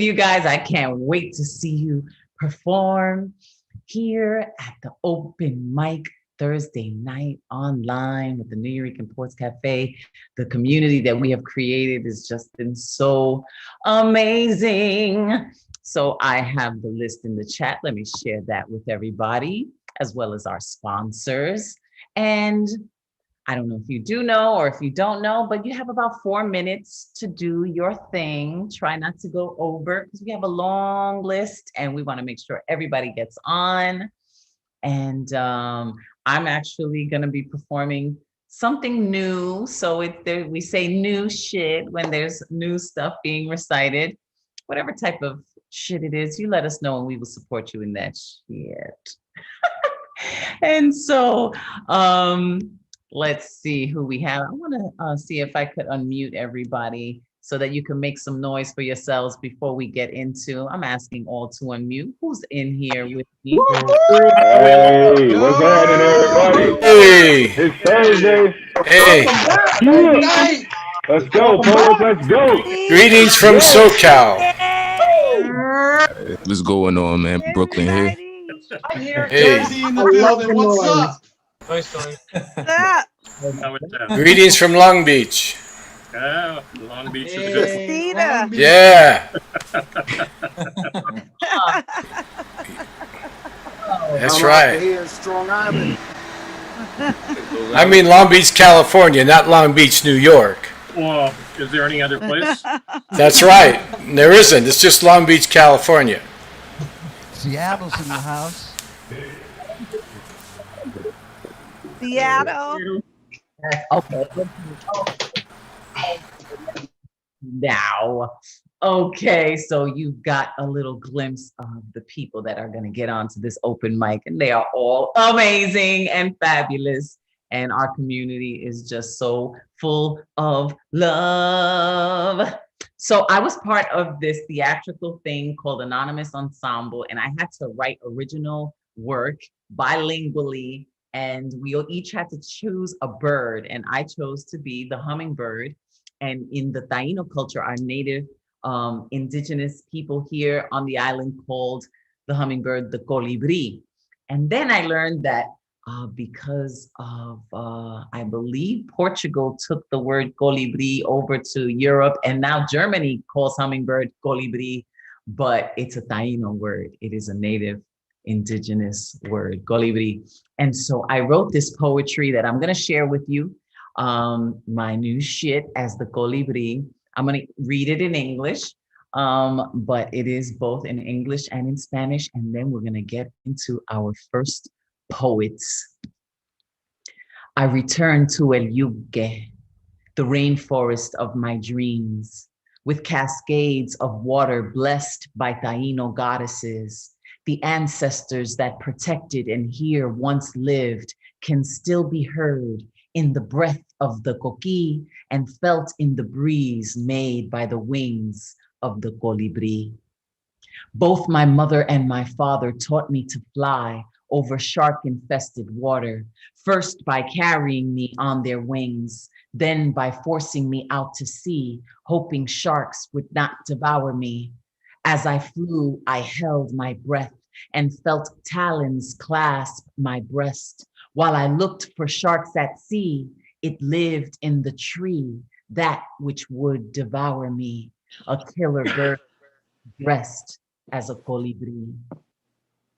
you guys. I can't wait to see you perform here at the open mic Thursday night online with the New York and Ports Cafe. The community that we have created has just been so amazing. So I have the list in the chat. Let me share that with everybody, as well as our sponsors. And I don't know if you do know or if you don't know, but you have about 4 minutes to do your thing. Try not to go over because we have a long list and we want to make sure everybody gets on. And I'm actually going to be performing something new. So we say new shit when there's new stuff being recited. Whatever type of shit it is, you let us know and we will support you in that shit. And so, let's see who we have. I want to see if I could unmute everybody so that you can make some noise for yourselves before we get into. I'm asking all to unmute. Who's in here with me? Hey, what's happening, everybody? Hey, It's Thursday. hey, Yeah. Let's go, poets. Let's go. greetings from Yeah. SoCal. What's going on, man? Brooklyn here. Hey, Jersey in the building. What's up? greetings from Long Beach. Long Beach is good. Christina. Yeah, that's right. I mean Long Beach, California, not Long Beach, New York. Well, is there any other place? That's right. There isn't. It's just Long Beach, California. Seattle's in the house. Seattle. Okay. Now, okay, so you've got a little glimpse of the people that are going to get onto this open mic, and they are all amazing and fabulous. And our community is just so full of love. So I was part of this theatrical thing called Anonymous Ensemble, and I had to write original work bilingually. And we each had to choose a bird, and I chose to be the hummingbird. And in the Taino culture, our native indigenous people here on the island called the hummingbird the colibri. And then I learned that because of, I believe Portugal took the word colibri over to Europe, and now Germany calls hummingbird colibri, but it's a Taino word. It is a native indigenous word, colibri. And so I wrote this poetry that I'm going to share with you. My new shit as the colibri. I'm going to read it in English, but it is both in English and in Spanish. And then we're going to get into our first poets. I return to El Yuge, the rainforest of my dreams, with cascades of water blessed by Taino goddesses. The ancestors that protected and here once lived can still be heard in the breath of the coqui and felt in the breeze made by the wings of the colibri. Both my mother and my father taught me to fly over shark-infested water, first by carrying me on their wings, then by forcing me out to sea, hoping sharks would not devour me. As I flew, I held my breath and felt talons clasp my breast. While I looked for sharks at sea, it lived in the tree, that which would devour me, a killer bird dressed as a colibri.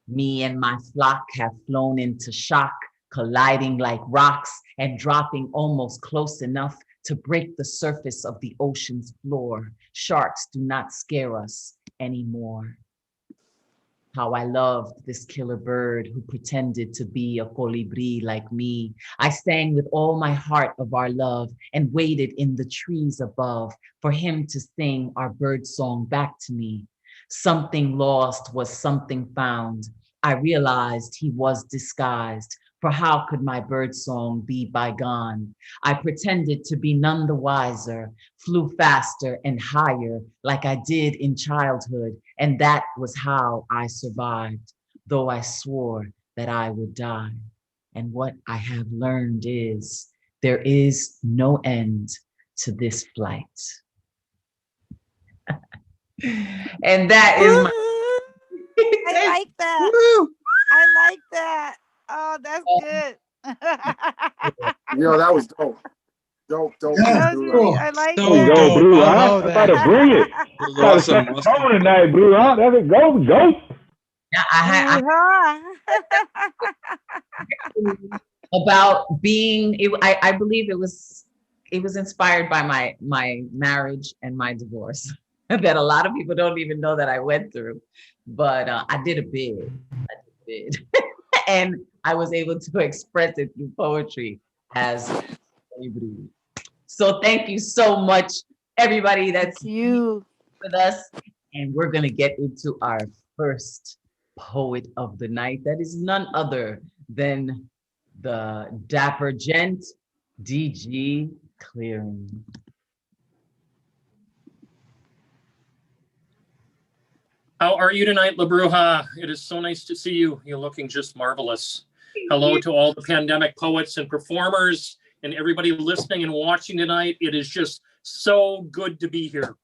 Me and my flock have flown into shock, colliding like rocks and dropping almost close enough to break the surface of the ocean's floor. Sharks do not scare us anymore. How I loved this killer bird who pretended to be a colibri like me. I sang with all my heart of our love and waited in the trees above for him to sing our bird song back to me. Something lost was something found. I realized he was disguised, for how could my bird song be bygone? I pretended to be none the wiser, flew faster and higher like I did in childhood, and that was how I survived, though I swore that I would die. And what I have learned is there is no end to this flight. And that is my. I like that. I like that. Oh, that's good. Yo, that was dope. Dope. That was really, I like Yo, that. Blue, I huh? love I gotta that. bring it. Gotta set the tone tonight, Blue, huh? That's it. Go. Yeah, I Uh-huh. about being. I believe it was inspired by my marriage and my divorce that a lot of people don't even know that I went through. But I did a bid. And I was able to express it through poetry as a breed. So thank you so much, everybody that's You. with us. And we're going to get into our first poet of the night. That is none other than the Dapper Gent, DG Clearing. How are you tonight, La Bruja? It is so nice to see you. You're looking just marvelous. Hello to all the pandemic poets and performers and everybody listening and watching tonight. It is just so good to be here.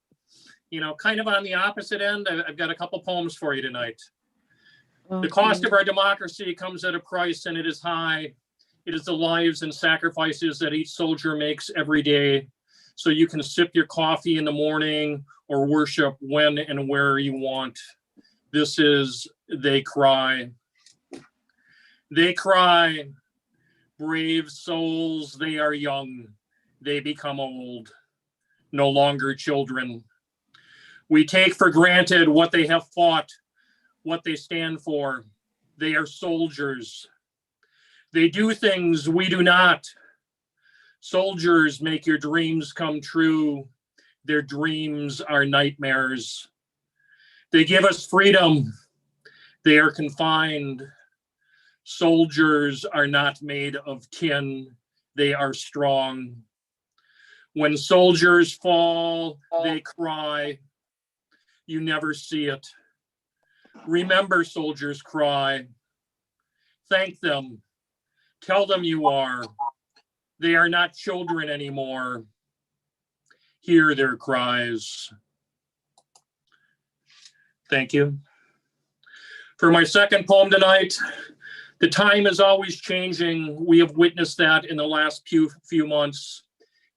You know, kind of on the opposite end, I've got a couple poems for you tonight. The cost of our democracy comes at a price, and it is high. It is the lives and sacrifices that each soldier makes every day, so you can sip your coffee in the morning or worship when and where you want. This is They Cry. They cry, brave souls, they are young. They become old, no longer children. We take for granted what they have fought, what they stand for. They are soldiers. They do things we do not. Soldiers make your dreams come true. Their dreams are nightmares. They give us freedom. They are confined. Soldiers are not made of tin. They are strong. When soldiers fall, they cry. You never see it. Remember soldiers cry. Thank them. Tell them you are. They are not children anymore. Hear their cries. Thank you. For my second poem tonight, the time is always changing. We have witnessed that in the last few months.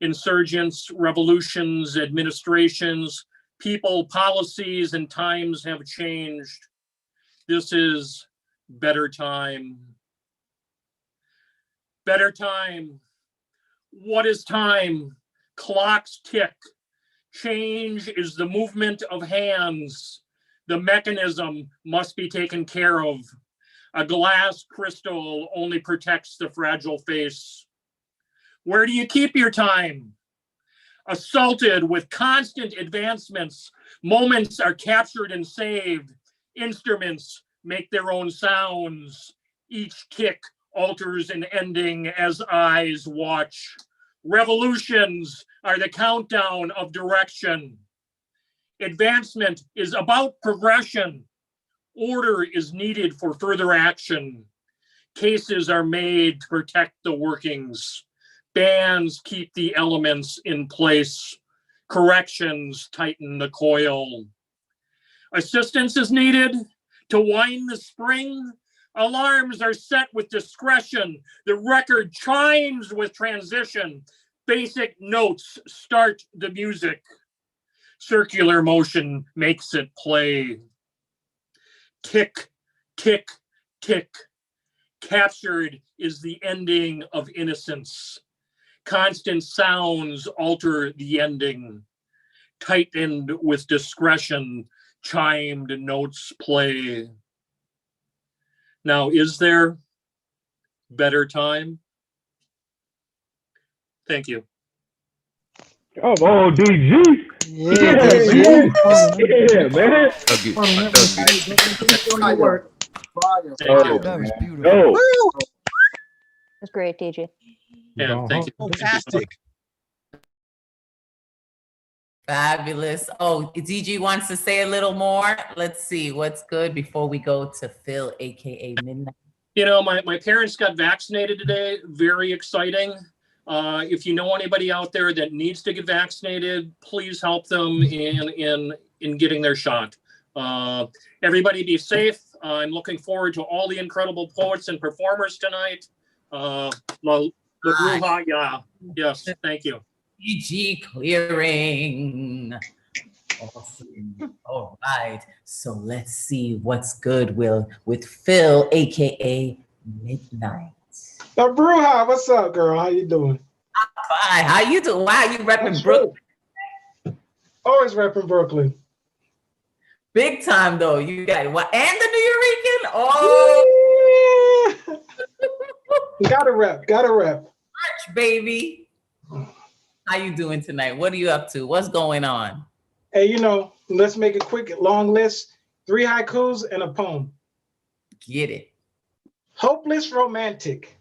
Insurgents, revolutions, administrations, people, policies, and times have changed. This is better time. Better time. What is time? Clocks tick. Change is the movement of hands. The mechanism must be taken care of. A glass crystal only protects the fragile face. Where do you keep your time? Assaulted with constant advancements, moments are captured and saved. Instruments make their own sounds. Each tick alters an ending as eyes watch. Revolutions are the countdown of direction. Advancement is about progression. Order is needed for further action. Cases are made to protect the workings. Bands keep the elements in place. Corrections tighten the coil. Assistance is needed to wind the spring. Alarms are set with discretion. The record chimes with transition. Basic notes start the music. Circular motion makes it play. Tick, tick, tick. Captured is the ending of innocence. Constant sounds alter the ending. Tightened with discretion, chimed notes play. Now, is there better time? Thank you. Come on, DG. Yeah, DG. Yeah, man. Fire. Thank you. That was beautiful. Yo. That's great, DJ. Yeah, thank you. Fantastic. Fabulous. Oh, DG wants to say a little more. Let's see what's good before we go to Phil, aka Midnight. You know, my parents got vaccinated today. Very exciting. If you know anybody out there that needs to get vaccinated, please help them in in getting their shot. Everybody be safe. I'm looking forward to all the incredible poets and performers tonight. La Bruja, yeah. Yes, thank you. PG clearing. Awesome. All right. So let's see what's good with Phil, aka Midnight. Now, Bruja, what's up, girl? How you doing? Hi, how you doing? Why are you repping Brooklyn? Always repping Brooklyn. Big time though. You got what? And the New Yorican? Oh, Gotta rep. March, baby. How you doing tonight? What are you up to? What's going on? Hey, let's make a quick, long list. 3 haikus and a poem. Get it. Hopeless romantic.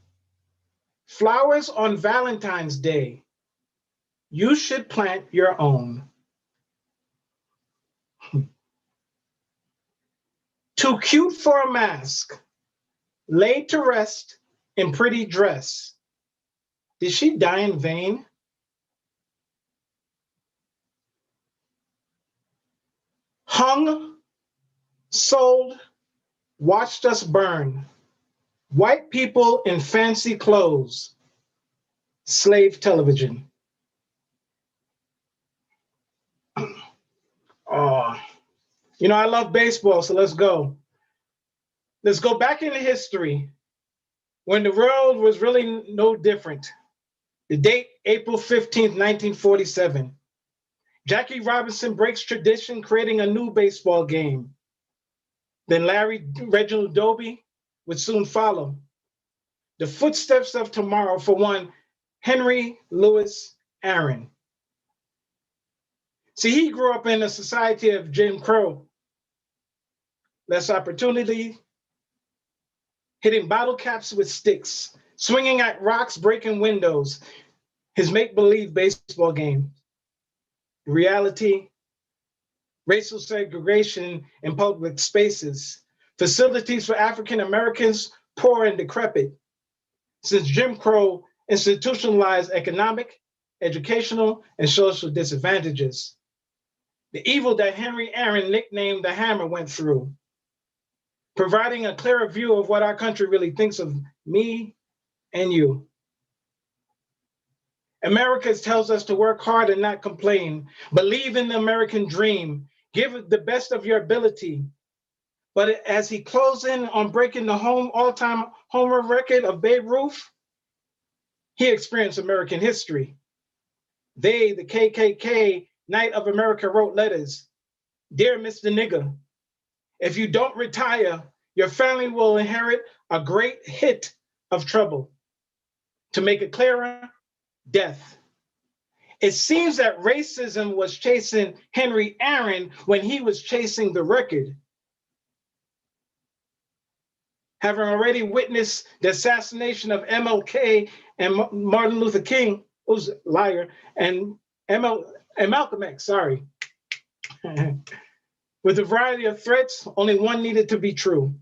Flowers on Valentine's Day. You should plant your own. Too cute for a mask. Laid to rest in pretty dress. Did she die in vain? Hung, sold, watched us burn. White people in fancy clothes. Slave television. Oh, I love baseball, so let's go. Let's go back into history when the world was really no different. The date, April 15th, 1947. Jackie Robinson breaks tradition, creating a new baseball game. Then Larry Reginald Doby would soon follow. The footsteps of tomorrow for one, Henry Louis Aaron. See, he grew up in a society of Jim Crow. Less opportunity, hitting bottle caps with sticks, swinging at rocks, breaking windows. His make-believe baseball game. Reality, racial segregation in public spaces, facilities for African Americans poor and decrepit, since Jim Crow institutionalized economic, educational, and social disadvantages. The evil that Henry Aaron, nicknamed the Hammer, went through, providing a clearer view of what our country really thinks of me and you. America tells us to work hard and not complain. Believe in the American dream. Give it the best of your ability. But as he closed in on breaking the all-time homer record of Babe Ruth, he experienced American history. They, the KKK, Knight of America, wrote letters. Dear Mr. Nigger, if you don't retire, your family will inherit a great hit of trouble. To make it clearer, death. It seems that racism was chasing Henry Aaron when he was chasing the record. Having already witnessed the assassination of MLK and Martin Luther King, who's a liar, and Malcolm X, sorry. With a variety of threats, only one needed to be true.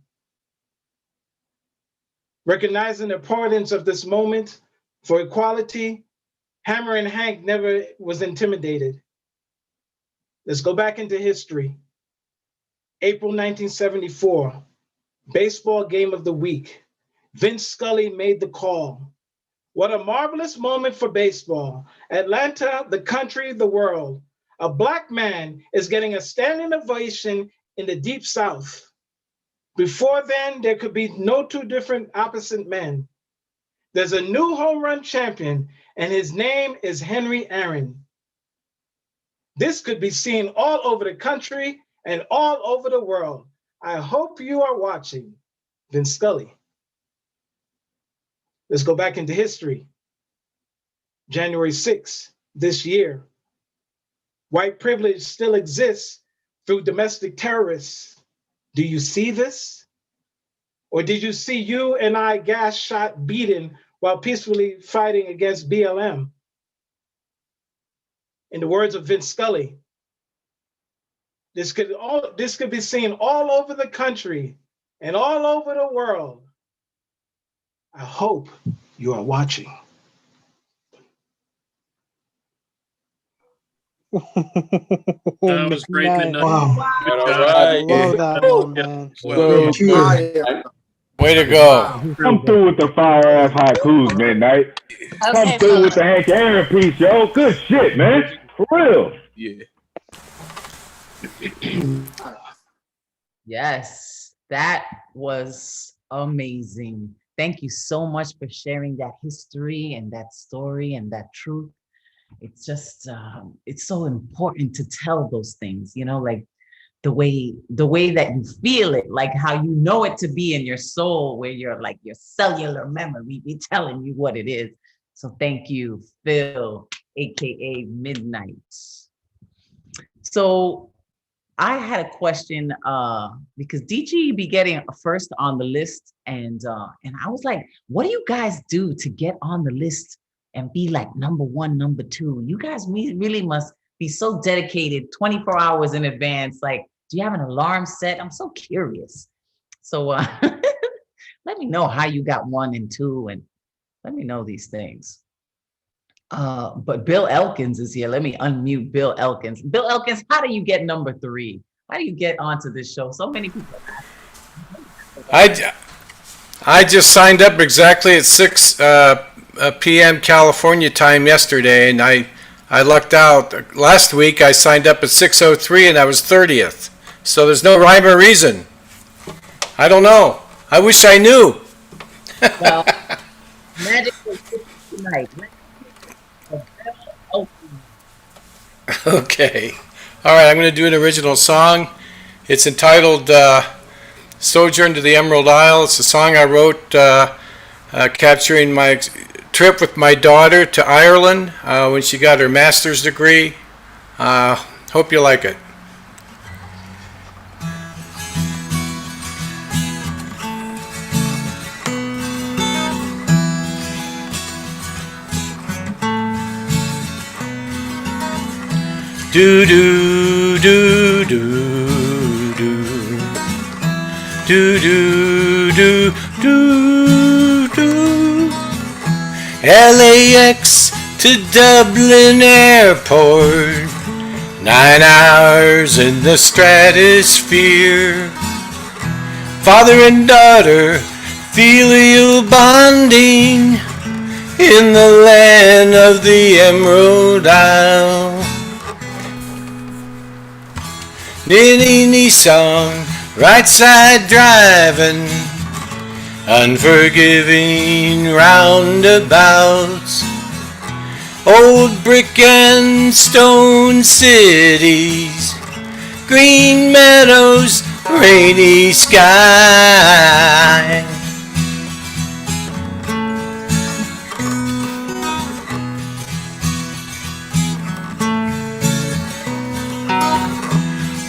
Recognizing the importance of this moment for equality, Hammer and Hank never was intimidated. Let's go back into history. April 1974, baseball game of the week. Vince Scully made the call. What a marvelous moment for baseball. Atlanta, the country, the world. A Black man is getting a standing ovation in the Deep South. Before then, there could be no two different opposite men. There's a new home run champion, and his name is Henry Aaron. This could be seen all over the country and all over the world. I hope you are watching. Vince Scully. Let's go back into history. January 6th, this year. White privilege still exists through domestic terrorists. Do you see this? Or did you see you and I gas shot beaten while peacefully fighting against BLM? In the words of Vince Scully, this could be seen all over the country and all over the world. I hope you are watching. That was great. Good night. Wow. Good All job. right. Love that one, man. So, Fire. Way to go. come through with the fire ass haikus, Midnight. Come through with the Hank Aaron piece, yo. Good shit, man. For real. Yeah. Yes, that was amazing. Thank you so much for sharing that history and that story and that truth. It's just, it's so important to tell those things, you know, like the way that you feel it, like how you know it to be in your soul, where you're like your cellular memory be telling you what it is. So thank you, Phil, AKA Midnight. So I had a question because DG be getting first on the list, and I was like, what do you guys do to get on the list and be like number one, number two? You guys really must be so dedicated 24 hours in advance. Like, do you have an alarm set? I'm so curious. So let me know how you got one and two, and let me know these things. But Bill Elkins is here. Let me unmute Bill Elkins. Bill Elkins, how do you get number 3? How do you get onto this show? So many people ask. I just signed up exactly at 6 p.m. California time yesterday, and I lucked out. Last week I signed up at 6:03 and I was 30th. So there's no rhyme or reason. I don't know. I wish I knew. Well, magic was tonight. Okay. All right, I'm going to do an original song. It's entitled Sojourn to the Emerald Isle. It's a song I wrote capturing my trip with my daughter to Ireland when she got her master's degree. Hope you like it. Do do do do do do do do do do. LAX to Dublin Airport, 9 hours in the stratosphere. Father and daughter, filial bonding in the land of the Emerald Isle. Nitty song, right side driving, unforgiving roundabouts, old brick and stone cities, green meadows, rainy sky.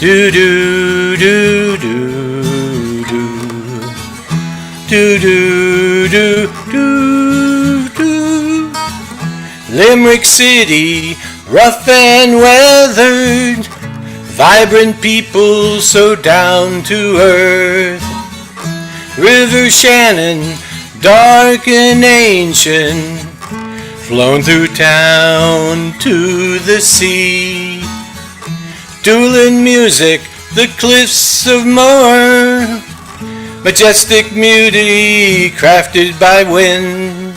Do do do do do do do do do do. Limerick City, rough and weathered, vibrant people so down to earth. River Shannon, dark and ancient, flown through town to the sea. Dueling music, the cliffs of Moher, majestic beauty crafted by wind.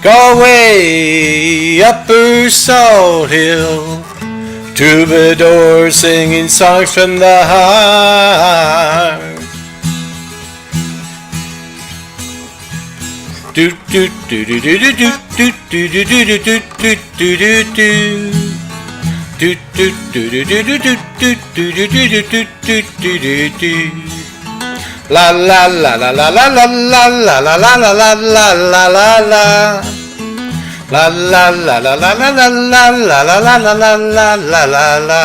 Galway, Upper Salt Hill, troubadours singing songs from the heart. Do do do do do do do do do do do do do do do. Do do do do do do do do do do do do do do do. La la la la la la la la la la la la la la la la la. La la la la la la la la la la la la la la la la.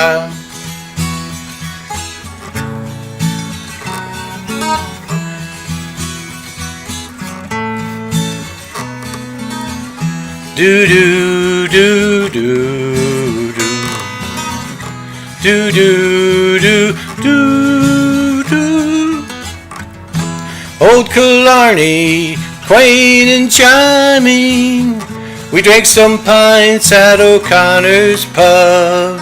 Do do do do. Do do do do do. Old Killarney, quaint and charming, We drank some pints at O'Connor's pub.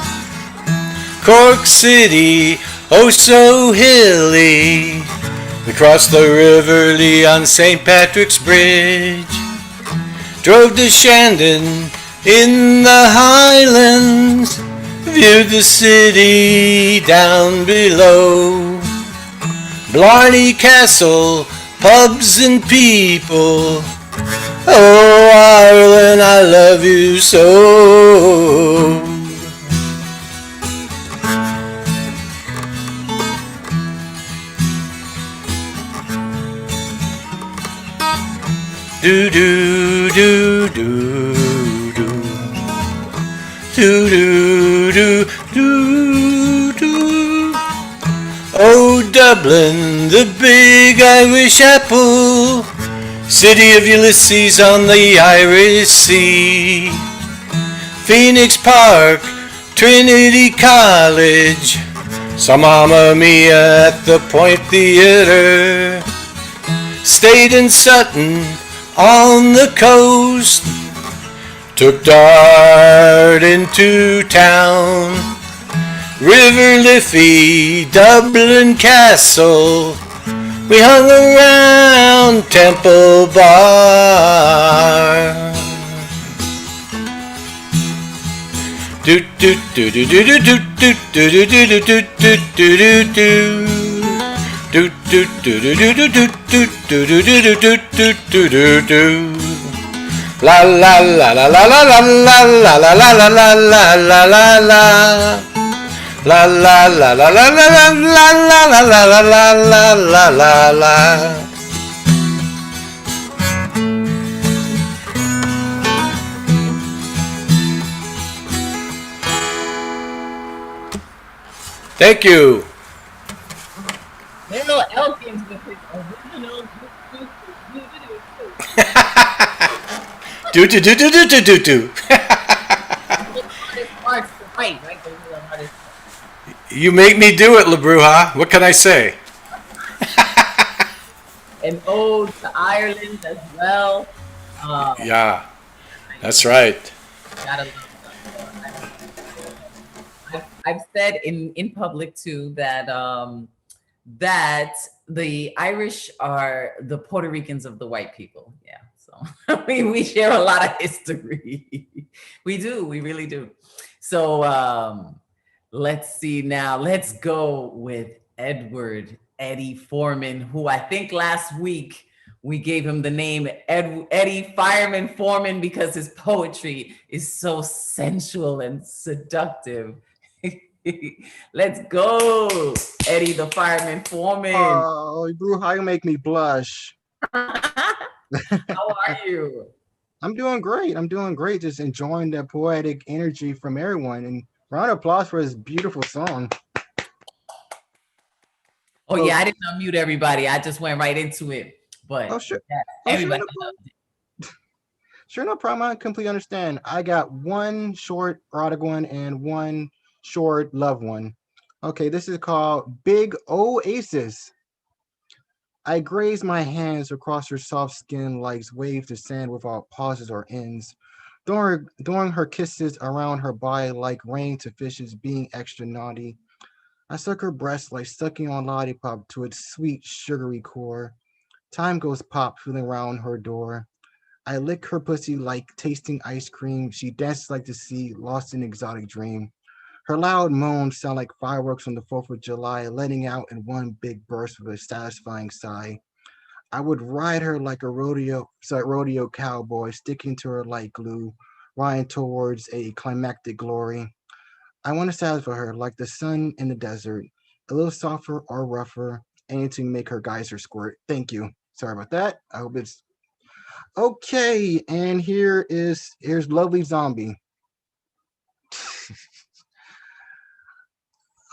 Cork City, oh so hilly. We crossed the River Lee on St. Patrick's Bridge. Drove to Shandon in the Highlands. Viewed the city down below. Blarney Castle, pubs and people. Oh, Ireland, I love you so. Do do do do do do do do do do. Oh, Dublin, the big Irish apple, city of Ulysses on the Irish Sea. Phoenix Park, Trinity College, some Mamma Mia at the Point Theatre. Stayed in Sutton on the coast, took Dart into town. River Liffey, Dublin Castle, we hung around Temple Bar. Do do do do do do do do do do do do do do do. Do do do do do do do do do do do do do do do. La la la la la la la la la la la la la la la la. La la la la la la la la la la la la la la la. Thank you. Little Elkins with his original Do do do do do do do do. You make me do it, LaBruja. What can I say? An ode to Ireland as well. Yeah, that's right. Gotta love that. I've said in public too that that the Irish are the Puerto Ricans of the white people. Yeah, so we share a lot of history. We do, we really do. So let's see now. Let's go with Eddie Foreman, who I think last week we gave him the name Eddie Fireman Foreman because his poetry is so sensual and seductive. Let's go, Eddie the Fireman Foreman. Oh, Brew, how you make me blush. How are you? I'm doing great. I'm doing great. Just enjoying that poetic energy from everyone. And round of applause for his beautiful song. Oh, yeah, I didn't unmute everybody. I just went right into it. But sure. Yeah, everybody loved it. Sure, no problem. I completely understand. I got one short erotic one and one short love one. Okay, this is called Big Oasis. I graze my hands across her soft skin like waves of sand without pauses or ends. During her kisses around her body like rain to fishes being extra naughty. I suck her breast like sucking on lollipop to its sweet, sugary core. Time goes pop feeling around her door. I lick her pussy like tasting ice cream. She dances like the sea, lost in an exotic dream. Her loud moans sound like fireworks on the 4th of July, letting out in one big burst with a satisfying sigh. I would ride her like a rodeo cowboy, sticking to her like glue, riding towards a climactic glory. I want to satisfy her like the sun in the desert, a little softer or rougher, anything to make her geyser squirt. Thank you. Sorry about that. I hope it's okay. And here's Lovely Zombie.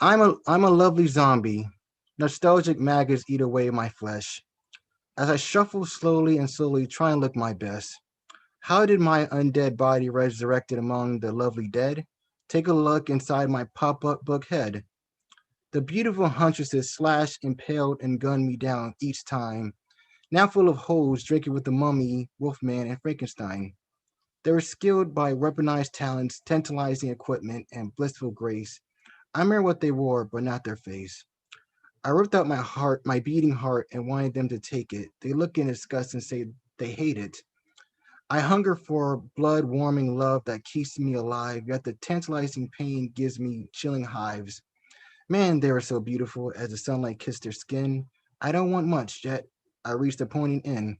I'm a lovely zombie. Nostalgic maggots eat away my flesh. As I shuffle slowly and slowly, try and look my best. How did my undead body resurrected among the lovely dead? Take a look inside my pop-up book head. The beautiful huntresses slashed, impaled, and gunned me down each time. Now full of holes, drinking with the mummy, Wolfman, and Frankenstein. They were skilled by weaponized talents, tantalizing equipment, and blissful grace. I remember what they wore, but not their face. I ripped out my beating heart, and wanted them to take it. They look in disgust and say they hate it. I hunger for blood-warming love that keeps me alive, yet the tantalizing pain gives me chilling hives. Man, they were so beautiful as the sunlight kissed their skin. I don't want much, yet I reached a pointing end.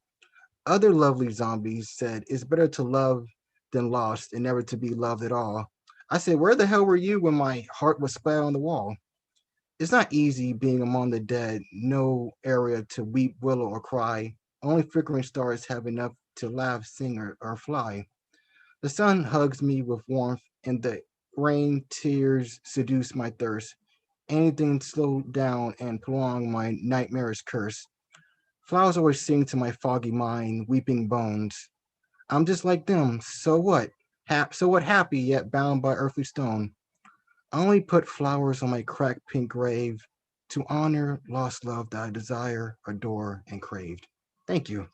Other lovely zombies said, it's better to love than lost and never to be loved at all. I said, where the hell were you when my heart was splat on the wall? It's not easy being among the dead, no area to weep, willow, or cry. Only flickering stars have enough to laugh, sing, or fly. The sun hugs me with warmth, and the rain tears seduce my thirst. Anything to slow down and prolong my nightmarish curse. Flowers always sing to my foggy mind, weeping bones. I'm just like them, so what? So what happy yet bound by earthly stone. I only put flowers on my cracked pink grave to honor lost love that I desire, adore, and craved. Thank you.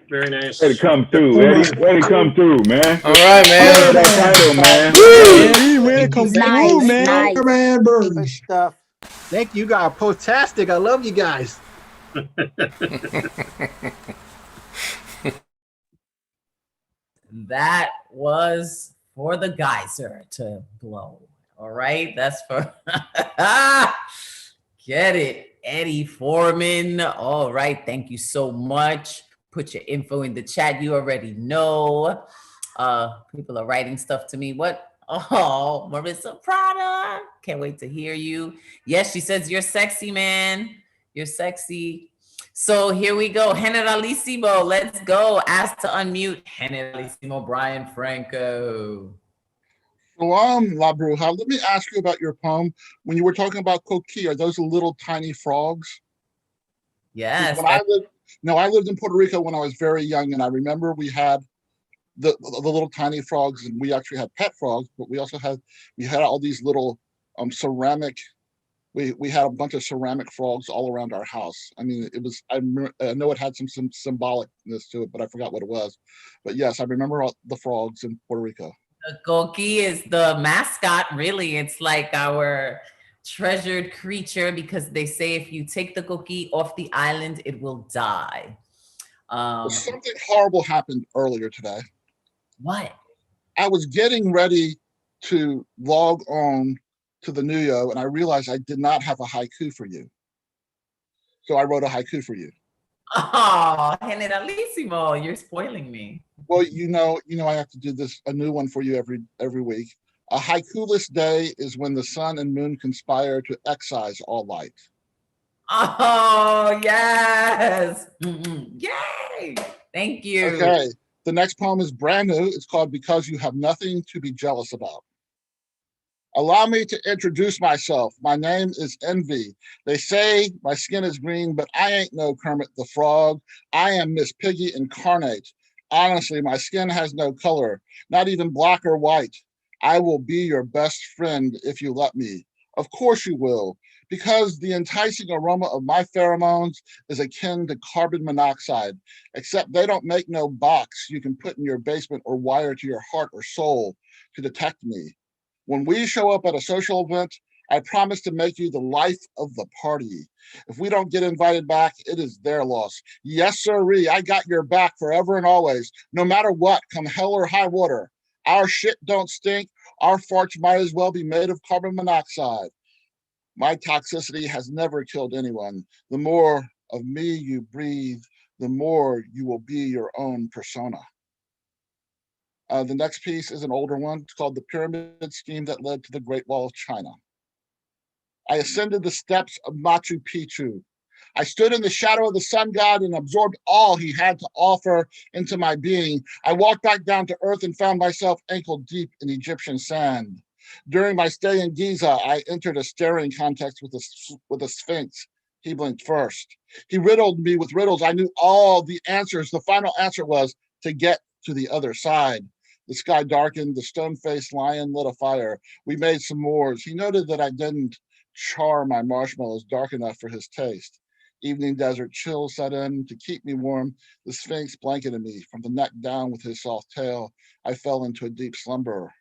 Very nice. Way to come through, Eddie. Way to come through, man. All right, man. That title, man. Eddie, way to come through, man. Good stuff. Thank you, guys. Potastic. I love you guys. That was for the geyser to blow. All right, that's for get it, Eddie Foreman. All right, thank you so much. Put your info in the chat. You already know. People are writing stuff to me. What? Oh, Marissa Prada. Can't wait to hear you. Yes, she says you're sexy, man. You're sexy. So here we go. Generalissimo, let's go. Ask to unmute. Generalissimo Brian Franco. So, La Bruja, let me ask you about your poem. When you were talking about coquille, are those little tiny frogs? Yes. When I lived in Puerto Rico when I was very young, and I remember we had the little tiny frogs, and we actually had pet frogs, but we had all these little ceramic. We had a bunch of ceramic frogs all around our house. I mean, it was, I know it had some symbolicness to it, but I forgot what it was. But yes, I remember all the frogs in Puerto Rico. The coqui is the mascot, really. It's like our treasured creature because they say if you take the coqui off the island, it will die. Something horrible happened earlier today. What? I was getting ready to log on to the Nuyo, and I realized I did not have a haiku for you. So I wrote a haiku for you. Oh, generalissimo, you're spoiling me. Well, you know, I have to do a new one for you every week. A haiku-less day is when the sun and moon conspire to excise all light. Oh, yes. Yay. Thank you. Okay. The next poem is brand new. It's called Because You Have Nothing to Be Jealous About. Allow me to introduce myself. My name is Envy. They say my skin is green, but I ain't no Kermit the Frog. I am Miss Piggy incarnate. Honestly, my skin has no color, not even black or white. I will be your best friend if you let me. Of course you will, because the enticing aroma of my pheromones is akin to carbon monoxide, except they don't make no box you can put in your basement or wire to your heart or soul to detect me. When we show up at a social event, I promise to make you the life of the party. If we don't get invited back, it is their loss. Yes, sirree, I got your back forever and always, no matter what, come hell or high water. Our shit don't stink. Our farts might as well be made of carbon monoxide. My toxicity has never killed anyone. The more of me you breathe, the more you will be your own persona. The next piece is an older one. It's called The Pyramid Scheme That Led to the Great Wall of China. I ascended the steps of Machu Picchu. I stood in the shadow of the sun god and absorbed all he had to offer into my being. I walked back down to earth and found myself ankle deep in Egyptian sand. During my stay in Giza, I entered a staring contest with a sphinx. He blinked first. He riddled me with riddles. I knew all the answers. The final answer was to get to the other side. The sky darkened. The stone-faced lion lit a fire. We made some s'mores. He noted that I didn't char my marshmallows dark enough for his taste. Evening desert chill set in. To keep me warm, the Sphinx blanketed me. From the neck down with his soft tail, I fell into a deep slumber.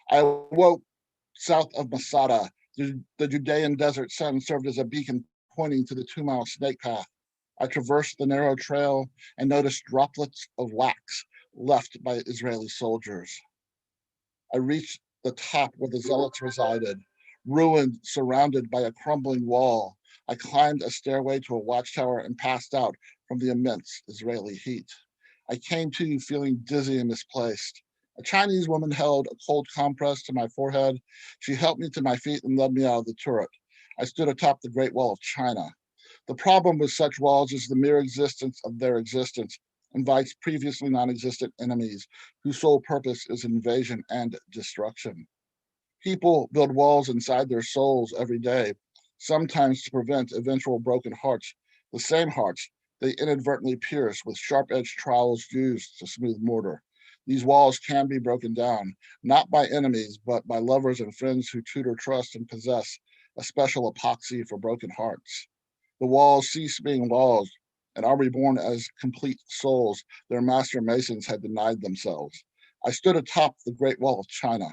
I awoke south of Masada. The Judean desert sun served as a beacon pointing to the 2-mile snake path. I traversed the narrow trail and noticed droplets of wax left by Israeli soldiers. I reached the top where the zealots resided, ruined, surrounded by a crumbling wall. I climbed a stairway to a watchtower and passed out from the immense Israeli heat. I came to feeling dizzy and misplaced. A Chinese woman held a cold compress to my forehead. She helped me to my feet and led me out of the turret. I stood atop the Great Wall of China. The problem with such walls is the mere existence of their existence invites previously non-existent enemies whose sole purpose is invasion and destruction. People build walls inside their souls every day, sometimes to prevent eventual broken hearts, the same hearts they inadvertently pierce with sharp-edged trowels used to smooth mortar. These walls can be broken down, not by enemies, but by lovers and friends who tutor, trust, and possess a special epoxy for broken hearts. The walls cease being walls and are reborn as complete souls their master masons had denied themselves. I stood atop the Great Wall of China.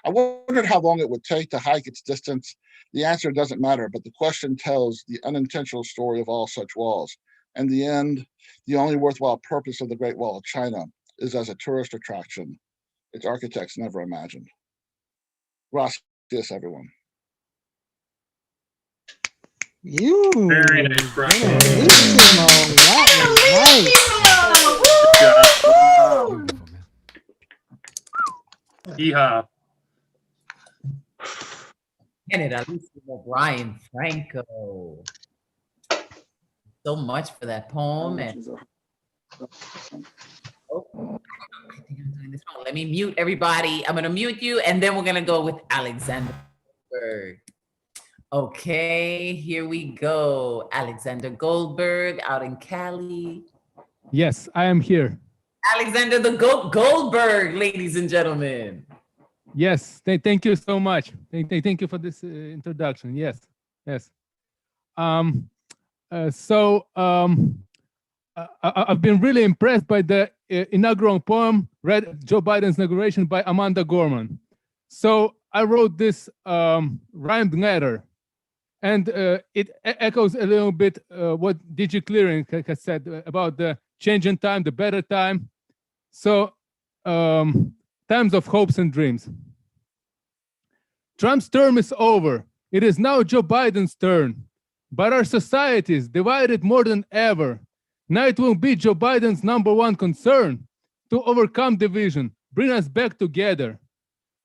I wondered how long it would take to hike its distance. The answer doesn't matter, but the question tells the unintentional story of all such walls. In the end, the only worthwhile purpose of the Great Wall of China is as a tourist attraction. Its architects never imagined. Gracias, everyone. You. Very nice, Brian. Yeehaw. Canada, Brian Franco. So much for that poem. And oh, I think I'm doing this wrong. Let me mute everybody. I'm going to mute you, and then we're going to go with Alexander Goldberg. Okay, here we go. Alexander Goldberg out in Cali. Yes, I am here. Alexander the Goat Goldberg, ladies and gentlemen. Yes, thank you so much. Thank you for this introduction. Yes, yes. I've been really impressed by the inaugural poem, read Joe Biden's inauguration by Amanda Gorman. So I wrote this rhymed letter, and it echoes a little bit what DG Clearing has said about the change in time, the better time. So times of hopes and dreams. Trump's term is over. It is now Joe Biden's turn. But our society is divided more than ever. Now it will be Joe Biden's #1 concern to overcome division, bring us back together.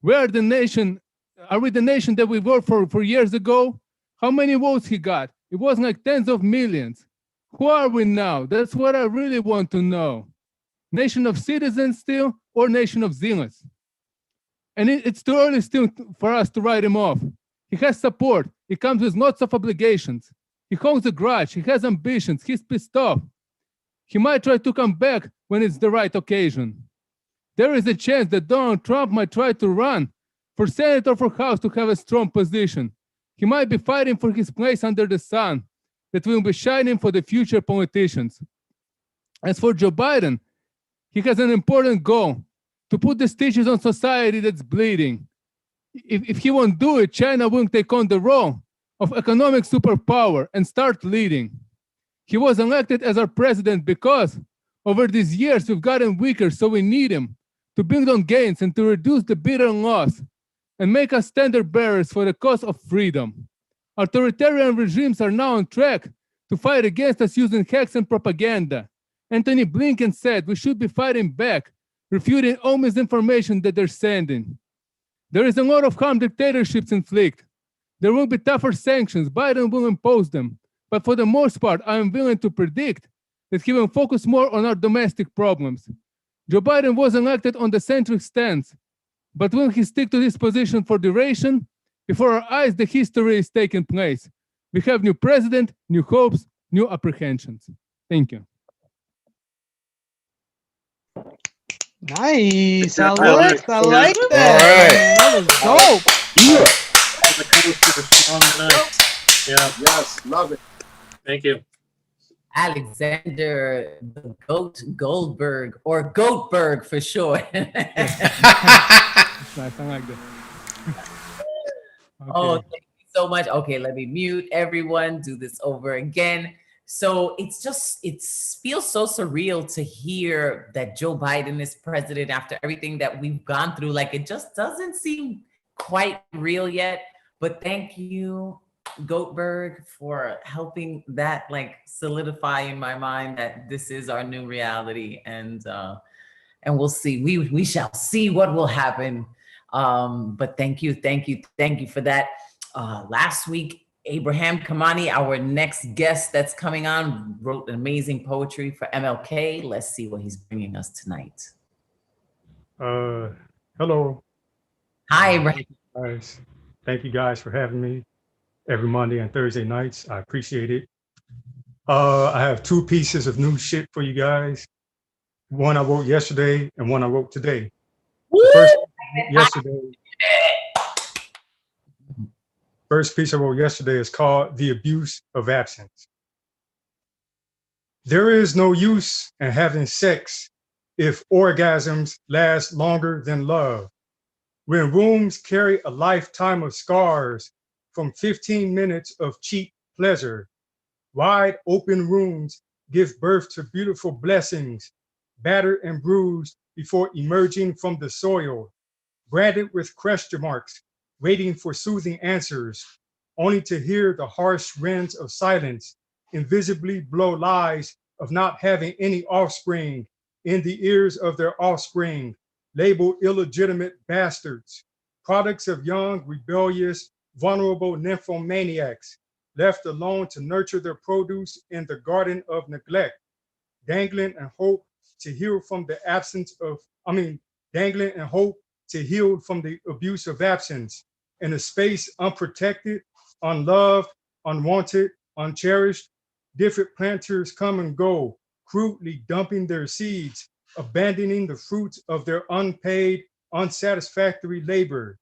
Are we the nation that we were for years ago? How many votes he got? It wasn't like tens of millions. Who are we now? That's what I really want to know. Nation of citizens still, or nation of zealots? And it's too early still for us to write him off. He has support. He comes with lots of obligations. He holds a grudge. He has ambitions. He's pissed off. He might try to come back when it's the right occasion. There is a chance that Donald Trump might try to run for Senate or for House to have a strong position. He might be fighting for his place under the sun that will be shining for the future politicians. As for Joe Biden, he has an important goal: to put the stitches on society that's bleeding. If he won't do it, China will take on the role of economic superpower and start leading. He was elected as our president because over these years we've gotten weaker, so we need him to build on gains and to reduce the bitter loss and make us standard bearers for the cause of freedom. Authoritarian regimes are now on track to fight against us using hacks and propaganda. Anthony Blinken said we should be fighting back, refuting all misinformation that they're sending. There is a lot of harm dictatorships inflict. There will be tougher sanctions. Biden will impose them. But for the most part, I am willing to predict that he will focus more on our domestic problems. Joe Biden was elected on the centric stance, but will he stick to this position for duration? Before our eyes, the history is taking place. We have new president, new hopes, new apprehensions. Thank you. Nice. Yeah, I like that. All right. That was dope. Yeah. Yes, love it. Thank you. Alexander the Goat Goldberg, or Goatberg for short. Nice, I like that. Oh, Okay. thank you so much. Okay, let me mute everyone, do this over again. So it feels so surreal to hear that Joe Biden is president after everything that we've gone through. Like, it just doesn't seem quite real yet. But thank you, Goatberg, for helping that like solidify in my mind that this is our new reality. And we'll see. We shall see what will happen. But thank you for that. Last week, Abraham Kamani, our next guest that's coming on, wrote amazing poetry for MLK. Let's see what he's bringing us tonight. Hello. Hi, Abraham. Guys. Thank you guys for having me every Monday and Thursday nights. I appreciate it. I have 2 pieces of new shit for you guys. One I wrote yesterday and one I wrote today. First piece I wrote yesterday is called The Abuse of Absence. There is no use in having sex if orgasms last longer than love. When wombs carry a lifetime of scars from 15 minutes of cheap pleasure, wide open wounds give birth to beautiful blessings, battered and bruised before emerging from the soil, branded with question marks, waiting for soothing answers, only to hear the harsh winds of silence invisibly blow lies of not having any offspring in the ears of their offspring, labeled illegitimate bastards, products of young, rebellious, vulnerable nymphomaniacs, left alone to nurture their produce in the garden of neglect, dangling and hope to heal from the dangling and hope to heal from the abuse of absence, in a space unprotected, unloved, unwanted, uncherished. Different planters come and go, crudely dumping their seeds, abandoning the fruits of their unpaid, unsatisfactory labor.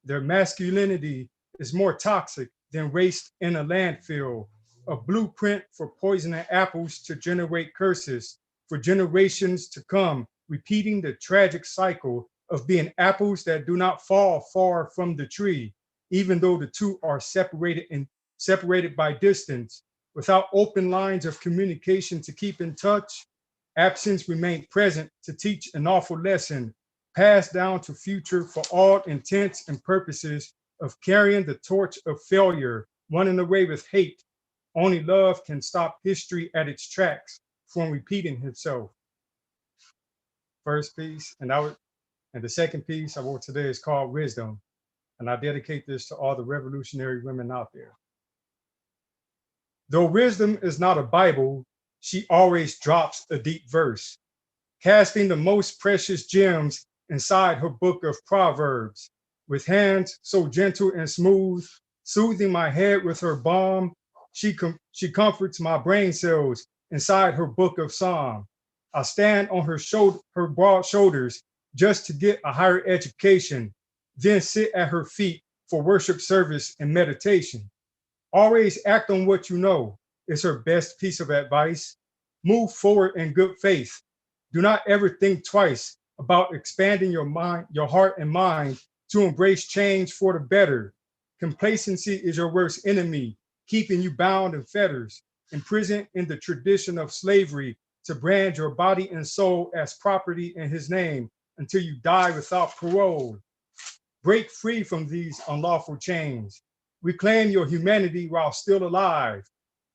Their masculinity is more toxic than waste in a landfill, a blueprint for poisoning apples to generate curses for generations to come, repeating the tragic cycle of being apples that do not fall far from the tree, even though the two are separated by distance. Without open lines of communication to keep in touch, absence remained present to teach an awful lesson, passed down to future for all intents and purposes of carrying the torch of failure, running away with hate. Only love can stop history at its tracks from repeating itself. First piece, and the second piece I wrote today is called Wisdom, and I dedicate this to all the revolutionary women out there. Though wisdom is not a Bible, she always drops a deep verse, casting the most precious gems inside her book of Proverbs. With hands so gentle and smooth, soothing my head with her balm, she comforts my brain cells inside her book of Psalm. I stand on her broad shoulders just to get a higher education, then sit at her feet for worship service and meditation. Always act on what you know is her best piece of advice. Move forward in good faith. Do not ever think twice about expanding your mind, your heart and mind to embrace change for the better. Complacency is your worst enemy, keeping you bound in fetters, imprisoned in the tradition of slavery to brand your body and soul as property in his name until you die without parole. Break free from these unlawful chains. Reclaim your humanity while still alive.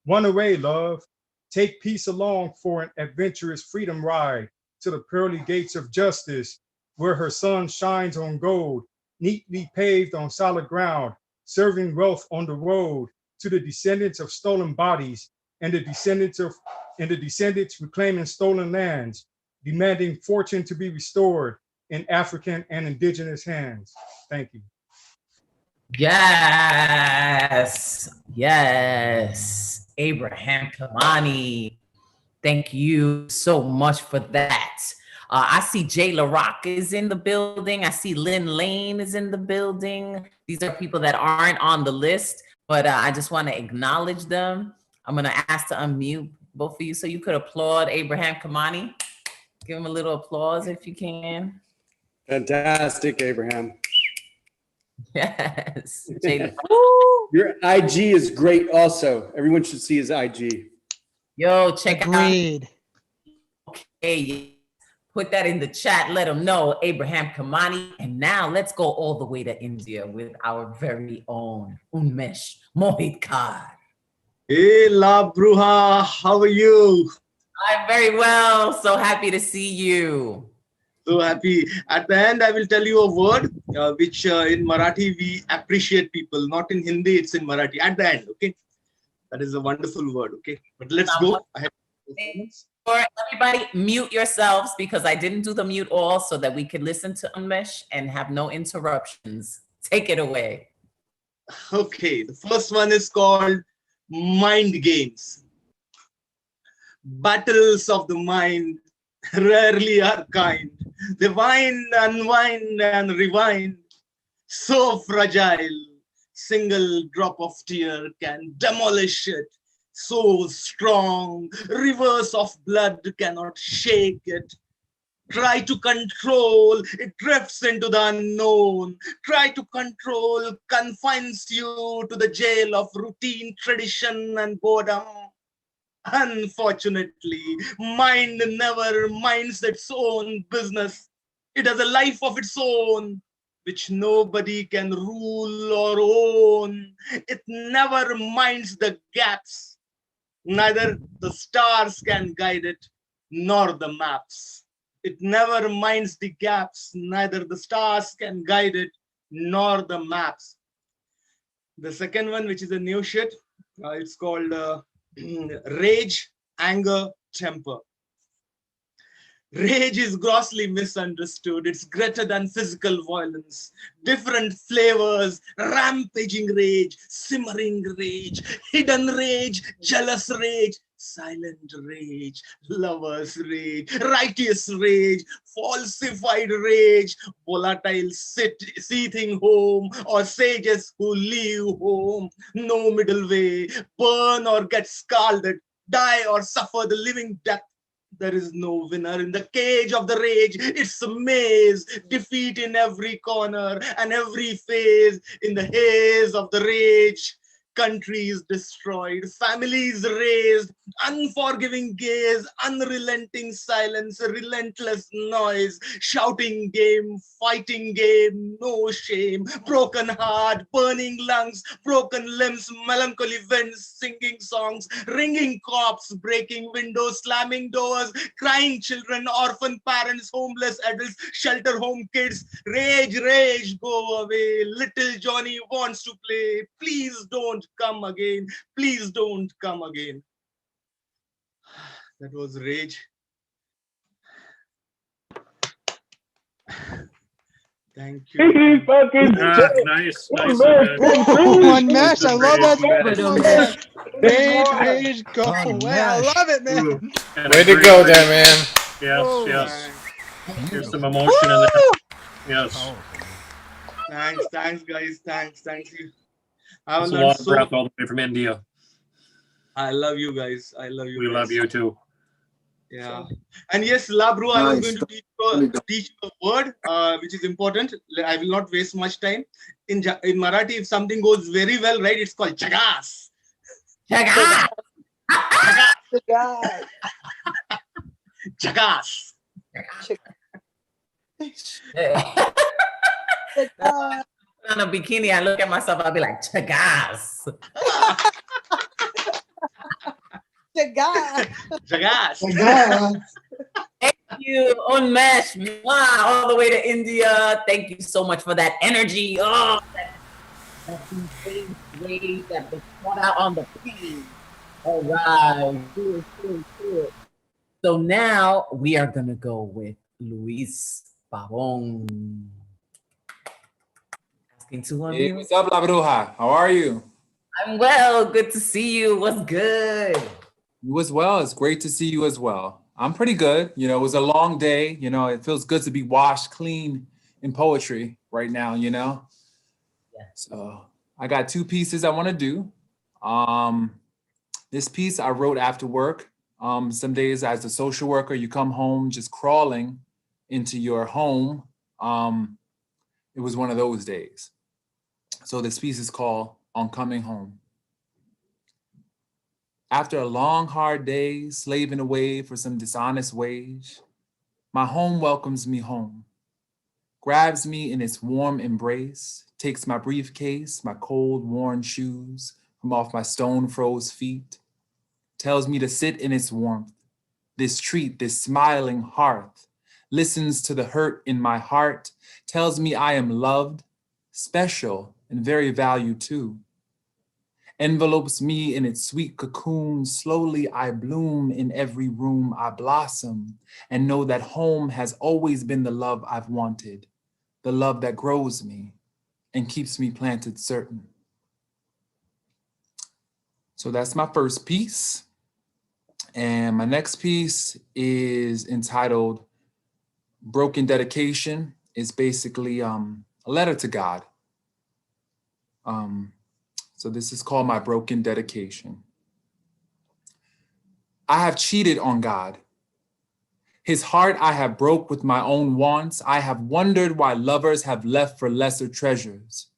Run away, love. Take peace along for an adventurous freedom ride to the pearly gates of justice, where her sun shines on gold, neatly paved on solid ground, serving wealth on the road to the descendants of stolen bodies and the descendants reclaiming stolen lands, demanding fortune to be restored in African and indigenous hands. Thank you. Yes. Abraham Kamani. Thank you so much for that. I see Jay LaRock is in the building. I see Lynn Lane is in the building. These are people that aren't on the list, but I just want to acknowledge them. I'm going to ask to unmute both of you, so you could applaud Abraham Kamani. Give him a little applause if you can. Fantastic, Abraham. Yes. Your IG is great also. Everyone should see his IG. Yo, check Agreed. out. Okay, put that in the chat. Let them know, Abraham Kamani. And now let's go all the way to India with our very own Unmesh Mohit Kar. Hey, La Bruja, how are you? I'm very well. So happy to see you. So happy. At the end, I will tell you a word which in Marathi we appreciate people. Not in Hindi, it's in Marathi. At the end, okay? That is a wonderful word, okay? But let's go ahead. For everybody, mute yourselves because I didn't do the mute all so that we could listen to Unmesh and have no interruptions. Take it away. Okay, the first one is called Mind Games. Battles of the mind rarely are kind. They wind, unwind, and rewind. So fragile, single drop of tear can demolish it. So strong, rivers of blood cannot shake it. Try to control, it drifts into the unknown. Try to control, confines you to the jail of routine, tradition, and boredom. Unfortunately, mind never minds its own business. It has a life of its own, which nobody can rule or own. It never minds the gaps. Neither the stars can guide it, nor the maps. It never minds the gaps. Neither the stars can guide it, nor the maps. The second one, which is a new shit, it's called Rage, Anger, Temper. Rage is grossly misunderstood. It's greater than physical violence. Different flavors, rampaging rage, simmering rage, hidden rage, jealous rage, silent rage, lover's rage, righteous rage, falsified rage, volatile seething home, or sages who leave home. No middle way, burn or get scalded, die or suffer the living death. There is no winner in the cage of the rage. It's a maze, defeat in every corner and every phase. In the haze of the rage, countries destroyed, families raised, unforgiving gaze, unrelenting silence, relentless noise, shouting game, fighting game, no shame, broken heart, burning lungs, broken limbs, melancholy winds, singing songs, ringing cops, breaking windows, slamming doors, crying children, orphan parents, homeless adults, shelter home kids, rage, rage, go away, little Johnny wants to play, please don't come again, please don't come again. That was rage. Thank you. He fucking Nice. One mesh. I love that. Rage, go away. I love it, man. Way to go there, man. Yes. There's some emotion in there. Yes. Thanks, guys. Thank you. It's a lot of breath all the way from India. I love you guys. I love you. We love you too. Yeah. And yes, Labru, I was going to teach you a word which is important. I will not waste much time. In Marathi, if something goes very well, right, it's called chagas. Chagas. Chagas. On a bikini, I look at myself, I'll be like, chagas. Chagas. Thank you, Unmesh. All the way to India. Thank you so much for that energy. Oh, that wave that was brought out on the pain. All right. Do it. So now we are going to go with Luis Pavon. Hey, what's up, La Bruja? How are you? I'm well. Good to see you. What's good? You as well. It's great to see you as well. I'm pretty good. You know, it was a long day. You know, it feels good to be washed clean in poetry right now, you know? Yeah. So I got two pieces I want to do. This piece I wrote after work. Some days as a social worker, you come home just crawling into your home. It was one of those days. So this piece is called On Coming Home. After a long, hard day, slaving away for some dishonest wage, my home welcomes me home, grabs me in its warm embrace, takes my briefcase, my cold, worn shoes from off my stone-froze feet, tells me to sit in its warmth, this treat, this smiling hearth, listens to the hurt in my heart, tells me I am loved, special, and very valued too. Envelopes me in its sweet cocoon, slowly I bloom in every room I blossom, and know that home has always been the love I've wanted, the love that grows me and keeps me planted certain. So that's my first piece. And my next piece is entitled Broken Dedication. It's basically a letter to God. So this is called My Broken Dedication. I have cheated on God. His heart I have broke with my own wants. I have wondered why lovers have left for lesser treasures.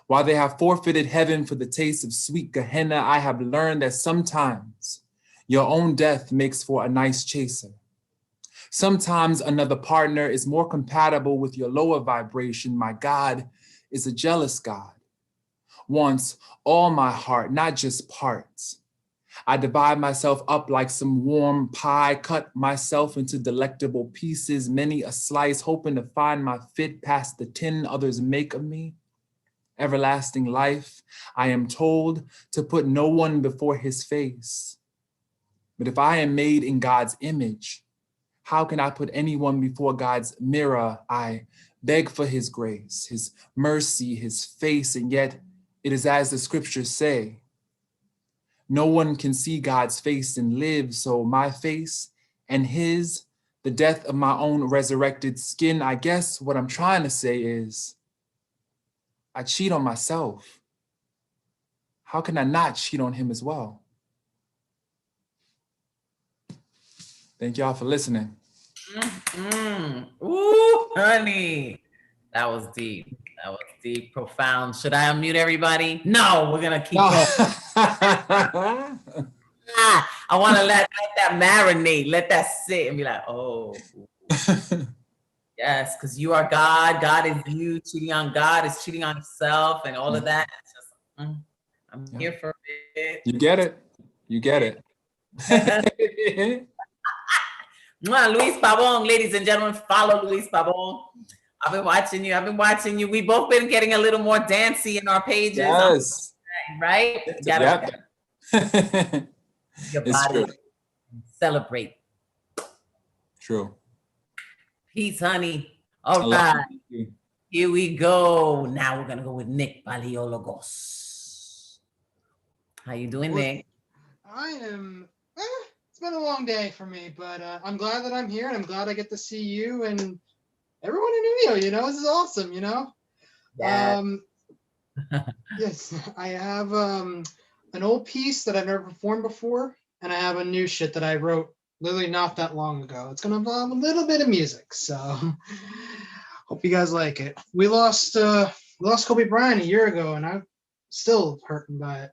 While they have forfeited heaven for the taste of sweet Gehenna, I have learned that sometimes your own death makes for a nice chaser. Sometimes another partner is more compatible with your lower vibration. My God is a jealous God. Wants all my heart, not just parts. I divide myself up like some warm pie, cut myself into delectable pieces, many a slice, hoping to find my fit past the 10 others make of me. Everlasting life, I am told to put no one before his face. But if I am made in God's image, how can I put anyone before God's mirror? I beg for his grace, his mercy, his face, and yet it is as the scriptures say, no one can see God's face and live, so my face and his, the death of my own resurrected skin, I guess what I'm trying to say is, I cheat on myself. How can I not cheat on him as well? Thank y'all for listening. Ooh, honey. That was deep. That was deep, profound. Should I unmute everybody? No, we're gonna keep going. I want to let that marinate, let that sit and be like, oh. Yes, because you are God. God is you. Cheating on God is cheating on yourself and all of that. It's just, I'm here for it. You get it. You get it. Luis Pabon, ladies and gentlemen, follow Luis Pabon. I've been watching you. We've both been getting a little more dancey in our pages. Yes. Right? Yep. Your It's body. true. Celebrate. True. Peace, honey. All right. Here we go. Now we're going to go with Nick Palliologos. How you doing, Nick? I am, it's been a long day for me, but I'm glad that I'm here, and I'm glad I get to see you and everyone in New York. This is awesome, Yeah. Yes, I have an old piece that I've never performed before, and I have a new shit that I wrote literally not that long ago. It's going to involve a little bit of music, so hope you guys like it. We lost Kobe Bryant a year ago, and I'm still hurting by it.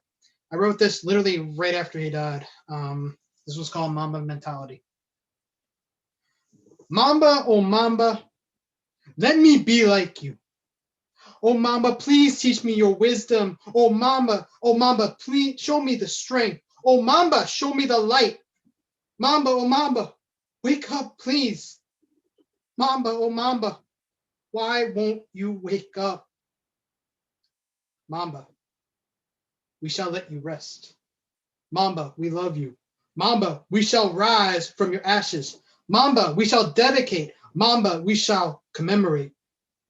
I wrote this literally right after he died. This was called Mamba Mentality. Mamba, oh Mamba, let me be like you. Oh Mamba, please teach me your wisdom. Oh Mamba, please show me the strength. Oh Mamba, show me the light. Mamba, oh Mamba, wake up, please. Mamba, oh Mamba, why won't you wake up? Mamba, we shall let you rest. Mamba, we love you. Mamba, we shall rise from your ashes. Mamba, we shall dedicate. Mamba, we shall commemorate.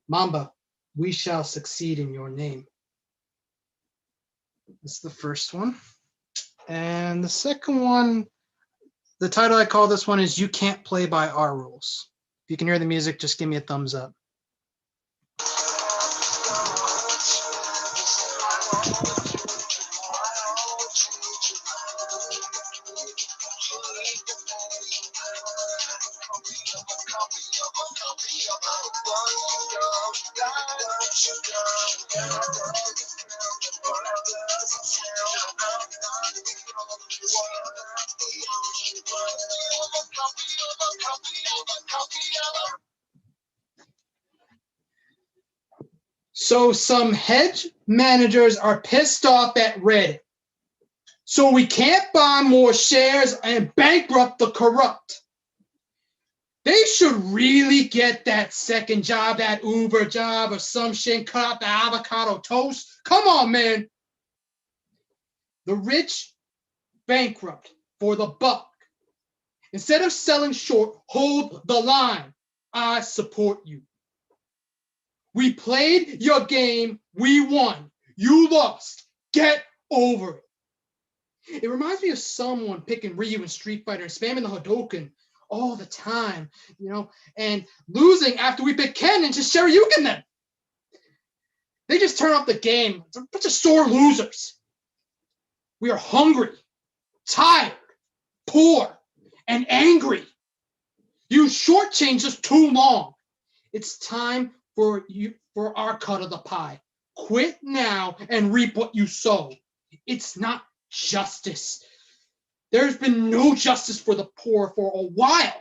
Mamba, we shall succeed in your name. That's the first one. And the second one, the title I call this one is You Can't Play by Our Rules. If you can hear the music, just give me a thumbs up. So some hedge managers are pissed off at Reddit. So we can't buy more shares and bankrupt the corrupt. They should really get that second job, that Uber job or some shit, cut out the avocado toast. Come on, man. The rich bankrupt for the buck. Instead of selling short, hold the line. I support you. We played your game. We won. You lost. Get over it. It reminds me of someone picking Ryu in Street Fighter and spamming the Hadouken all the time, you know, and losing after we pick Ken and just Shoryuken them. They just turn off the game. It's a bunch of sore losers. We are hungry, tired, poor, and angry. You shortchanged us too long. It's time for our cut of the pie. Quit now and reap what you sow. It's not justice. There's been no justice for the poor for a while.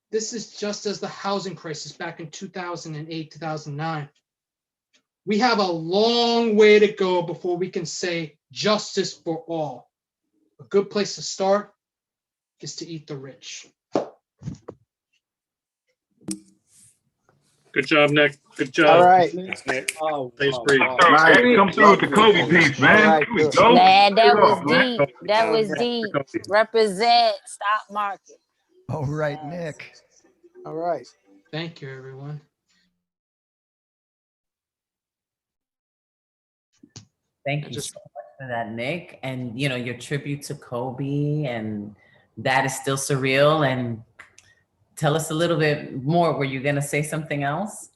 This is just as the housing crisis back in 2008, 2009. We have a long way to go before we can say justice for all. A good place to start is to eat the rich. Good job, Nick. Good job. All right. Thanks, Nick. Oh, Thanks, Bree. Nice. Come through with the Kobe piece, man. All right, Here we good. go. Man, that Get was off, man. deep. That was deep. Represent stock market. All right, Nick. All right. Thank you, everyone. Thank you so much for that, Nick. And you know, your tribute to Kobe, and that is still surreal. And tell us a little bit more. Were you gonna say something else?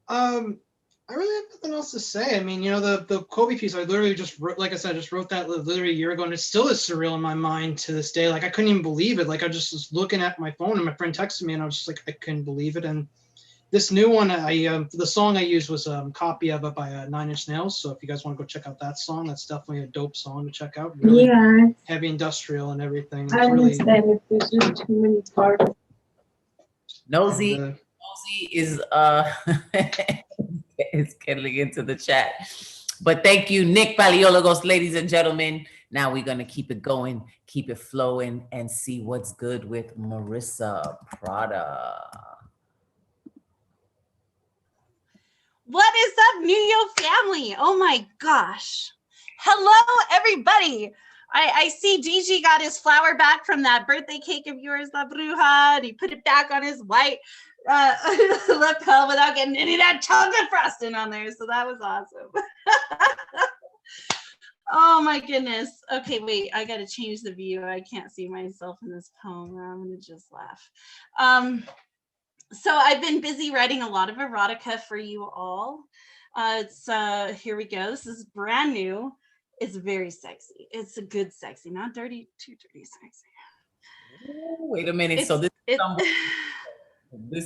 I really have nothing else to say. I mean, you know, the Kobe piece, I literally just wrote, like I said, I just wrote that literally a year ago, and it still is surreal in my mind to this day. Like, I couldn't even believe it. Like, I just was looking at my phone, and my friend texted me, and I was just like, I couldn't believe it. And this new one, the song I used was a copy of it by 9 Inch Nails. So if you guys want to go check out that song, that's definitely a dope song to check out. Really heavy industrial and everything. I really understand if there's just too many parts. Nosy is is getting into the chat. But thank you, Nick Palliologos, ladies and gentlemen. Now we're gonna keep it going, keep it flowing, and see what's good with Marissa Prada. What is up, New York family? Oh my gosh. Hello, everybody. I see DG got his flower back from that birthday cake of yours, La Bruja, and he put it back on his white lapel without getting any of that chocolate frosting on there. So that was awesome. Oh my goodness. Okay, wait, I gotta change the view. I can't see myself in this poem. I'm gonna just laugh. So I've been busy writing a lot of erotica for you all. Here we go. This is brand new. It's very sexy. It's a good sexy, not dirty, too dirty sexy. Ooh, wait a minute. So this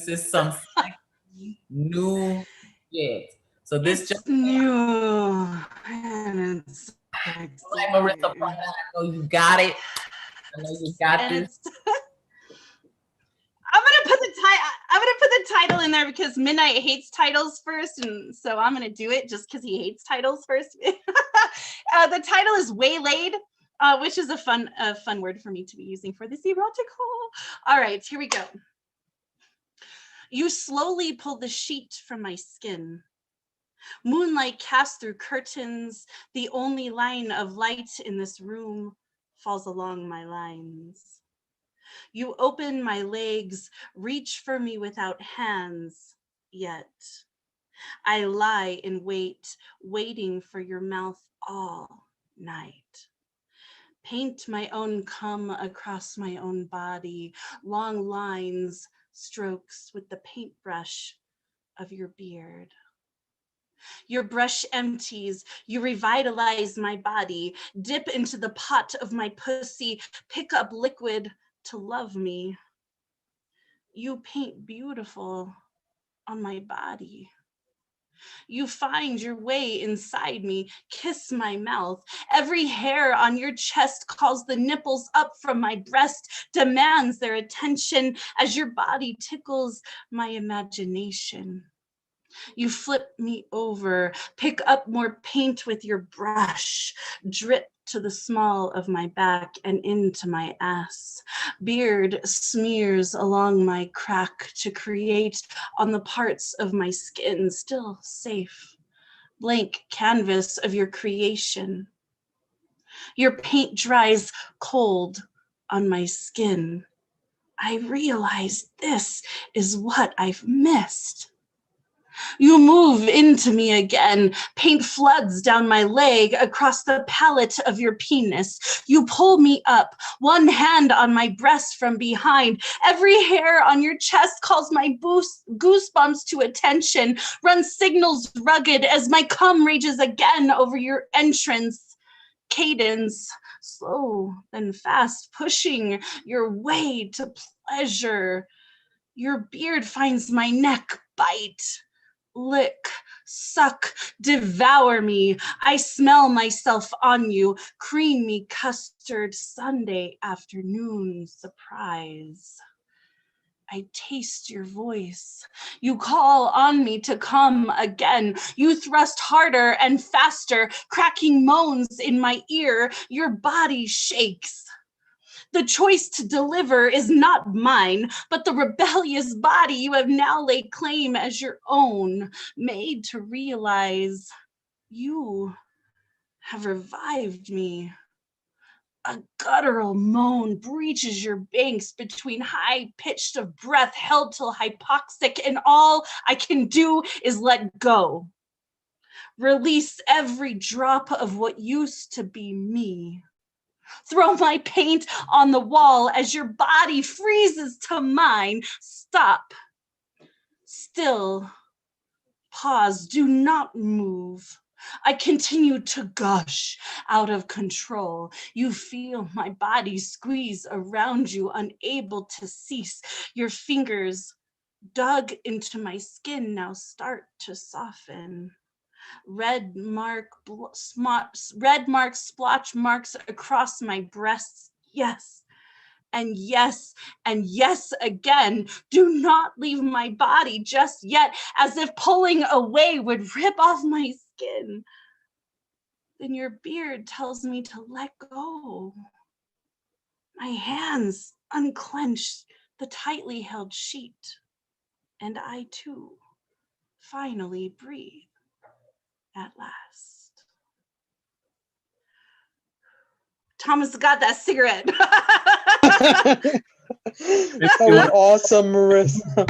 is some sexy new shit. So this it's just new. And it's like Marissa Prada, I know you got it. I know you got this. I'm gonna put the title in there because Midnight hates titles first, and so I'm gonna do it just because he hates titles first. The title is Waylaid, which is a fun word for me to be using for this erotical. All right, here we go. You slowly pull the sheet from my skin. Moonlight cast through curtains. The only line of light in this room falls along my lines. You open my legs, reach for me without hands, yet I lie in wait, waiting for your mouth all night. Paint my own cum across my own body, long lines, strokes with the paintbrush of your beard. Your brush empties, you revitalize my body, dip into the pot of my pussy, pick up liquid to love me. You paint beautiful on my body. You find your way inside me, kiss my mouth. Every hair on your chest calls the nipples up from my breast, demands their attention as your body tickles my imagination. You flip me over, pick up more paint with your brush, drip to the small of my back and into my ass. Beard smears along my crack to create on the parts of my skin still safe. Blank canvas of your creation. Your paint dries cold on my skin. I realize this is what I've missed. You move into me again. Paint floods down my leg across the palate of your penis. You pull me up, one hand on my breast from behind. Every hair on your chest calls my goosebumps to attention, runs signals rugged as my cum rages again over your entrance. Cadence, slow then fast, pushing your way to pleasure. Your beard finds my neck, bite. Lick, suck, devour me. I smell myself on you. Creamy custard Sunday afternoon surprise. I taste your voice. You call on me to come again. You thrust harder and faster, cracking moans in my ear. Your body shakes. The choice to deliver is not mine, but the rebellious body you have now laid claim as your own, made to realize you have revived me. A guttural moan breaches your banks between high pitched of breath held till hypoxic, and all I can do is let go. Release every drop of what used to be me. Throw my paint on the wall as your body freezes to mine. Stop. Still. Pause. Do not move. I continue to gush out of control. You feel my body squeeze around you, unable to cease. Your fingers dug into my skin now start to soften. Red mark splotch marks across my breasts. Yes, and yes, and yes again. Do not leave my body just yet, as if pulling away would rip off my skin. Then your beard tells me to let go. My hands unclench the tightly held sheet, and I too finally breathe. At last. Thomas got that cigarette. That was awesome, Marissa.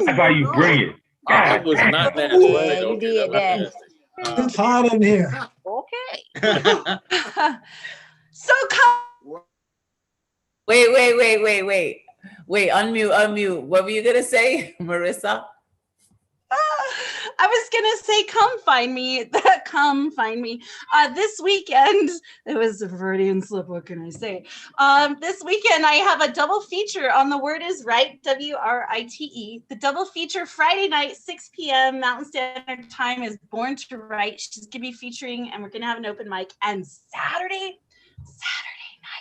That's how you bring it. That was not nasty. Yeah, you did that. It's hot in here. Okay. So come. Wait, unmute. What were you gonna say, Marissa? I was gonna say, come find me. Come find me. This weekend, it was a Freudian slip. What can I say? This weekend, I have a double feature on The Word Is Right, WRITE. The double feature Friday night, 6 p.m. Mountain Standard Time is Born to Write. She's gonna be featuring, and we're gonna have an open mic. And Saturday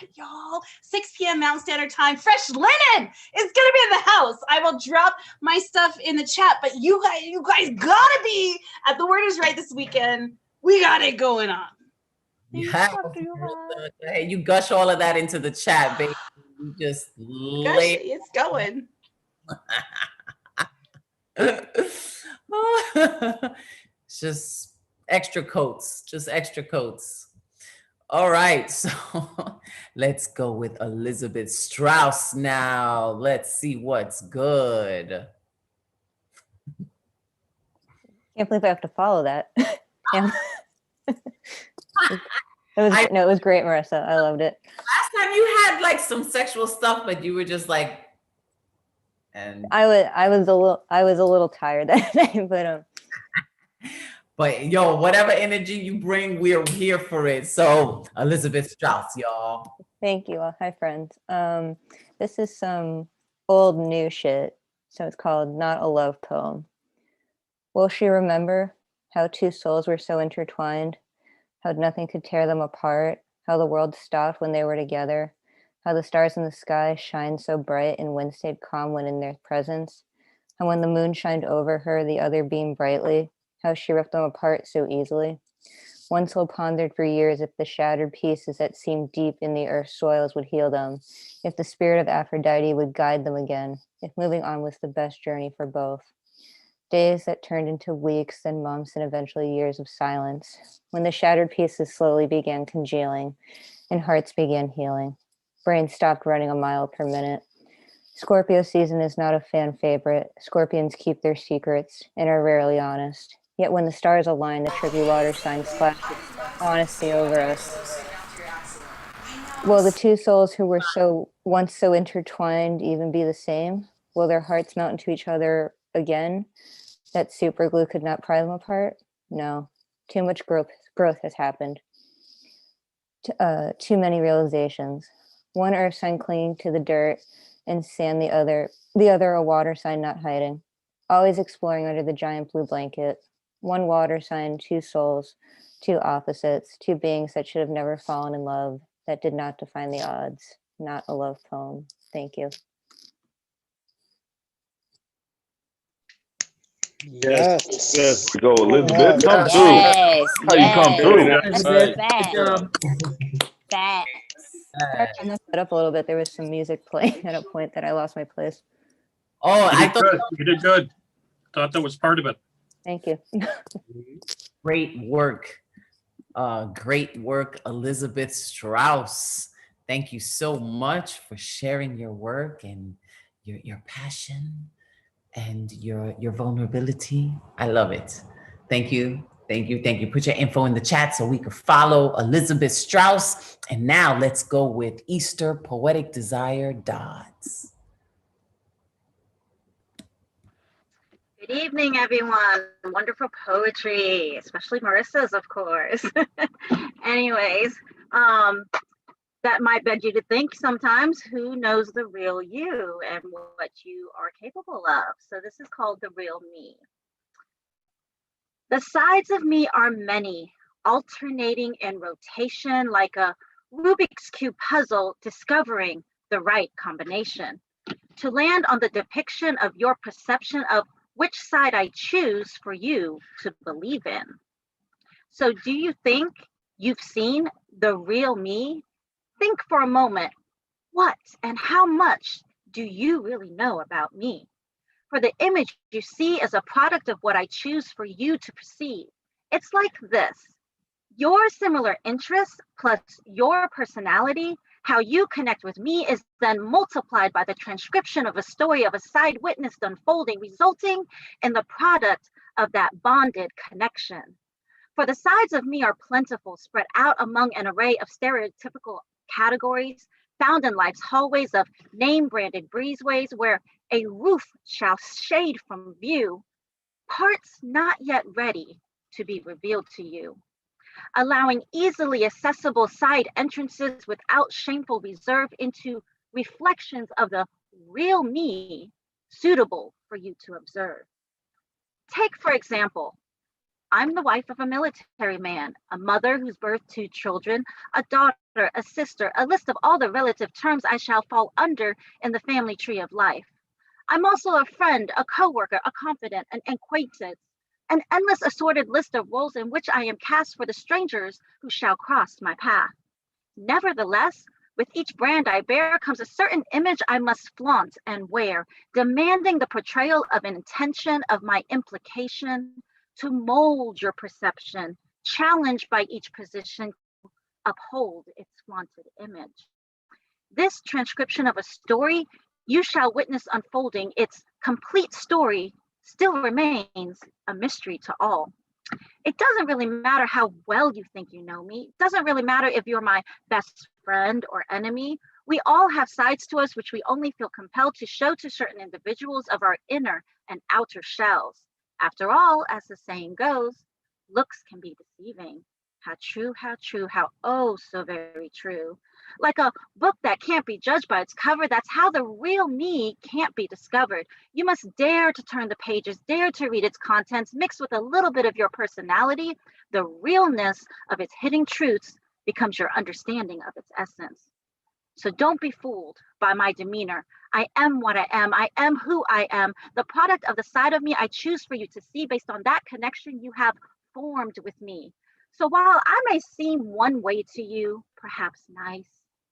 night, y'all, 6 p.m. Mountain Standard Time. Fresh Linen is gonna be in the house. I will drop my stuff in the chat, but you guys gotta be at The Word Is Right this weekend. We got it going on. Yeah. Hey, you gush all of that into the chat, baby. You just lay it's going. Just extra coats. All right, so let's go with Elizabeth Strauss now. Let's see what's good. Can't believe I have to follow that. It was great, Marissa. I loved it. Last time you had like some sexual stuff, but you were just like, and I was a little tired that night, but yo, whatever energy you bring, we're here for it. So Elizabeth Strauss, y'all. Thank you. Hi, friends. This is some old new shit. So it's called Not a Love Poem. Will she remember how two souls were so intertwined, how nothing could tear them apart, how the world stopped when they were together, how the stars in the sky shine so bright and wind stayed calm when in their presence, how when the moon shined over her, the other beamed brightly, how she ripped them apart so easily. One soul pondered for years if the shattered pieces that seemed deep in the earth's soils would heal them, if the spirit of Aphrodite would guide them again, if moving on was the best journey for both. Days that turned into weeks, then months, and eventually years of silence, when the shattered pieces slowly began congealing and hearts began healing. Brains stopped running a mile per minute. Scorpio season is not a fan favorite. Scorpions keep their secrets and are rarely honest. Yet when the stars align, the tricky water sign splashes honesty over us. Will the two souls who were once so intertwined even be the same? Will their hearts melt into each other again? That super glue could not pry them apart? No. Too much growth has happened. Too many realizations. One earth sign clinging to the dirt and sand, the other a water sign not hiding. Always exploring under the giant blue blanket. One water sign, two souls, two opposites, two beings that should have never fallen in love, that did not define the odds. Not a love poem. Thank you. Yes. Yes. Go, Elizabeth. Come through. Yes. How you come through? Elizabeth. Sorry, I turned the set up a little bit. There was some music playing at a point that I lost my place. Oh, You did good. You did good. Thought that was part of it. Thank you. Great work. Great work, Elizabeth Strauss. Thank you so much for sharing your work and your passion and your vulnerability. I love it. Thank you. Thank you. Thank you. Put your info in the chat so we can follow Elizabeth Strauss. And now let's go with Easter Poetic Desire Dodds. Good evening, everyone. Wonderful poetry, especially Marissa's, of course. Anyways, that might beg you to think sometimes, who knows the real you and what you are capable of? So this is called The Real Me. The sides of me are many, alternating in rotation like a Rubik's Cube puzzle, discovering the right combination to land on the depiction of your perception of which side I choose for you to believe in. So do you think you've seen the real me? Think for a moment, what and how much do you really know about me? For the image you see is a product of what I choose for you to perceive. It's like this: your similar interests plus your personality, how you connect with me, is then multiplied by the transcription of a story of a side witnessed unfolding, resulting in the product of that bonded connection. For the sides of me are plentiful, spread out among an array of stereotypical categories found in life's hallways of name-branded breezeways where a roof shall shade from view, parts not yet ready to be revealed to you, allowing easily accessible side entrances without shameful reserve into reflections of the real me suitable for you to observe. Take, for example, I'm the wife of a military man, a mother who's birthed 2 children, a daughter, a sister, a list of all the relative terms I shall fall under in the family tree of life. I'm also a friend, a coworker, a confidant, an acquaintance, an endless assorted list of roles in which I am cast for the strangers who shall cross my path. Nevertheless, with each brand I bear comes a certain image I must flaunt and wear, demanding the portrayal of an intention of my implication to mold your perception, challenged by each position to uphold its flaunted image. This transcription of a story you shall witness unfolding, its complete story still remains a mystery to all. It doesn't really matter how well you think you know me. It doesn't really matter if you're my best friend or enemy. We all have sides to us which we only feel compelled to show to certain individuals of our inner and outer shells. After all, as the saying goes, looks can be deceiving. How true, how oh so very true. Like a book that can't be judged by its cover, that's how the real me can't be discovered. You must dare to turn the pages, dare to read its contents, mixed with a little bit of your personality. The realness of its hidden truths becomes your understanding of its essence. So don't be fooled by my demeanor. I am what I am. I am who I am, the product of the side of me I choose for you to see based on that connection you have formed with me. So while I may seem one way to you, perhaps nice,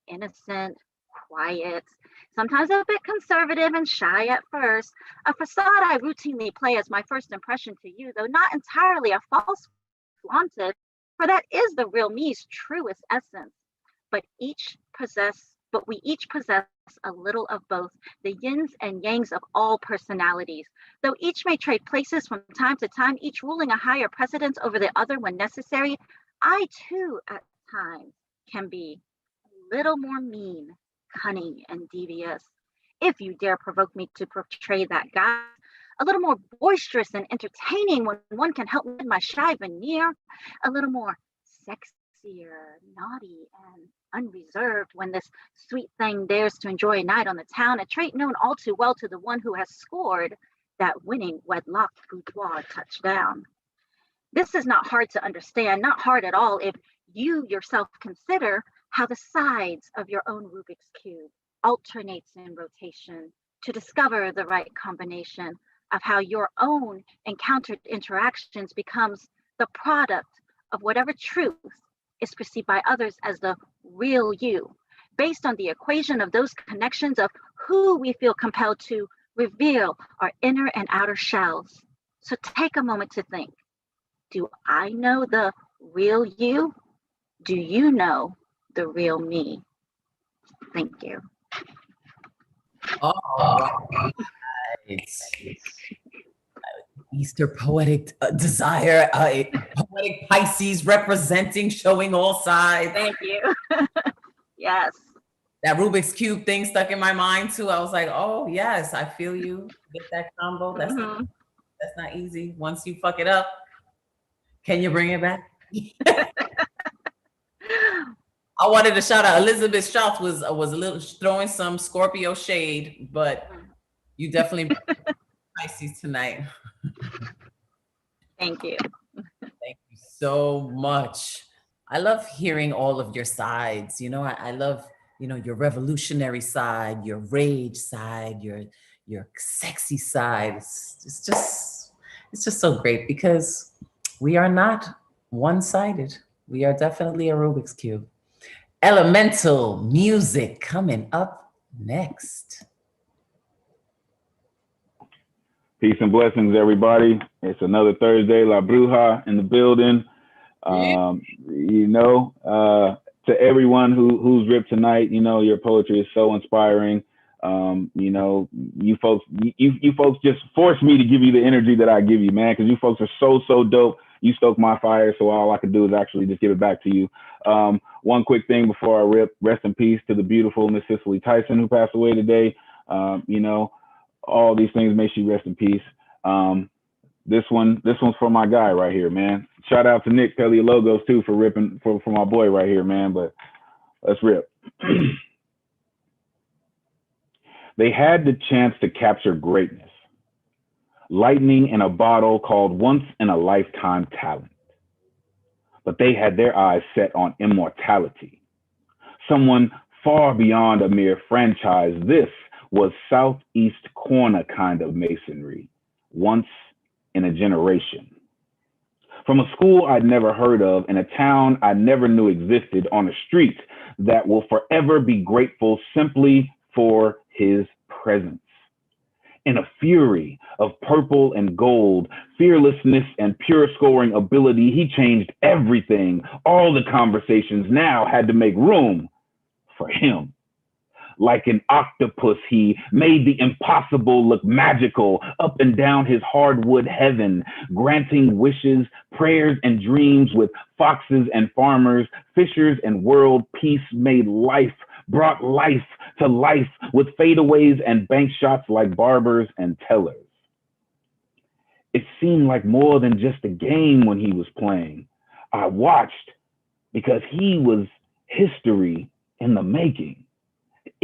innocent, quiet, sometimes a bit conservative and shy at first, a facade I routinely play as my first impression to you, though not entirely a false flaunted, for that is the real me's truest essence. But we each possess a little of both, the yins and yangs of all personalities. Though each may trade places from time to time, each ruling a higher precedence over the other when necessary, I too at times can be a little more mean, cunning, and devious. If you dare provoke me to portray that guy, a little more boisterous and entertaining when one can help my shy veneer, a little more sexier, naughty, and unreserved when this sweet thing dares to enjoy a night on the town, a trait known all too well to the one who has scored that winning wedlock boudoir touchdown. This is not hard to understand, not hard at all if you yourself consider how the sides of your own Rubik's Cube alternates in rotation to discover the right combination of how your own encountered interactions becomes the product of whatever truth is perceived by others as the real you, based on the equation of those connections of who we feel compelled to reveal our inner and outer shells. So take a moment to think. Do I know the real you? Do you know the real me? Thank you. All right. Easter poetic desire, poetic Pisces representing, showing all sides. Thank you. Yes. That Rubik's Cube thing stuck in my mind too. I was like, oh yes, I feel you. Get that combo. That's not easy. Once you fuck it up, can you bring it back? I wanted to shout out Elizabeth Schultz was a little throwing some Scorpio shade, but you definitely Pisces tonight. Thank you. Thank you so much. I love hearing all of your sides. You know, I love, you know, your revolutionary side, your rage side, your sexy side. It's just so great because we are not one-sided. We are definitely a Rubik's Cube. Elemental music coming up next. Peace and blessings, everybody. It's another Thursday, La Bruja in the building. You know, to everyone who's ripped tonight, you know, your poetry is so inspiring. You know, you folks just force me to give you the energy that I give you, man, because you folks are so dope. You stoke my fire, so all I can do is actually just give it back to you. One quick thing before I rip, rest in peace to the beautiful Miss Cicely Tyson who passed away today. You know, all these things, may she rest in peace. This one's for my guy right here, man. Shout out to Nick Palliologos too for ripping for my boy right here, man. But let's rip. They had the chance to capture greatness, lightning in a bottle called once in a lifetime talent. But they had their eyes set on immortality, someone far beyond a mere franchise. This was Southeast corner kind of masonry, once in a generation. From a school I'd never heard of, in a town I never knew existed, on a street that will forever be grateful simply for his presence. In a fury of purple and gold, fearlessness and pure scoring ability, he changed everything. All the conversations now had to make room for him. Like an octopus, he made the impossible look magical up and down his hardwood heaven, granting wishes, prayers, and dreams with foxes and farmers, fishers, and world peace made life, brought life to life with fadeaways and bank shots like barbers and tellers. It seemed like more than just a game when he was playing. I watched because he was history in the making.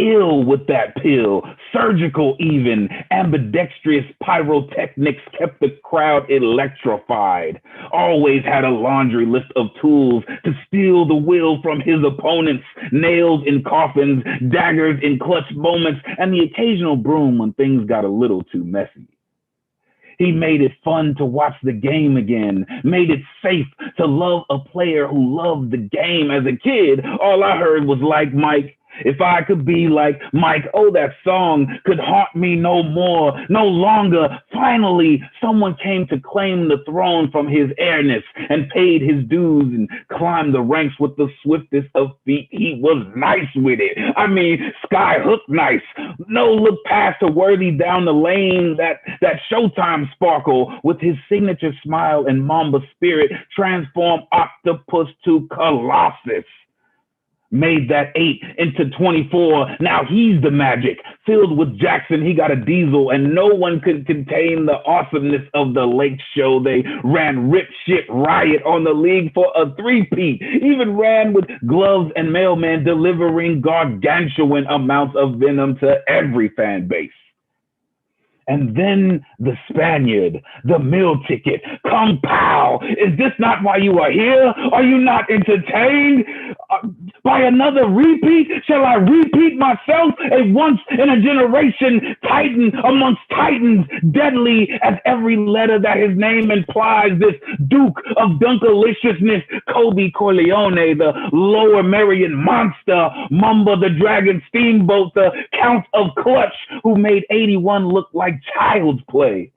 ill with that pill, surgical even, ambidextrous pyrotechnics kept the crowd electrified, always had a laundry list of tools to steal the will from his opponents, nails in coffins, daggers in clutch moments, and the occasional broom when things got a little too messy. He made it fun to watch the game again, made it safe to love a player who loved the game. As a kid, all I heard was like Mike. If I could be like Mike, oh, that song could haunt me no more, no longer. Finally, someone came to claim the throne from his airness and paid his dues and climbed the ranks with the swiftest of feet. He was nice with it. I mean, skyhook nice. No look past a worthy down the lane, that Showtime sparkle with his signature smile and Mamba spirit transform octopus to Colossus. Made that 8 into 24. Now he's the magic. Filled with Jackson, he got a diesel, and no one could contain the awesomeness of the late show. They ran rip shit riot on the league for a three-peat. Even ran with gloves and mailman delivering gargantuan amounts of venom to every fan base. And then the Spaniard, the meal ticket, Kung Pao. Is this not why you are here? Are you not entertained by another repeat? Shall I repeat myself? A once in a generation titan amongst titans, deadly as every letter that his name implies. This Duke of Dunkaliciousness, Kobe Corleone, the Lower Merion monster, Mamba the Dragon Steamboat, the Count of Clutch, who made 81 look like child's play.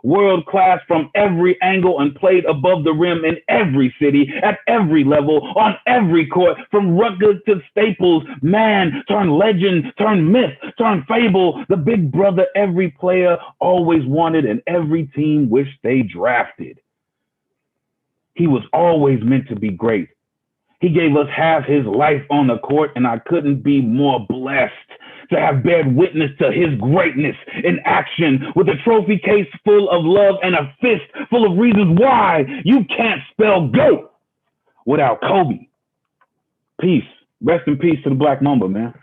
World class from every angle and played above the rim in every city, at every level, on every court, from Rutgers to Staples. Man turned legend, turned myth, turned fable. The big brother every player always wanted and every team wished they drafted. He was always meant to be great. He gave us half his life on the court, and I couldn't be more blessed to have bared witness to his greatness in action, with a trophy case full of love and a fist full of reasons why you can't spell GOAT without Kobe. Peace. Rest in peace to the Black Mamba, man.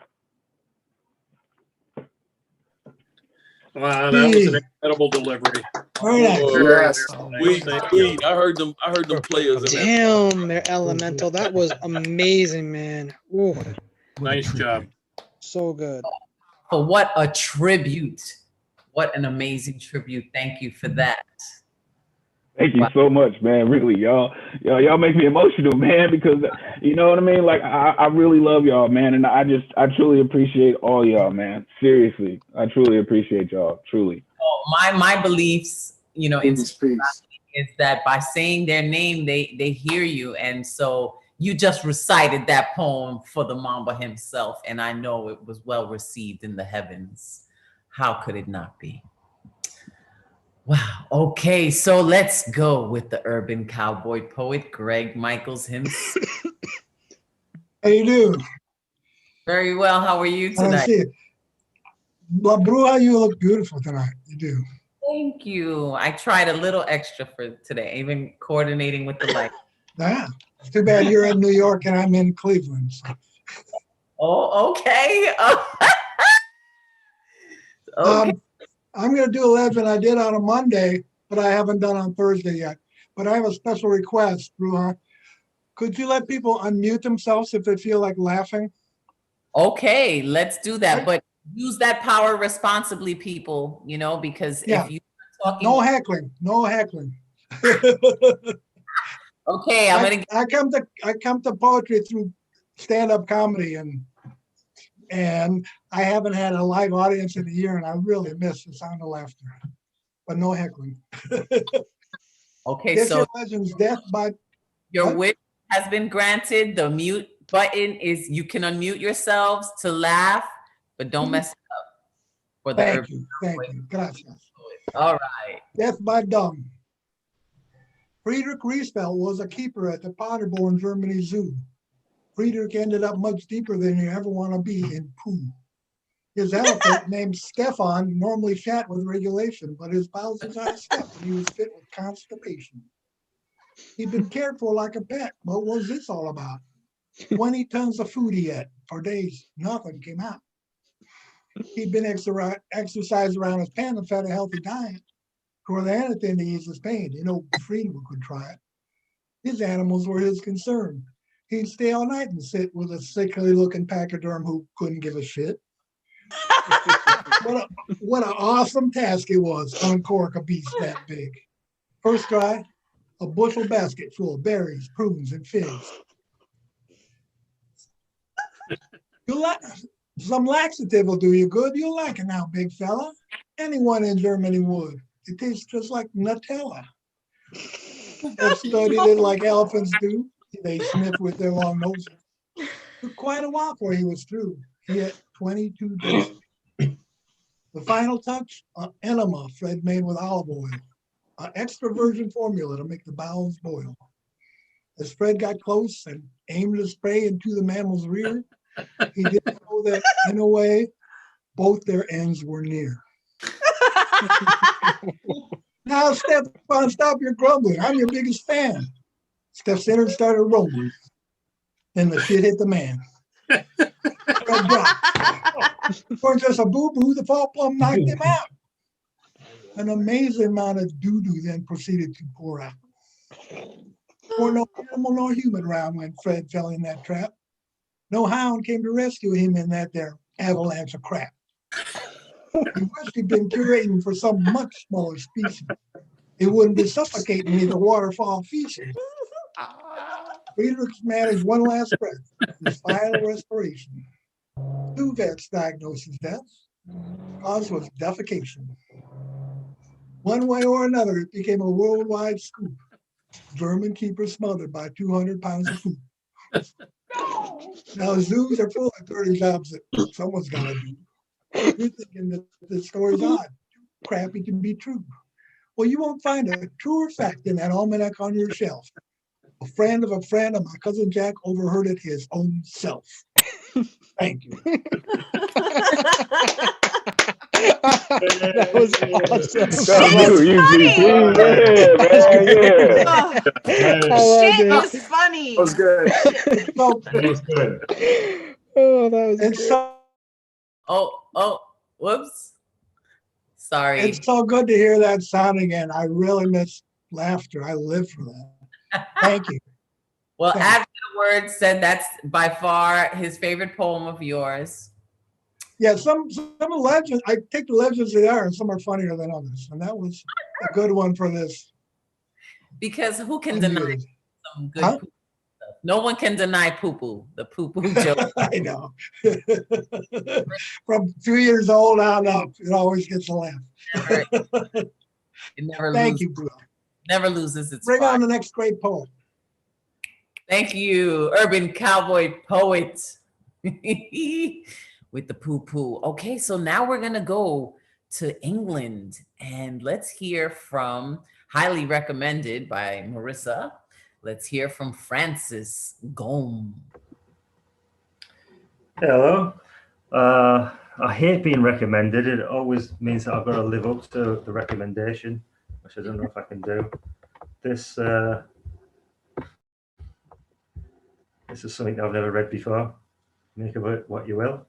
Wow, that was an incredible delivery. Yes. I heard them players in that. Damn, they're elemental. That was amazing, man. Ooh. Nice job. So good. Oh, what a tribute. What an amazing tribute. Thank you for that. Thank you so much, man. Really, y'all make me emotional, man, because you know what I mean? Like, I really love y'all, man. And I truly appreciate all y'all, man. Seriously. I truly appreciate y'all. Truly. Oh, my beliefs, you know, is that by saying their name, they hear you. And so you just recited that poem for the Mamba himself. And I know it was well received in the heavens. How could it not be? Wow. Okay, so let's go with the urban cowboy poet, Greg Michaels himself. How you do? Very well. How are you I tonight? see it. La Bruja, you look beautiful tonight. You do. Thank you. I tried a little extra for today, even coordinating with the light. Yeah. It's too bad you're in New York and I'm in Cleveland. So. Oh, okay. Okay. I'm going to do 11. I did on a Monday, but I haven't done on Thursday yet. But I have a special request, Bruja. Could you let people unmute themselves if they feel like laughing? Okay, let's do that. But use that power responsibly, people, you know, because if you are talking. No heckling. No heckling. Okay, I come to poetry through stand-up comedy, and I haven't had a live audience in a year, and I really miss the sound of laughter. But no heckling. Okay, Guess so your Legends, death by your wish has been granted. The mute button is you can unmute yourselves to laugh, but don't mess it up. For the Thank you. Gracias. All right. Death by dumb. Friedrich Riesfeld was a keeper at the Paderborn, Germany Zoo. Friedrich ended up much deeper than you ever want to be in poo. His elephant, named Stefan, normally shat with regulation, but his bowels out of step and he was fit with constipation. He'd been cared for like a pet. What was this all about? 20 tons of food he ate for days. Nothing came out. He'd been exercised around his pen and fed a healthy diet. For the anything to ease his pain, Friedman could try it. His animals were his concern. He'd stay all night and sit with a sickly looking pachyderm who couldn't give a shit. What an awesome task it was to uncork a beast that big. First try, a bushel basket full of berries, prunes, and figs. You like some laxative will do you good. You'll like it now, big fella. Anyone in Germany would. It tastes just like Nutella. They studied it like elephants do. They sniff with their long noses. It took quite a while before he was through. He had 22 days. The final touch, an enema Fred made with olive oil, an extra virgin formula to make the bowels boil. As Fred got close and aimed the spray into the mammal's rear, he didn't know that, in a way, both their ends were near. Now, Stefan, stop your grumbling. I'm your biggest fan. Steph Center started rumbling. Then the shit hit the man. Fred dropped. For just a boo-boo, the fall plum knocked him out. An amazing amount of doo-doo then proceeded to pour out. For no animal nor human round when Fred fell in that trap. No hound came to rescue him in that there avalanche of crap. He wished he'd been curating for some much smaller species. It wouldn't be suffocating me the waterfall feces. Friedrichs managed one last breath, his final respiration. 2 vets diagnosed his death. Cause was defecation. One way or another, it became a worldwide scoop. German keepers smothered by 200 pounds of food. Now, zoos are full of dirty jobs that someone's got to do. You're thinking that the story's odd, crappy to be true. Well, you won't find a truer fact than that almanac on your shelf. A friend of my cousin Jack overheard it his own self. Thank you. That was awesome. Shit was funny. That was good. That was good. Oh, that was and so. Oh, whoops. Sorry. It's so good to hear that sound again. I really miss laughter. I live for that. Thank you. Well, after the word said that's by far his favorite poem of yours. Yeah, some of the legends, I take the legends they are, and some are funnier than others. And that was a good one for this. Because who can deny some good poo-poo stuff? No one can deny poo-poo, the poo-poo joke. I know. From 2 years old on up, it always gets a laugh. It never Thank loses. you, bro. Never loses its Bring fun. on the next great poem. Thank you, urban cowboy poet. With the poo-poo. Okay, so now we're gonna go to England and let's hear from, highly recommended by Marissa, let's hear from Francis Gome. Hello. I hate being recommended. It always means that I've got to live up to the recommendation, which I don't know if I can do. This is something I've never read before. Make of it what you will.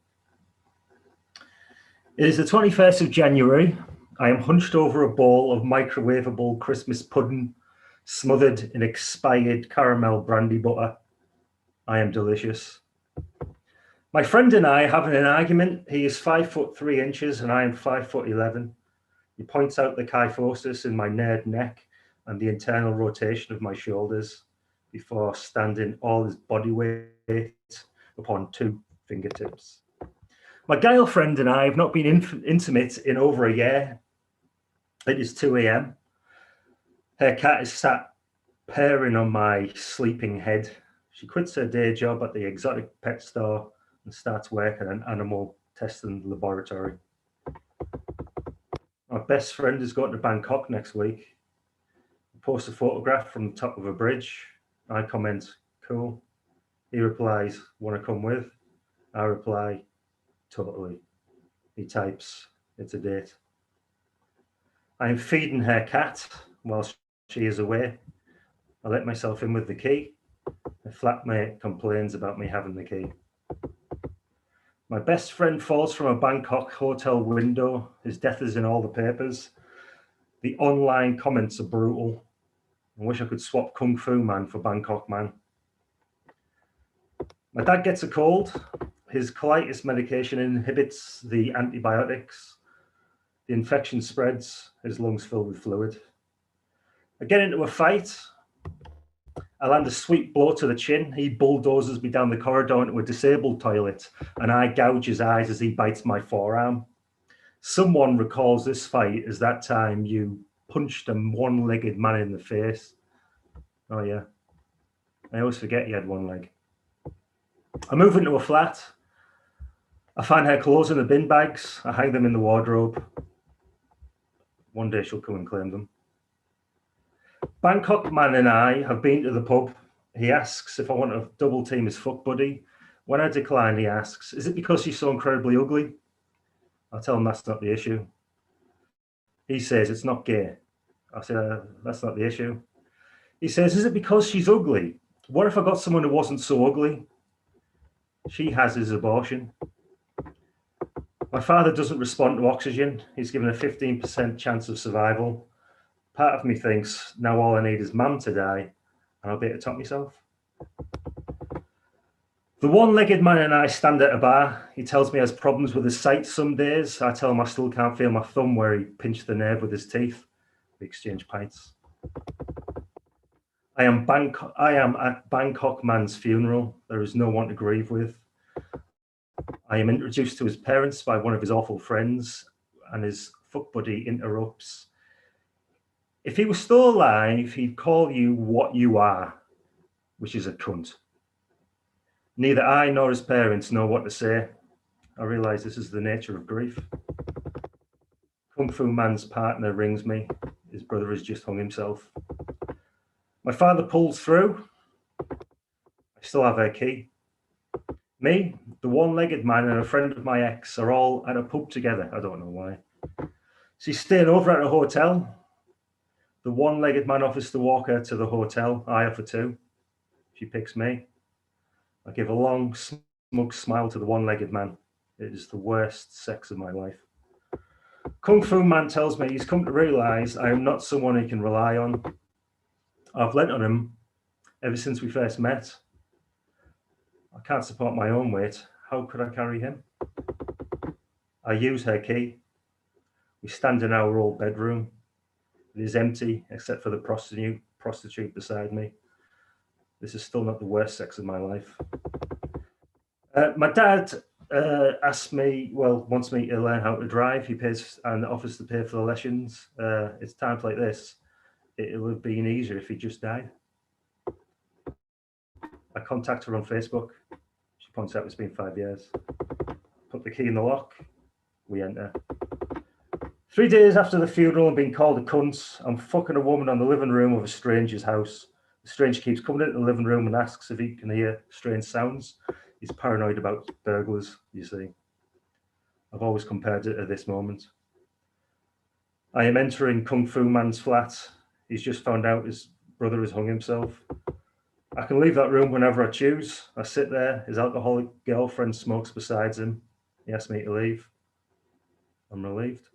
It is the 21st of January. I am hunched over a bowl of microwavable Christmas pudding, smothered in expired caramel brandy butter. I am delicious. My friend and I are having an argument. He is 5'3" and I am 5'11". He points out the kyphosis in my nerd neck and the internal rotation of my shoulders before standing all his body weight upon 2 fingertips. My girlfriend and I have not been intimate in over a year. It is 2 a.m. Her cat is sat purring on my sleeping head. She quits her day job at the exotic pet store and starts work at an animal testing laboratory. My best friend is going to Bangkok next week. I post a photograph from the top of a bridge. I comment, cool. He replies, want to come with? I reply, totally. He types, it's a date. I am feeding her cat while she is away. I let myself in with the key. My flatmate complains about me having the key. My best friend falls from a Bangkok hotel window. His death is in all the papers. The online comments are brutal. I wish I could swap Kung Fu Man for Bangkok Man. My dad gets a cold. His colitis medication inhibits the antibiotics. The infection spreads. His lungs fill with fluid. I get into a fight. I land a sweet blow to the chin. He bulldozes me down the corridor into a disabled toilet, and I gouge his eyes as he bites my forearm. Someone recalls this fight as that time you punched a one-legged man in the face. Oh yeah, I always forget he had one leg. I move into a flat. I find her clothes in the bin bags. I hang them in the wardrobe. One day she'll come and claim them. Bangkok Man and I have been to the pub. He asks if I want to double team his fuck buddy. When I decline, he asks, is it because she's so incredibly ugly? I tell him that's not the issue. He says it's not gay. I say, that's not the issue. He says, is it because she's ugly? What if I got someone who wasn't so ugly? She has his abortion. My father doesn't respond to oxygen. He's given a 15% chance of survival. Part of me thinks, now all I need is mum to die, and I'll be able to top myself. The one-legged man and I stand at a bar. He tells me he has problems with his sight some days. I tell him I still can't feel my thumb where he pinched the nerve with his teeth. We exchange pints. I am at Bangkok Man's funeral. There is no one to grieve with. I am introduced to his parents by one of his awful friends, and his fuck buddy interrupts. If he was still alive, he'd call you what you are, which is a cunt. Neither I nor his parents know what to say. I realize this is the nature of grief. Kung Fu Man's partner rings me. His brother has just hung himself. My father pulls through. I still have her key. Me, the one-legged man, and a friend of my ex are all at a pub together. I don't know why. She's staying over at a hotel. The one-legged man offers to walk her to the hotel. I offer to. She picks me. I give a long, smug smile to the one-legged man. It is the worst sex of my life. Kung Fu Man tells me he's come to realize I am not someone he can rely on. I've lent on him ever since we first met. I can't support my own weight. How could I carry him? I use her key. We stand in our old bedroom. It is empty except for the prostitute beside me. This is still not the worst sex of my life. My dad wants me to learn how to drive. He pays and offers to pay for the lessons. It's times like this. It would have been easier if he just died. I contact her on Facebook. She points out it's been 5 years. Put the key in the lock. We enter. 3 days after the funeral and being called a cunt, I'm fucking a woman on the living room of a stranger's house. The stranger keeps coming into the living room and asks if he can hear strange sounds. He's paranoid about burglars, you see. I've always compared it to this moment. I am entering Kung Fu Man's flat. He's just found out his brother has hung himself. I can leave that room whenever I choose. I sit there. His alcoholic girlfriend smokes beside him. He asks me to leave. I'm relieved.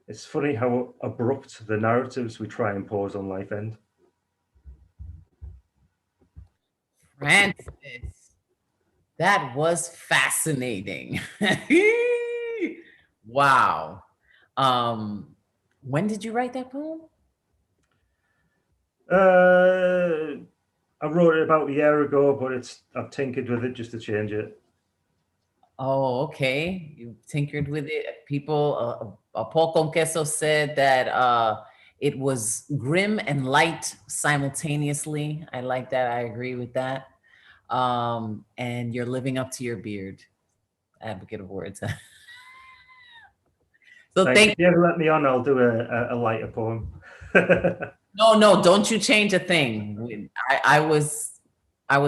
It's funny how abrupt the narratives we try and impose on life end. Francis, that was fascinating. Wow. When did you write that poem? I wrote it about a year ago, but I've tinkered with it just to change it. Oh, okay. You tinkered with it. People, Paul Conqueso said that it was grim and light simultaneously. I like that. I agree with that. And you're living up to your beard. Advocate of words. So Thanks. If you ever let me on, I'll do a lighter poem. No, don't you change a thing. I was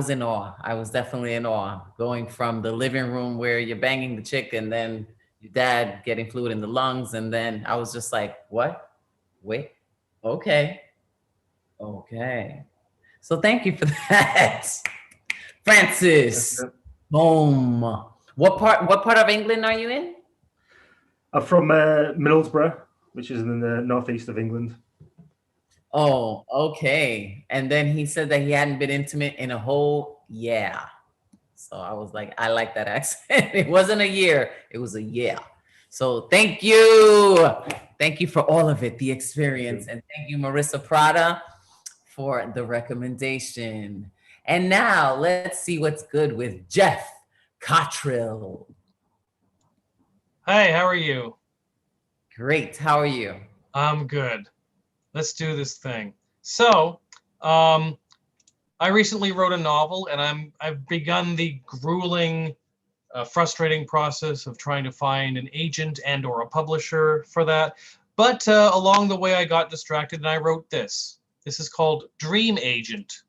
in awe. I was definitely in awe. Going from the living room where you're banging the chick and then your dad getting fluid in the lungs. And then I was just like, what? Wait, okay. So thank you for that, Francis. Boom. What part of England are you in? I'm from Middlesbrough, which is in the northeast of England. Oh, okay. And then he said that he hadn't been intimate in a whole year. So I was like, I like that accent. It wasn't a year, it was a year. So thank you. Thank you for all of it, the experience. And thank you, Marissa Prada, for the recommendation. And now let's see what's good with Jeff Cartrill. Hi, how are you? Great, how are you? I'm good. Let's do this thing. So, I recently wrote a novel, and I've begun the grueling, frustrating process of trying to find an agent and or a publisher for that. But along the way, I got distracted, and I wrote this. This is called Dream Agent.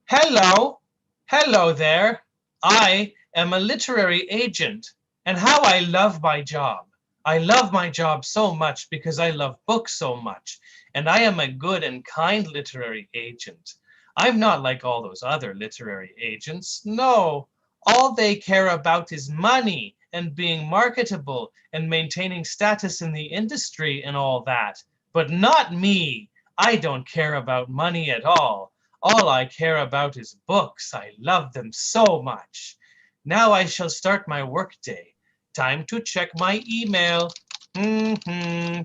Hello, hello there. I am a literary agent, and how I love my job. I love my job so much because I love books so much, and I am a good and kind literary agent. I'm not like all those other literary agents. No, all they care about is money and being marketable and maintaining status in the industry and all that. But not me. I don't care about money at all. All I care about is books. I love them so much. Now I shall start my workday. Time to check my email.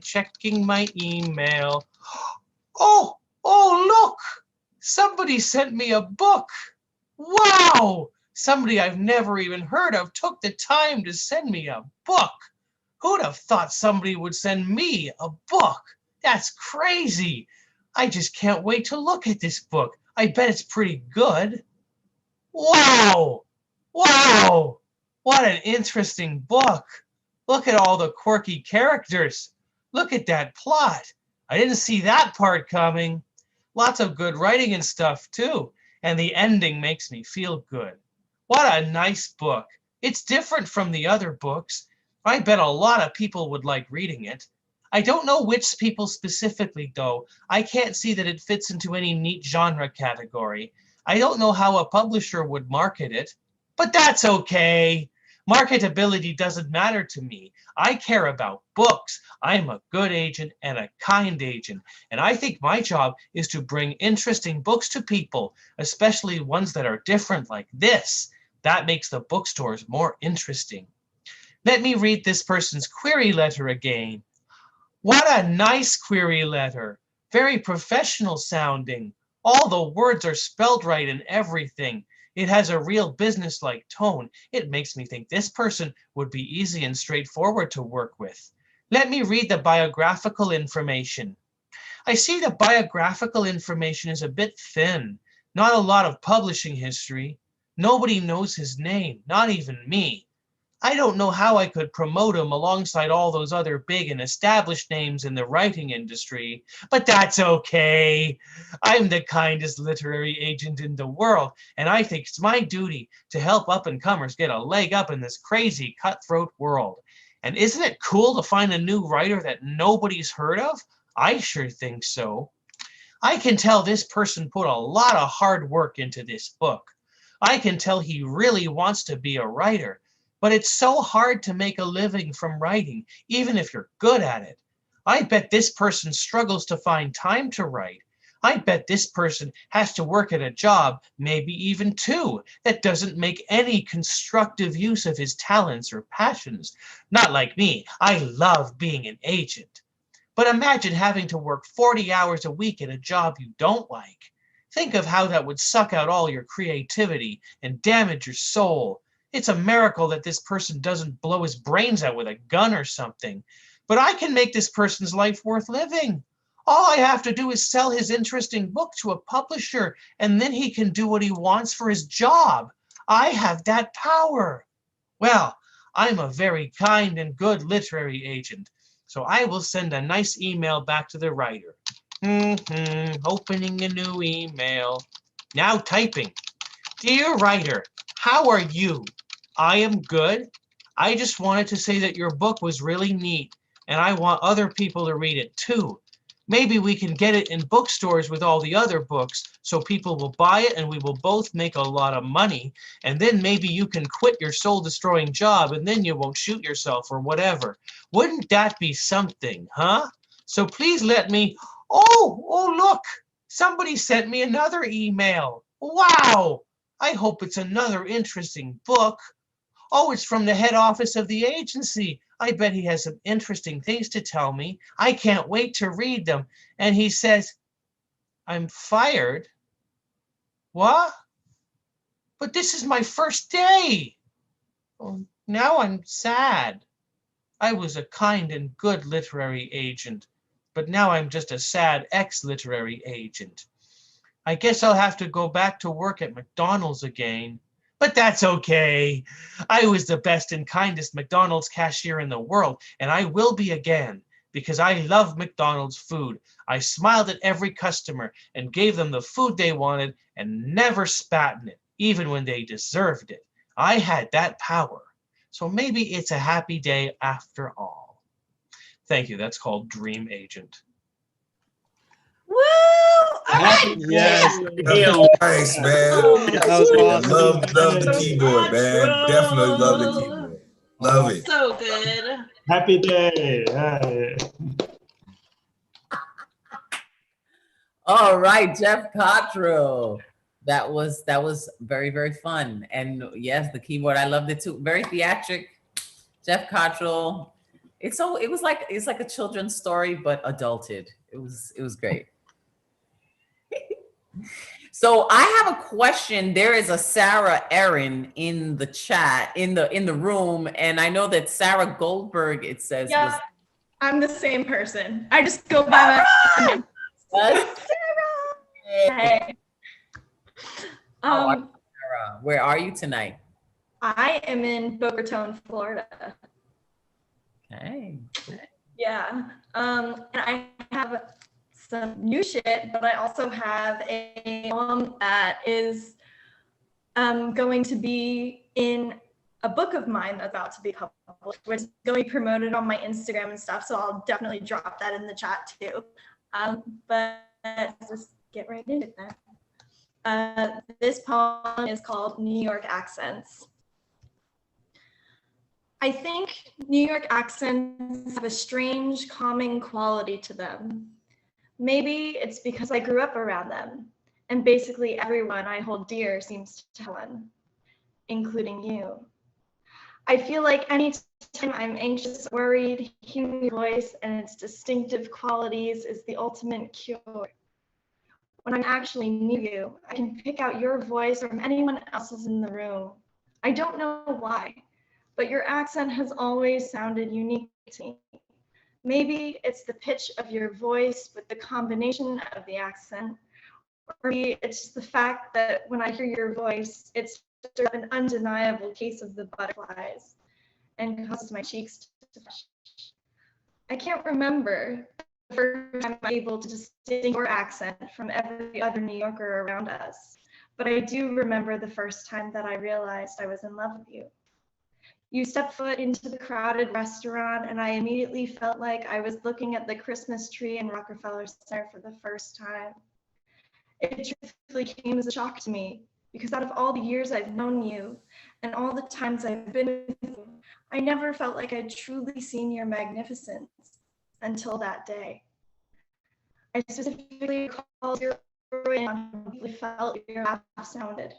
Checking my email. Oh, look! Somebody sent me a book. Wow! Somebody I've never even heard of took the time to send me a book. Who'd have thought somebody would send me a book? That's crazy. I just can't wait to look at this book. I bet it's pretty good. Wow! Wow! What an interesting book. Look at all the quirky characters. Look at that plot. I didn't see that part coming. Lots of good writing and stuff too. And the ending makes me feel good. What a nice book. It's different from the other books. I bet a lot of people would like reading it. I don't know which people specifically though. I can't see that it fits into any neat genre category. I don't know how a publisher would market it, but that's okay. Marketability doesn't matter to me. I care about books. I'm a good agent and a kind agent. And I think my job is to bring interesting books to people, especially ones that are different like this. That makes the bookstores more interesting. Let me read this person's query letter again. What a nice query letter. Very professional sounding. All the words are spelled right and everything. It has a real business-like tone. It makes me think this person would be easy and straightforward to work with. Let me read the biographical information. I see the biographical information is a bit thin. Not a lot of publishing history. Nobody knows his name, not even me. I don't know how I could promote him alongside all those other big and established names in the writing industry, but that's okay. I'm the kindest literary agent in the world, and I think it's my duty to help up-and-comers get a leg up in this crazy cutthroat world. And isn't it cool to find a new writer that nobody's heard of? I sure think so. I can tell this person put a lot of hard work into this book. I can tell he really wants to be a writer. But it's so hard to make a living from writing, even if you're good at it. I bet this person struggles to find time to write. I bet this person has to work at a job, maybe even two, that doesn't make any constructive use of his talents or passions. Not like me. I love being an agent. But imagine having to work 40 hours a week at a job you don't like. Think of how that would suck out all your creativity and damage your soul. It's a miracle that this person doesn't blow his brains out with a gun or something. But I can make this person's life worth living. All I have to do is sell his interesting book to a publisher, and then he can do what he wants for his job. I have that power. Well, I'm a very kind and good literary agent, so I will send a nice email back to the writer. Opening a new email. Now typing. Dear writer, how are you? I am good. I just wanted to say that your book was really neat, and I want other people to read it too. Maybe we can get it in bookstores with all the other books so people will buy it and we will both make a lot of money. And then maybe you can quit your soul-destroying job and then you won't shoot yourself or whatever. Wouldn't that be something, huh? So please let me... Oh, look! Somebody sent me another email. Wow! I hope it's another interesting book. Oh, it's from the head office of the agency. I bet he has some interesting things to tell me. I can't wait to read them. And he says, I'm fired? What? But this is my first day. Oh, now I'm sad. I was a kind and good literary agent, but now I'm just a sad ex-literary agent. I guess I'll have to go back to work at McDonald's again. But that's okay. I was the best and kindest McDonald's cashier in the world, and I will be again, because I love McDonald's food. I smiled at every customer and gave them the food they wanted and never spat in it, even when they deserved it. I had that power. So maybe it's a happy day after all. Thank you. That's called Dream Agent. Woo! All right. Yes. Nice, man. That was awesome. Love the keyboard, man. Definitely love the keyboard. Love it. So good. Happy day. Hey. All right, Jeff Cartrill. That was very, very fun. And yes, the keyboard, I loved it too. Very theatric. Jeff Cartrill. It's like a children's story, but adulted. It was great. So I have a question. There is a Sarah Erin in the chat, in the room, and I know that Sarah Goldberg, it says, yeah, I'm the same person. I just go by my name. Sarah. Hey. Sarah, where are you tonight? I am in Boca Raton, Florida. Okay. Yeah. And I have some new shit, but I also have a poem that is going to be in a book of mine that's about to be published, which is going to be promoted on my Instagram and stuff. So I'll definitely drop that in the chat too. But let's get right into it then. This poem is called New York Accents. I think New York accents have a strange, calming quality to them. Maybe it's because I grew up around them, and basically everyone I hold dear seems to have one, including you. I feel like anytime I'm anxious or worried, hearing your voice and its distinctive qualities is the ultimate cure. When I'm actually near you, I can pick out your voice from anyone else's in the room. I don't know why, but your accent has always sounded unique to me. Maybe it's the pitch of your voice with the combination of the accent, or maybe it's the fact that when I hear your voice, it's an undeniable case of the butterflies and causes my cheeks to flush. I can't remember the first time I'm able to distinguish your accent from every other New Yorker around us, but I do remember the first time that I realized I was in love with you. You stepped foot into the crowded restaurant, and I immediately felt like I was looking at the Christmas tree in Rockefeller Center for the first time. It truthfully came as a shock to me, because out of all the years I've known you, and all the times I've been with you, I never felt like I'd truly seen your magnificence until that day. I specifically recall your story on how you felt your laugh sounded,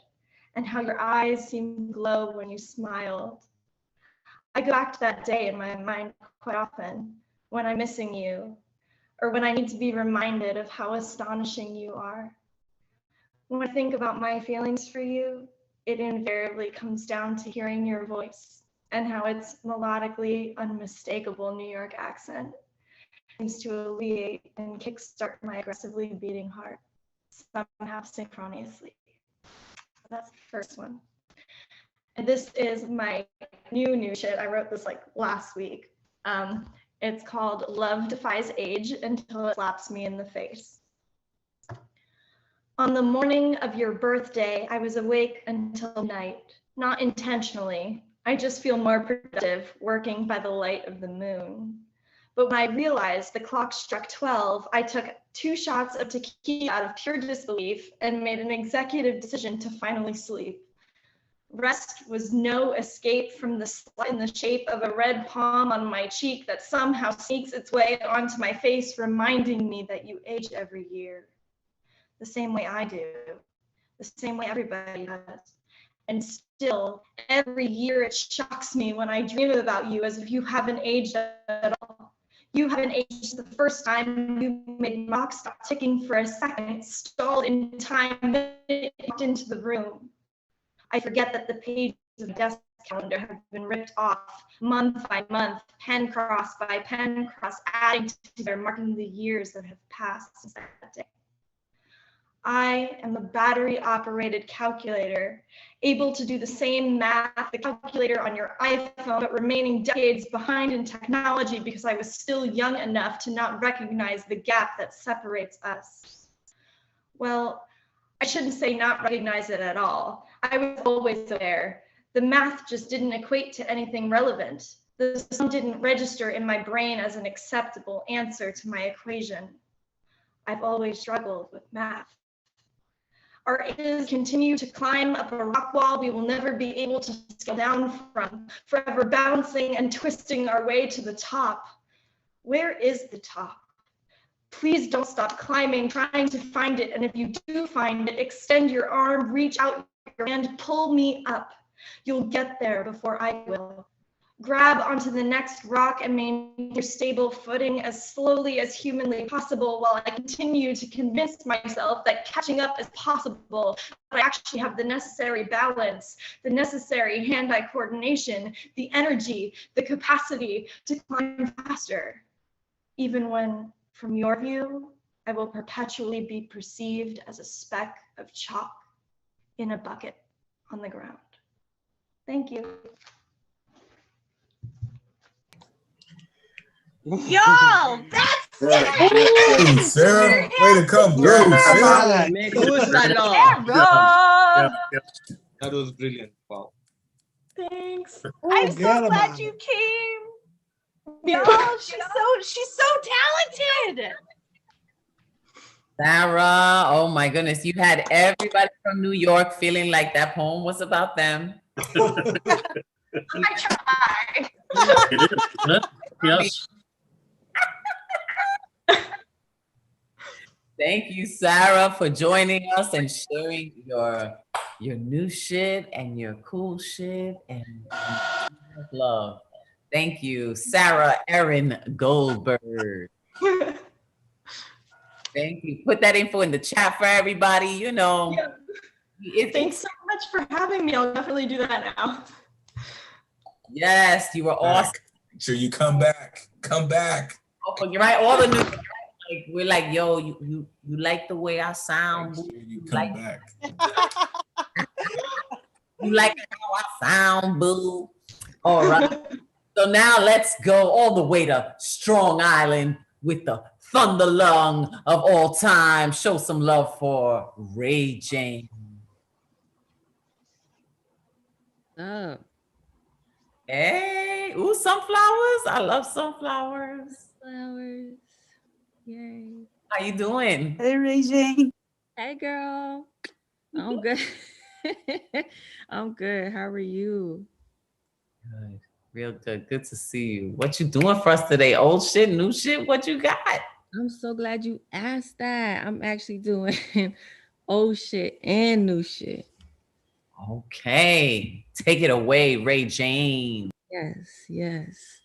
and how your eyes seemed to glow when you smiled. I go back to that day in my mind quite often when I'm missing you, or when I need to be reminded of how astonishing you are. When I think about my feelings for you, it invariably comes down to hearing your voice and how its melodically unmistakable New York accent seems to alleviate and kickstart my aggressively beating heart, somehow synchronously. That's the first one. And this is my new shit. I wrote this like last week. It's called Love Defies Age Until It Slaps Me in the Face. On the morning of your birthday, I was awake until night, not intentionally. I just feel more productive working by the light of the moon. But when I realized the clock struck 12, I took 2 shots of tequila out of pure disbelief and made an executive decision to finally sleep. Rest was no escape from the slut in the shape of a red palm on my cheek that somehow sneaks its way onto my face, reminding me that you age every year. The same way I do, the same way everybody does. And still, every year it shocks me when I dream about you as if you haven't aged at all. You haven't aged the first time you made Mock stop ticking for a second, stalled in time, then it walked into the room. I forget that the pages of the desk calendar have been ripped off month by month, pen cross by pen cross, adding together, marking the years that have passed since that day. I am a battery-operated calculator, able to do the same math, the calculator on your iPhone, but remaining decades behind in technology because I was still young enough to not recognize the gap that separates us. Well, I shouldn't say not recognize it at all. I was always aware. The math just didn't equate to anything relevant. The sum didn't register in my brain as an acceptable answer to my equation. I've always struggled with math. Our ages continue to climb up a rock wall we will never be able to scale down from, forever bouncing and twisting our way to the top. Where is the top? Please don't stop climbing, trying to find it. And if you do find it, extend your arm, reach out your hand, pull me up. You'll get there before I will. Grab onto the next rock and maintain your stable footing as slowly as humanly possible while I continue to convince myself that catching up is possible, that I actually have the necessary balance, the necessary hand-eye coordination, the energy, the capacity to climb faster, even when, from your view, I will perpetually be perceived as a speck of chalk in a bucket on the ground. Thank you. Y'all, that's Hey, Sarah, way to come through, Sarah. Me gusta lo. Sarah! That was brilliant. Wow. Thanks. I'm so glad you came. Y'all, she's so talented. Sarah, oh my goodness, you had everybody from New York feeling like that poem was about them. I tried. It is, isn't it? Yes. Thank you, Sarah, for joining us and sharing your new shit and your cool shit and love. Thank you, Sarah Erin Goldberg. Thank you. Put that info in the chat for everybody. You know. Yeah. Thanks so much for having me. I'll definitely do that now. Yes, you were awesome. Make sure you come back. Come back. Oh, you're right. All the new. Like, we're like, yo, you like the way I sound? Make sure you come back. You like how I sound, boo? All right. So now let's go all the way to Strong Island with the thunder lung of all time. Show some love for Ray James. Oh. Hey, ooh, sunflowers. I love sunflowers. Flowers. Yay. How you doing? Hey, Regine. Hey, girl. I'm good. I'm good. How are you? Good. Real good. Good to see you. What you doing for us today? Old shit, new shit? What you got? I'm so glad you asked that. I'm actually doing old shit and new shit. Okay. Take it away, Ray James. Yes, yes.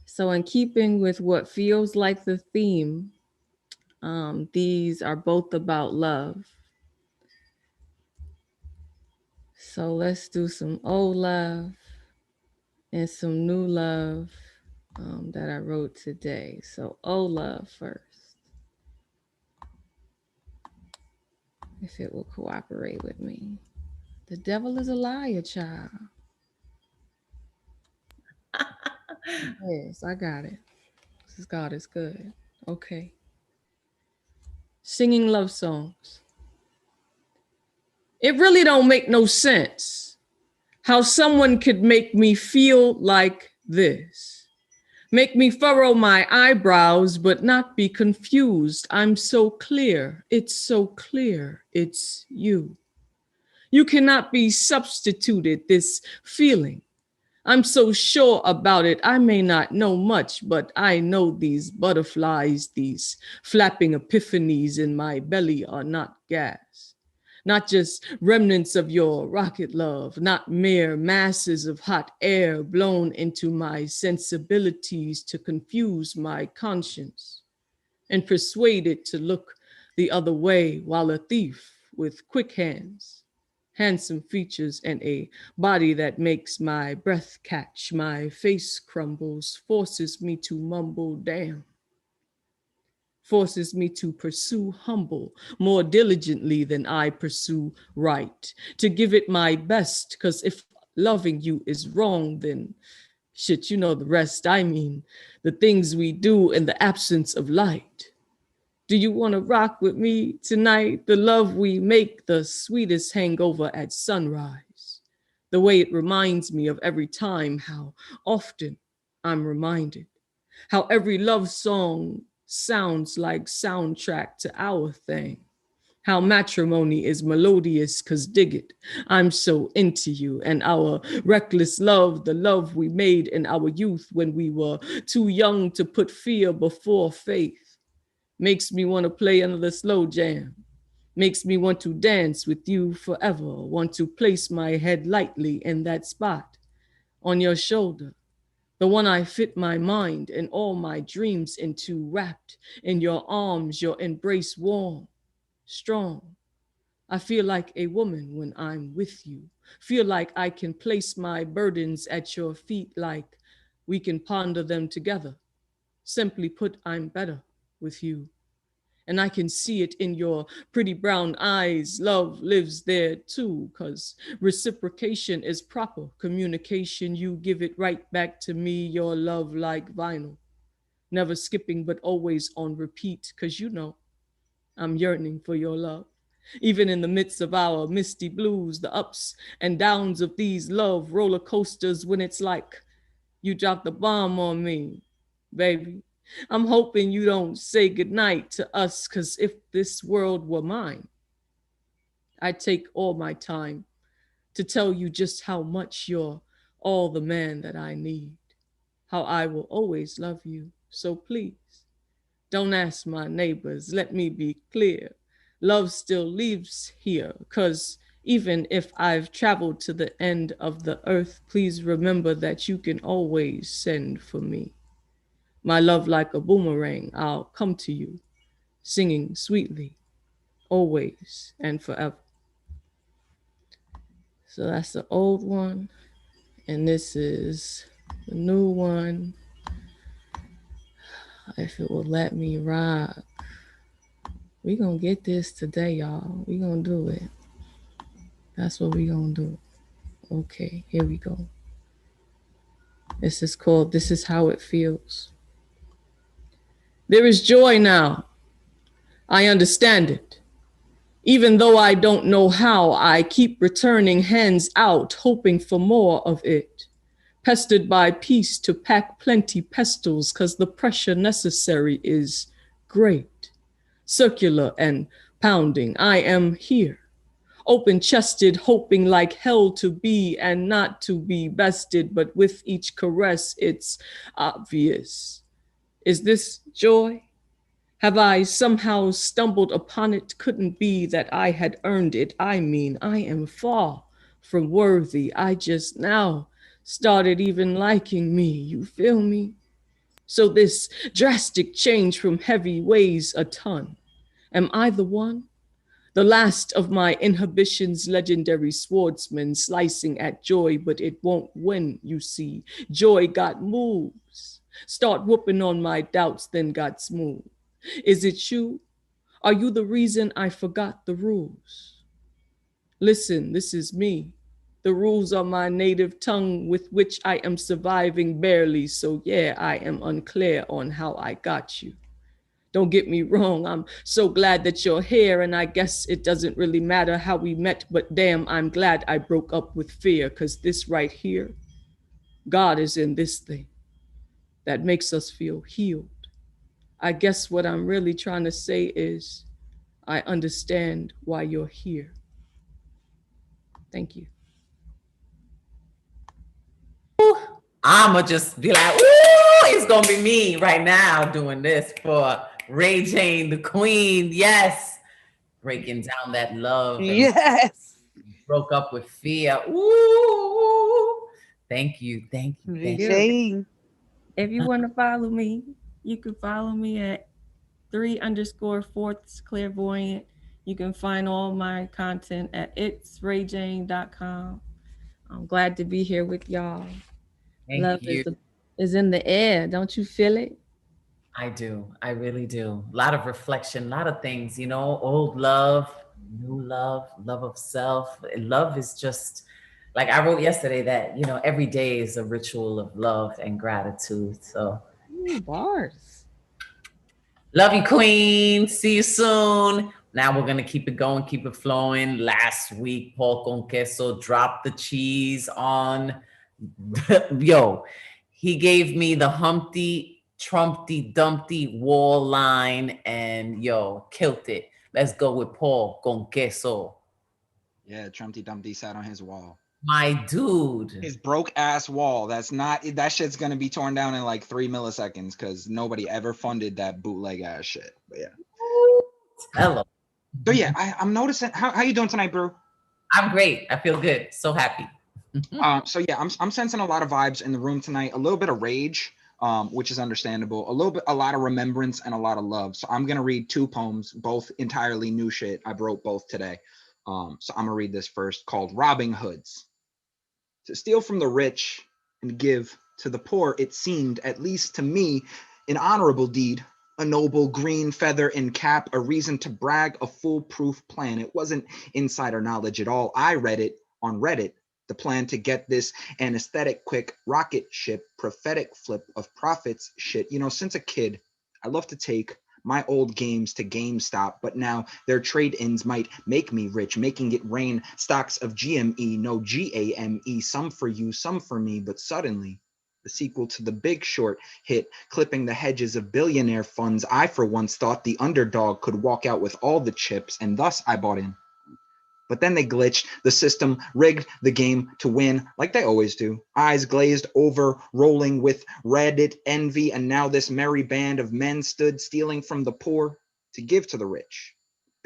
So in keeping with what feels like the theme, these are both about love. So let's do some old love and some new love that I wrote today. So old love first. If it will cooperate with me. The devil is a liar, child. Yes, I got it. This God is good. Okay. Singing love songs. It really don't make no sense how someone could make me feel like this. Make me furrow my eyebrows, but not be confused. I'm so clear. It's so clear. It's you. You cannot be substituted, this feeling. I'm so sure about it. I may not know much, but I know these butterflies, these flapping epiphanies in my belly are not gas. Not just remnants of your rocket love, not mere masses of hot air blown into my sensibilities to confuse my conscience and persuade it to look the other way, while a thief with quick hands, handsome features, and a body that makes my breath catch, my face crumbles, forces me to mumble, damn. Forces me to pursue humble more diligently than I pursue right, to give it my best, because if loving you is wrong, then shit, you know the rest. I mean, the things we do in the absence of light. Do you want to rock with me tonight? The love we make, the sweetest hangover at sunrise. The way it reminds me of every time, how often I'm reminded. How every love song sounds like soundtrack to our thing. How matrimony is melodious, cause dig it, I'm so into you. And our reckless love, the love we made in our youth when we were too young to put fear before faith, makes me want to play another slow jam. Makes me want to dance with you forever, want to place my head lightly in that spot on your shoulder, the one I fit my mind and all my dreams into, wrapped in your arms, your embrace warm, strong. I feel like a woman when I'm with you, feel like I can place my burdens at your feet, like we can ponder them together. Simply put, I'm better with you. And I can see it in your pretty brown eyes. Love lives there too, because reciprocation is proper communication. You give it right back to me, your love like vinyl. Never skipping, but always on repeat, because you know I'm yearning for your love. Even in the midst of our misty blues, the ups and downs of these love roller coasters, when it's like you dropped the bomb on me, baby. I'm hoping you don't say goodnight to us, because if this world were mine, I'd take all my time to tell you just how much you're all the man that I need, how I will always love you. So please, don't ask my neighbors, let me be clear. Love still lives here, because even if I've traveled to the end of the earth, please remember that you can always send for me. My love like a boomerang, I'll come to you, singing sweetly, always and forever. So that's the old one, and this is the new one. If it will let me rock. We gonna get this today, y'all. We gonna do it. That's what we gonna do. Okay, here we go. This is called This Is How It Feels. There is joy now. I understand it. Even though I don't know how, I keep returning hands out, hoping for more of it. Pestered by peace to pack plenty pestles, cause the pressure necessary is great. Circular and pounding, I am here. Open-chested, hoping like hell to be and not to be bested, but with each caress, it's obvious. Is this joy? Have I somehow stumbled upon it? Couldn't be that I had earned it. I mean, I am far from worthy. I just now started even liking me. You feel me? So this drastic change from heavy weighs a ton. Am I the one? The last of my inhibitions, legendary swordsman slicing at joy, but it won't win, you see. Joy got moves. Start whooping on my doubts, then got smooth. Is it you? Are you the reason I forgot the rules? Listen, this is me. The rules are my native tongue with which I am surviving barely. So yeah, I am unclear on how I got you. Don't get me wrong, I'm so glad that you're here, and I guess it doesn't really matter how we met, but damn, I'm glad I broke up with fear, because this right here, God is in this thing. that makes us feel healed. I guess what I'm really trying to say is I understand why you're here. Thank you. I'ma just be like, ooh, it's gonna be me right now doing this for Ray Jane, the queen. Yes. Breaking down that love. Yes. Broke up with fear. Ooh. Thank you. Thank you. Thank you. Jane. If you want to follow me, you can follow me at 3_4ths clairvoyant. You can find all my content at itsrayjane.com. I'm glad to be here with y'all. Thank Love you. is in the air. Don't you feel it? I do. I really do. A lot of reflection, a lot of things, you know, old love, new love, love of self. Love is just like I wrote yesterday that, you know, every day is a ritual of love and gratitude. So Ooh, bars. love you, queen. See you soon. Now we're going to keep it going, keep it flowing. Last week, Paul Con Queso dropped the cheese on, yo, he gave me the Humpty Trumpty Dumpty wall line and yo, killed it. Let's go with Paul Con Queso. Yeah, Trumpty Dumpty sat on his wall. My dude. His broke ass wall. That shit's gonna be torn down in like 3 milliseconds because nobody ever funded that bootleg ass shit. But yeah. Hello. So yeah, I'm noticing. How you doing tonight, Brew? I'm great. I feel good. So happy. So yeah, I'm sensing a lot of vibes in the room tonight. A little bit of rage, which is understandable. A lot of remembrance, and a lot of love. So I'm gonna read 2 poems, both entirely new shit. I wrote both today. So I'm gonna read this first, called "Robbing Hoods." To steal from the rich and give to the poor, it seemed, at least to me, an honorable deed. A noble green feather in cap, a reason to brag, a foolproof plan. It wasn't insider knowledge at all. I read it on Reddit. The plan to get this anesthetic quick rocket ship, prophetic flip of profits shit. You know, since a kid, I love to take my old games to GameStop, but now their trade-ins might make me rich, making it rain stocks of GME, no GAME, some for you, some for me. But suddenly, the sequel to The Big Short hit, clipping the hedges of billionaire funds. I for once thought the underdog could walk out with all the chips, and thus I bought in. But then they glitched, the system rigged the game to win, like they always do. Eyes glazed over, rolling with Reddit envy, and now this merry band of men stood stealing from the poor to give to the rich,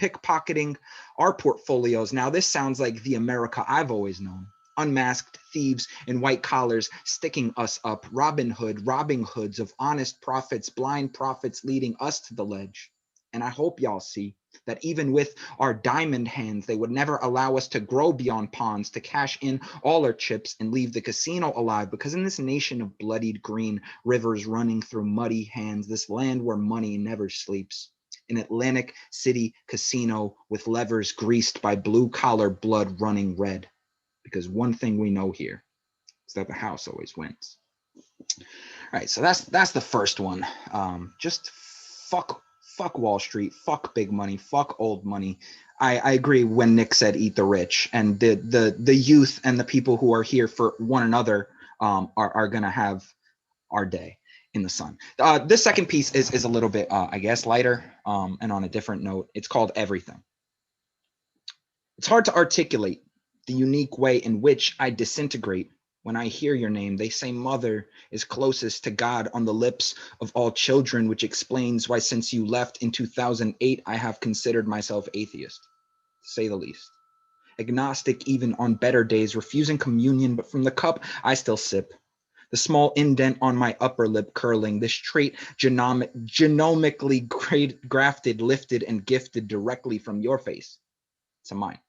pickpocketing our portfolios. Now this sounds like the America I've always known. Unmasked thieves in white collars sticking us up. Robin Hood, robbing hoods of honest prophets, blind prophets leading us to the ledge. And I hope y'all see that even with our diamond hands, they would never allow us to grow beyond pawns, to cash in all our chips and leave the casino alive. Because in this nation of bloodied green, rivers running through muddy hands, this land where money never sleeps, an Atlantic City casino with levers greased by blue-collar blood running red. Because one thing we know here is that the house always wins. All right, so that's the first one. Just fuck Wall Street, fuck big money, fuck old money. I agree when Nick said eat the rich, and the youth and the people who are here for one another are gonna have our day in the sun. This second piece is a little bit I guess lighter and on a different note. It's called Everything. It's hard to articulate the unique way in which I disintegrate when I hear your name. They say mother is closest to God on the lips of all children, which explains why since you left in 2008, I have considered myself atheist, to say the least. Agnostic even on better days, refusing communion, but from the cup I still sip. The small indent on my upper lip curling, this trait genomically grafted, lifted, and gifted directly from your face to mine.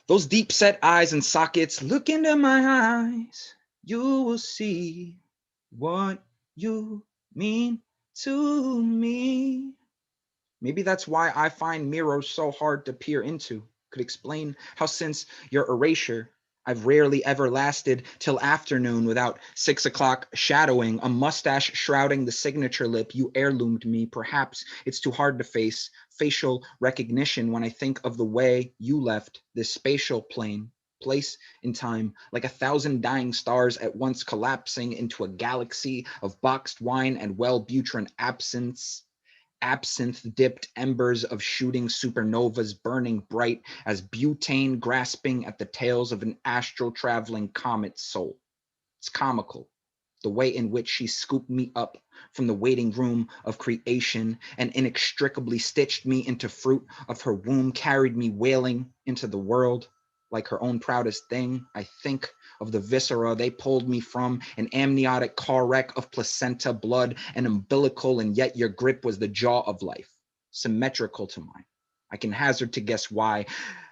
Those deep set eyes and sockets, look into my eyes, you will see what you mean to me. Maybe that's why I find mirrors so hard to peer into. Could explain how since your erasure, I've rarely ever lasted till afternoon without 6 o'clock shadowing, a mustache shrouding the signature lip you heirloomed me. Perhaps it's too hard to face facial recognition when I think of the way you left this spatial plane. place in time, like 1,000 dying stars at once collapsing into a galaxy of boxed wine and Wellbutrin absinthe-dipped embers of shooting supernovas burning bright as butane grasping at the tails of an astral-traveling comet's soul. It's comical, the way in which she scooped me up from the waiting room of creation and inextricably stitched me into fruit of her womb, carried me wailing into the world like her own proudest thing. I think of the viscera they pulled me from, an amniotic car wreck of placenta, blood, and umbilical, and yet your grip was the jaw of life, symmetrical to mine. I can hazard to guess why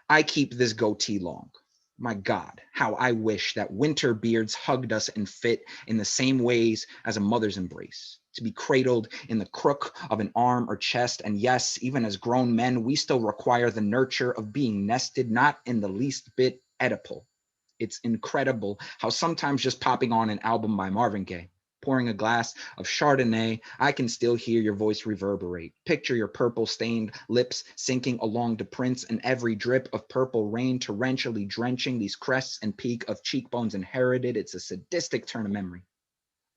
I keep this goatee long. My God, how I wish that winter beards hugged us and fit in the same ways as a mother's embrace, to be cradled in the crook of an arm or chest. And yes, even as grown men, we still require the nurture of being nested, not in the least bit Oedipal. It's incredible how sometimes just popping on an album by Marvin Gaye, pouring a glass of Chardonnay, I can still hear your voice reverberate. Picture your purple-stained lips sinking along to prints, and every drip of purple rain torrentially drenching these crests and peak of cheekbones inherited. It's a sadistic turn of memory.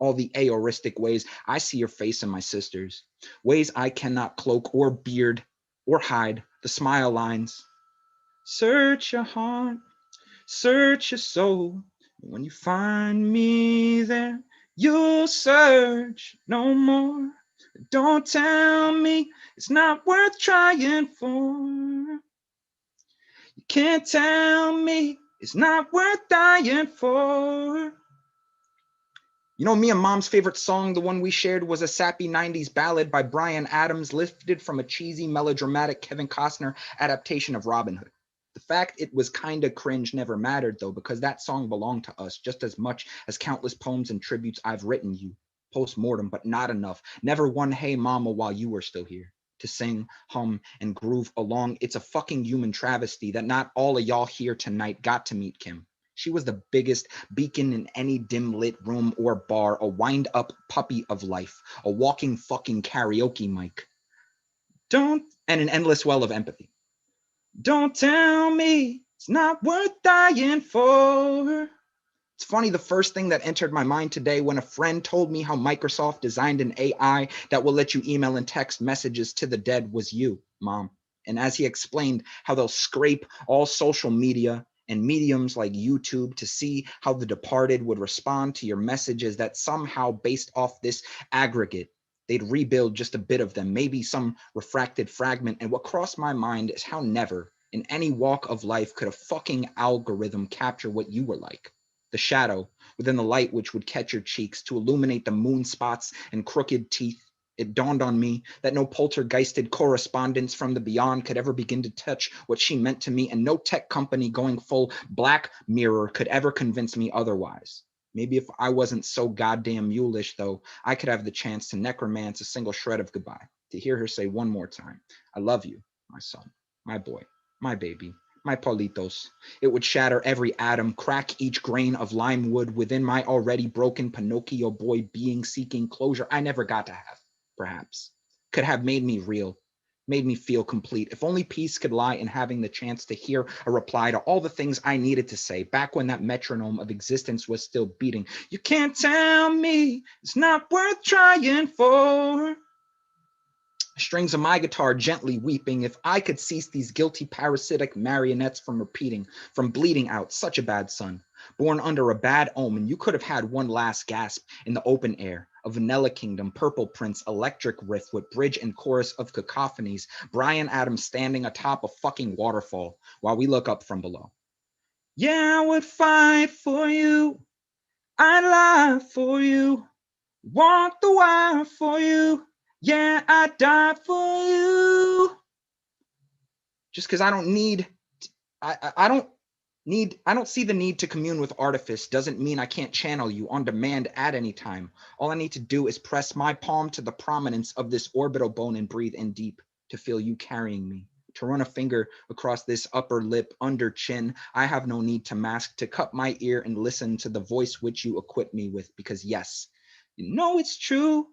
All the aoristic ways I see your face and my sister's, ways I cannot cloak or beard or hide, the smile lines. Search your heart, search your soul. When you find me there, you'll search no more. Don't tell me it's not worth trying for. You can't tell me it's not worth dying for. You know, me and Mom's favorite song, the one we shared, was a sappy 90s ballad by Bryan Adams, lifted from a cheesy, melodramatic Kevin Costner adaptation of Robin Hood. The fact it was kinda cringe never mattered, though, because that song belonged to us just as much as countless poems and tributes I've written you, post-mortem, but not enough. Never one Hey Mama while you were still here, to sing, hum, and groove along. It's a fucking human travesty that not all of y'all here tonight got to meet Kim. She was the biggest beacon in any dim-lit room or bar, a wind-up puppy of life, a walking fucking karaoke mic. And an endless well of empathy. Don't tell me it's not worth dying for. It's funny, the first thing that entered my mind today when a friend told me how Microsoft designed an AI that will let you email and text messages to the dead was you, Mom. And as he explained how they'll scrape all social media and mediums like YouTube to see how the departed would respond to your messages, that somehow based off this aggregate, they'd rebuild just a bit of them, maybe some refracted fragment. And what crossed my mind is how never, in any walk of life, could a fucking algorithm capture what you were like. The shadow within the light which would catch your cheeks to illuminate the moon spots and crooked teeth. It dawned on me that no poltergeisted correspondence from the beyond could ever begin to touch what she meant to me, and no tech company going full Black Mirror could ever convince me otherwise. Maybe if I wasn't so goddamn mulish, though, I could have the chance to necromance a single shred of goodbye, to hear her say one more time, I love you, my son, my boy, my baby, my Paulitos. It would shatter every atom, crack each grain of lime wood within my already broken Pinocchio boy being, seeking closure I never got to have, perhaps. Could have made me real, made me feel complete. If only peace could lie in having the chance to hear a reply to all the things I needed to say, back when that metronome of existence was still beating. You can't tell me it's not worth trying for. Strings of my guitar gently weeping. If I could cease these guilty parasitic marionettes from repeating, from bleeding out, such a bad son, born under a bad omen, you could have had one last gasp in the open air. A Vanilla Kingdom, Purple Prince, electric riff with bridge and chorus of cacophonies, Bryan Adams standing atop a fucking waterfall while we look up from below. Yeah, I would fight for you. I'd lie for you. Walk the wire for you. Yeah, I'd die for you. Just because I don't need, I don't see the need to commune with artifice doesn't mean I can't channel you on demand at any time. All I need to do is press my palm to the prominence of this orbital bone and breathe in deep to feel you carrying me. To run a finger across this upper lip, under chin. I have no need to mask, to cup my ear and listen to the voice which you equip me with, because yes, you know it's true.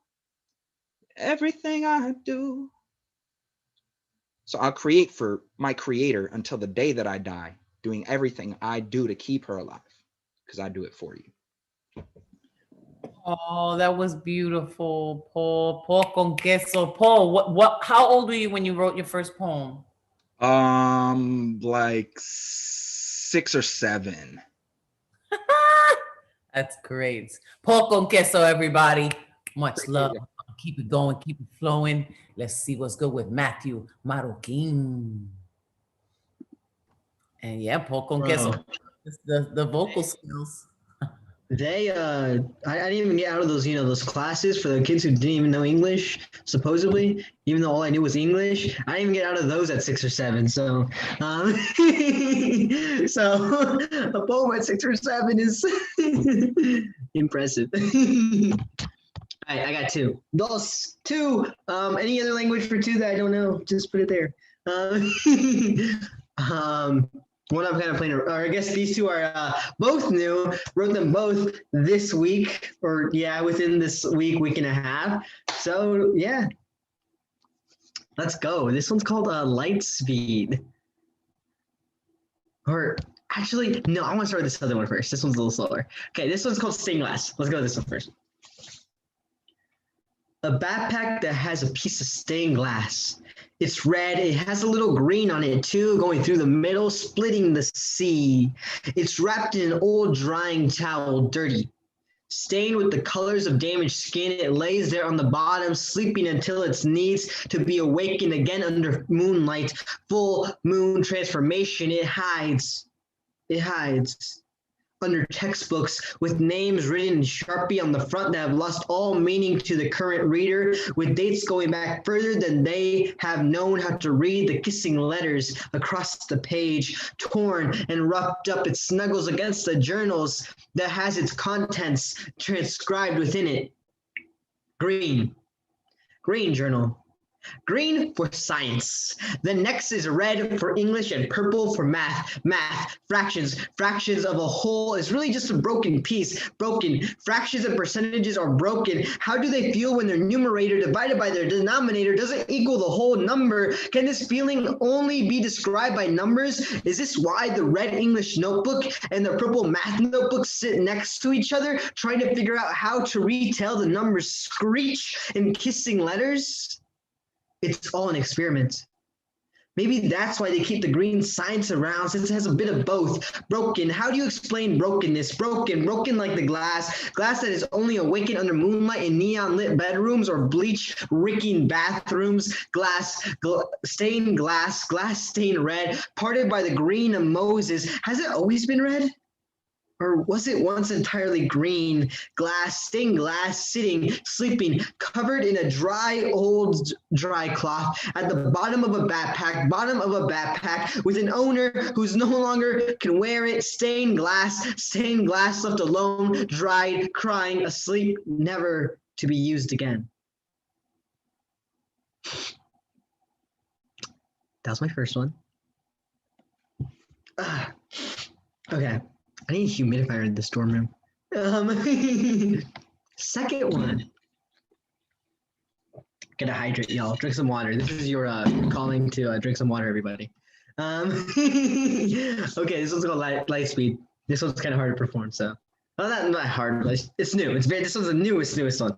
Everything I do. So I'll create for my creator until the day that I die. doing everything I do to keep her alive, because I do it for you. Oh, that was beautiful, Paul. Paul con queso. Paul, how old were you when you wrote your first poem? Like 6 or 7. That's great. Paul con queso, everybody. Much love. Keep it going, keep it flowing. Let's see what's good with Matthew Marroquin. And yeah, Paul con queso. The vocal skills. They I didn't even get out of those, those classes for the kids who didn't even know English, supposedly, even though all I knew was English. I didn't even get out of those at 6 or 7. So so a poem at 6 or 7 is impressive. All right, I got 2. Two. Any other language for 2 that I don't know? Just put it there. One I'm kind of playing, or I guess these 2 are both new. Wrote them both this week, or within this week and a half. So yeah, let's go. This one's called Light Speed. Or actually, no, I want to start with this other one first. This one's a little slower. Okay, this one's called Stained Glass. Let's go with this one first. A backpack that has a piece of stained glass. It's red, it has a little green on it too, going through the middle, splitting the sea. It's wrapped in an old drying towel, dirty. Stained with the colors of damaged skin, it lays there on the bottom, sleeping until it needs to be awakened again under moonlight. Full moon transformation, it hides. It hides under textbooks with names written in Sharpie on the front that have lost all meaning to the current reader, with dates going back further than they have known how to read. The kissing letters across the page, torn and roughed up, it snuggles against the journals that has its contents transcribed within it. Green journal. Green for science. The next is red for English and purple for math. Fractions of a whole is really just a broken piece. Broken. Fractions and percentages are broken. How do they feel when their numerator divided by their denominator doesn't equal the whole number? Can this feeling only be described by numbers? Is this why the red English notebook and the purple math notebook sit next to each other, trying to figure out how to retell the numbers screech in kissing letters? It's all an experiment. Maybe that's why they keep the green science around, since it has a bit of both. Broken. How do you explain brokenness? Broken like the glass that is only awakened under moonlight in neon lit bedrooms or bleach reeking bathrooms. Stained red, parted by the green of Moses. Has it always been red? Or was it once entirely green? Stained glass, sitting, sleeping, covered in a dry cloth at the bottom of a backpack, with an owner who's no longer can wear it. Stained glass left alone, dried, crying, asleep, never to be used again. That was my first one. Okay. I need a humidifier in the storm room. Second one. Gotta hydrate, y'all. Drink some water. This is your calling to drink some water, everybody. Okay, this one's called Light Speed. This one's kind of hard to perform, so. Well, not hard, but it's new. This one's the newest one.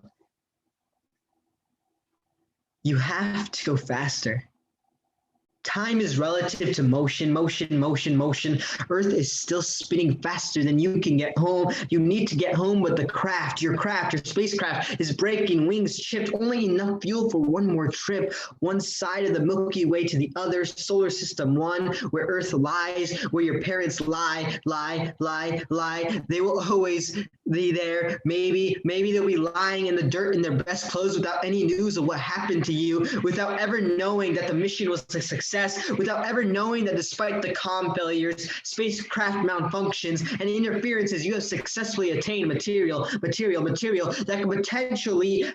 You have to go faster. Time is relative to motion. Earth is still spinning faster than you can get home. You need to get home, but your spacecraft is breaking, wings chipped, only enough fuel for one more trip. One side of the Milky Way to the other, solar system 1, where Earth lies, where your parents lie. They will always be there. Maybe they'll be lying in the dirt in their best clothes without any news of what happened to you, without ever knowing that the mission was a success, without ever knowing that despite the comm failures, spacecraft malfunctions, and interferences, you have successfully attained material that can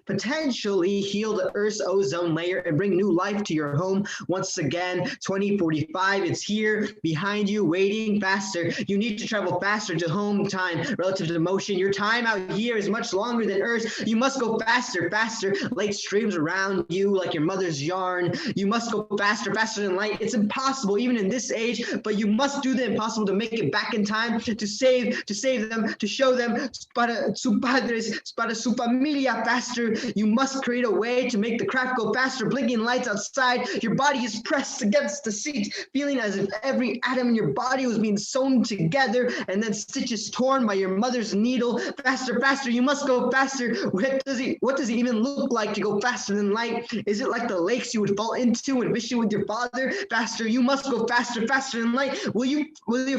potentially heal the Earth's ozone layer and bring new life to your home. Once again, 2045, it's here, behind you, waiting, faster. You need to travel faster to home time relative to motion. Your time out here is much longer than Earth. You must go faster, faster. Light streams around you like your mother's yarn. You must go faster, faster than light. It's impossible even in this age, but you must do the impossible to make it back in time, to save them, to show them para su padres, para su familia faster. You must create a way to make the craft go faster. Blinking lights outside. Your body is pressed against the seat, feeling as if every atom in your body was being sewn together and then stitches torn by your mother's needle. Faster, faster. You must go faster. What does it even look like to go faster than light? Is it like the lakes you would fall into and vision with your father? Faster. You must go faster, faster than light. Will your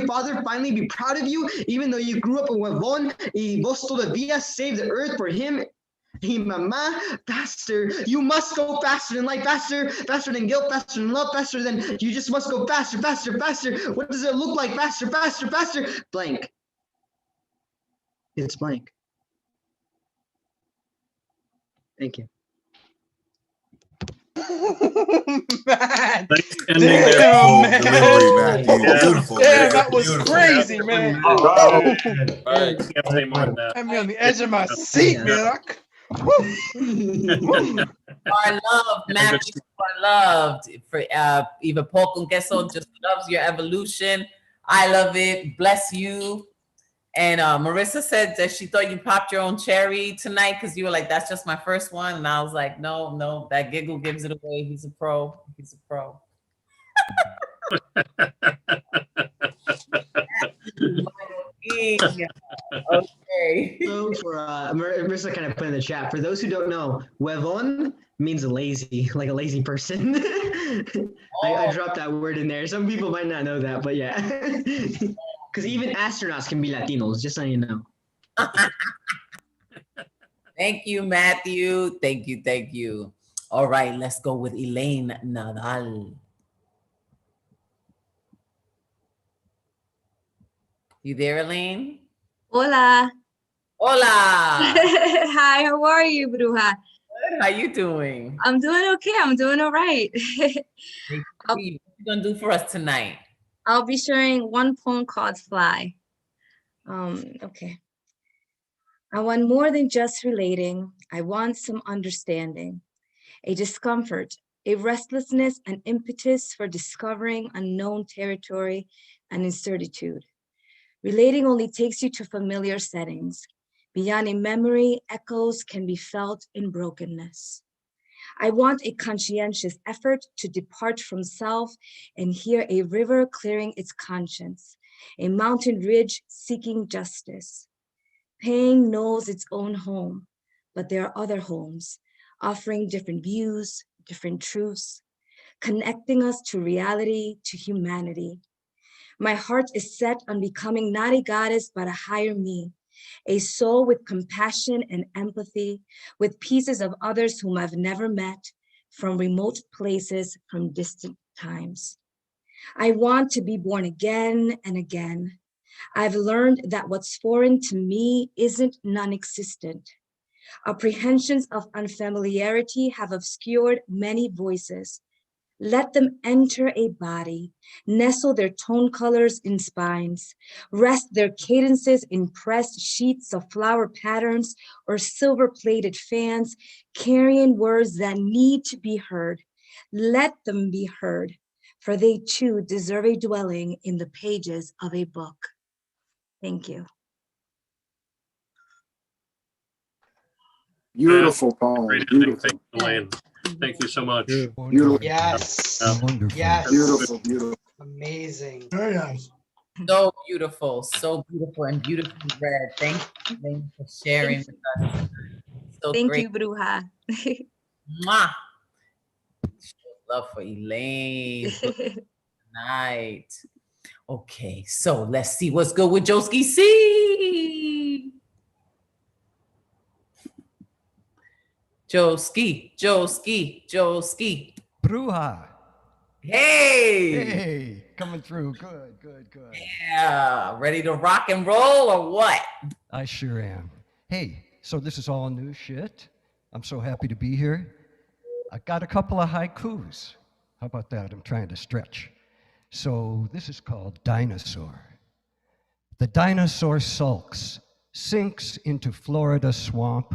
father finally be proud of you, even though you grew up a huevón y vos todavía saved the earth for him? Hey, mama, faster. You must go faster than light, faster, faster than guilt, faster than love, faster than you just must go faster, faster, faster. What does it look like? Faster, faster, faster. Blank. It's blank. Thank you. Man. Nice ending Damn, there. man. Delivery, Matthew. Yeah. Beautiful. Damn, man. that was Beautiful. crazy, man. All right. Woo. Can't say more than that. Had me on the edge of my seat, man. I love Matthew. I loved for even Paul con queso just loves your evolution. I love it. Bless you. And Marissa said that she thought you popped your own cherry tonight because you were like, that's just my first one. And I was like, no, that giggle gives it away. He's a pro. He's a pro. Okay. So for Marissa kind of put in the chat, for those who don't know, huevón means lazy, like a lazy person. I dropped that word in there. Some people might not know that, but yeah. Because even astronauts can be Latinos, just so you know. Thank you, Matthew. Thank you. All right, let's go with Elaine Nadal. You there, Elaine? Hola. Hola. Hi, how are you, Bruja? Good. How you doing? I'm doing okay. I'm doing all right. What are you gonna do for us tonight? I'll be sharing one poem called Fly. Okay. I want more than just relating. I want some understanding, a discomfort, a restlessness, an impetus for discovering unknown territory and incertitude. Relating only takes you to familiar settings. Beyond a memory, echoes can be felt in brokenness. I want a conscientious effort to depart from self and hear a river clearing its conscience, a mountain ridge seeking justice. Pain knows its own home, but there are other homes, offering different views, different truths, connecting us to reality, to humanity. My heart is set on becoming not a goddess, but a higher me, a soul with compassion and empathy, with pieces of others whom I've never met, from remote places, from distant times. I want to be born again and again. I've learned that what's foreign to me isn't non-existent. Apprehensions of unfamiliarity have obscured many voices. Let them enter a body, nestle their tone colors in spines, rest their cadences in pressed sheets of flower patterns or silver-plated fans, carrying words that need to be heard. Let them be heard, for they too deserve a dwelling in the pages of a book. Thank you. Beautiful poem. Great Beautiful. Thank you, Elaine. Thank you so much. Beautiful. Yes. Wonderful. Yes. Beautiful. Beautiful. Amazing. Very nice. So beautiful and beautifully read. Thank you, Elaine, for sharing with us. So Thank great. you, Bruja. Mwah. Love for Elaine. Night. Okay, so let's see what's good with Joski C. Joski. Bruja. Hey. Hey, coming through. Good. Yeah, ready to rock and roll or what? I sure am. Hey, so this is all new shit. I'm so happy to be here. I got a couple of haikus. How about that? I'm trying to stretch. So this is called Dinosaur. The dinosaur sulks, sinks into Florida swamp.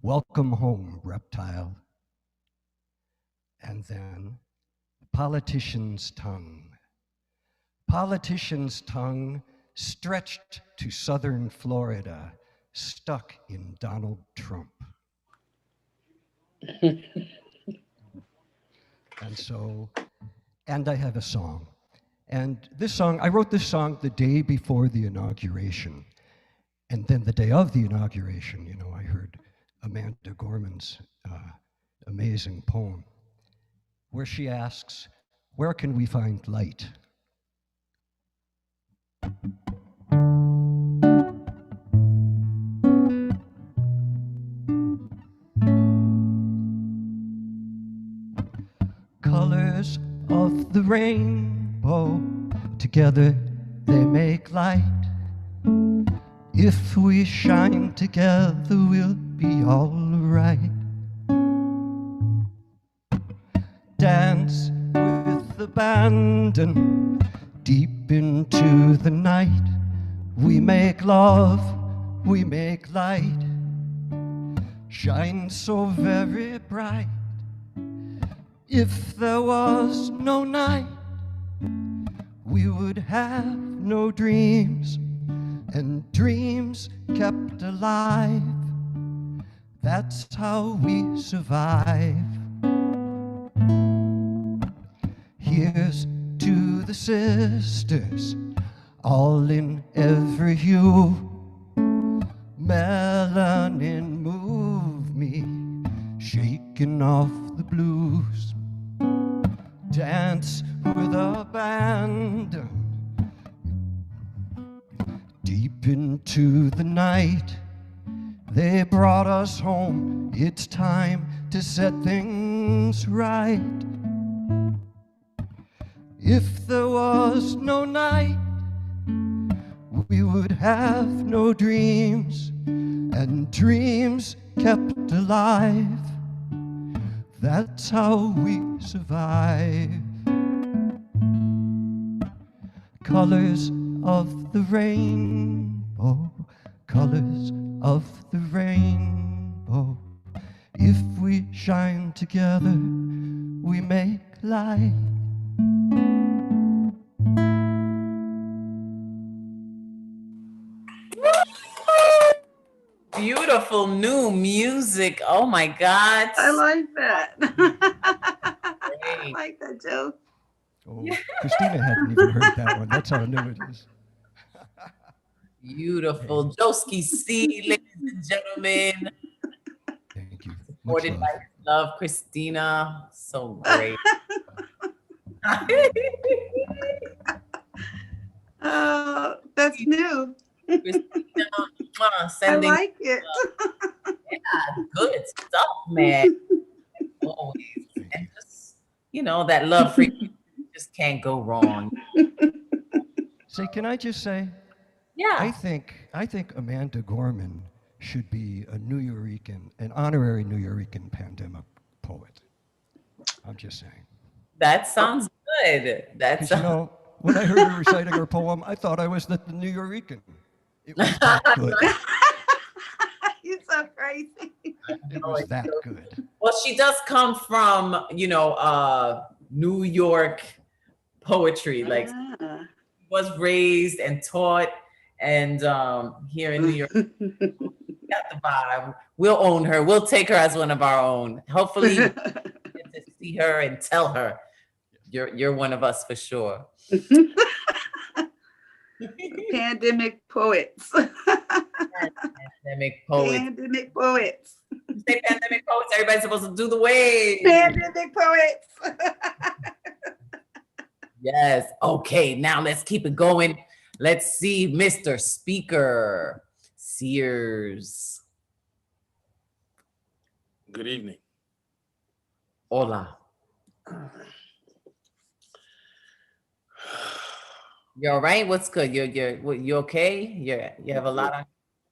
Welcome home, reptile. And then politician's tongue. Politician's tongue stretched to southern Florida, stuck in Donald Trump. And I have a song. And this song, I wrote this song the day before the inauguration. And then the day of the inauguration, you know, I heard Amanda Gorman's amazing poem, where she asks, where can we find light? Colors of the rainbow, together they make light. If we shine together, we'll be all right. Dance with abandon deep into the night. We make love, we make light, shine so very bright. If there was no night, we would have no dreams, and dreams kept alive. That's how we survive. Here's to the sisters, all in every hue. Melanin, move me, shaking off the blues. Dance with abandon deep into the night. They brought us home, it's time to set things right. If there was no night, we would have no dreams, and dreams kept alive. That's how we survive. Colors of the rainbow, colors of the rainbow. If we shine together, we make light. Beautiful new music. Oh my God. I like that. I like that, Joe. Oh, Christina hadn't even heard that one. That's how new it is. Beautiful. Joski C, ladies and gentlemen. Thank you. Supported by his love, Christina. So great. That's new. Christina, I sending like it. yeah, good stuff, man. Always. And just, you know, that love for you just can't go wrong. Say, can I just say? Yeah. I think Amanda Gorman should be a Nuyorican, an honorary Nuyorican pandemic poet. I'm just saying. That sounds good. That's, you know, when I heard her reciting her poem, I thought I was the Nuyorican. It was that good. You're so crazy. It was that good. well, she does come from, you know, New York poetry. Like, was raised and taught, and here in New York, got the vibe. We'll own her. We'll take her as one of our own. Hopefully, we get to see her and tell her, you're one of us for sure. Pandemic poets. Pandemic poets. Pandemic poets. Say pandemic poets. Everybody's supposed to do the wave. Pandemic poets. Yes. Okay. Now let's keep it going. Let's see, Mr. Speaker Sears. Good evening. Hola. You all right? What's good? You okay? You have a lot of.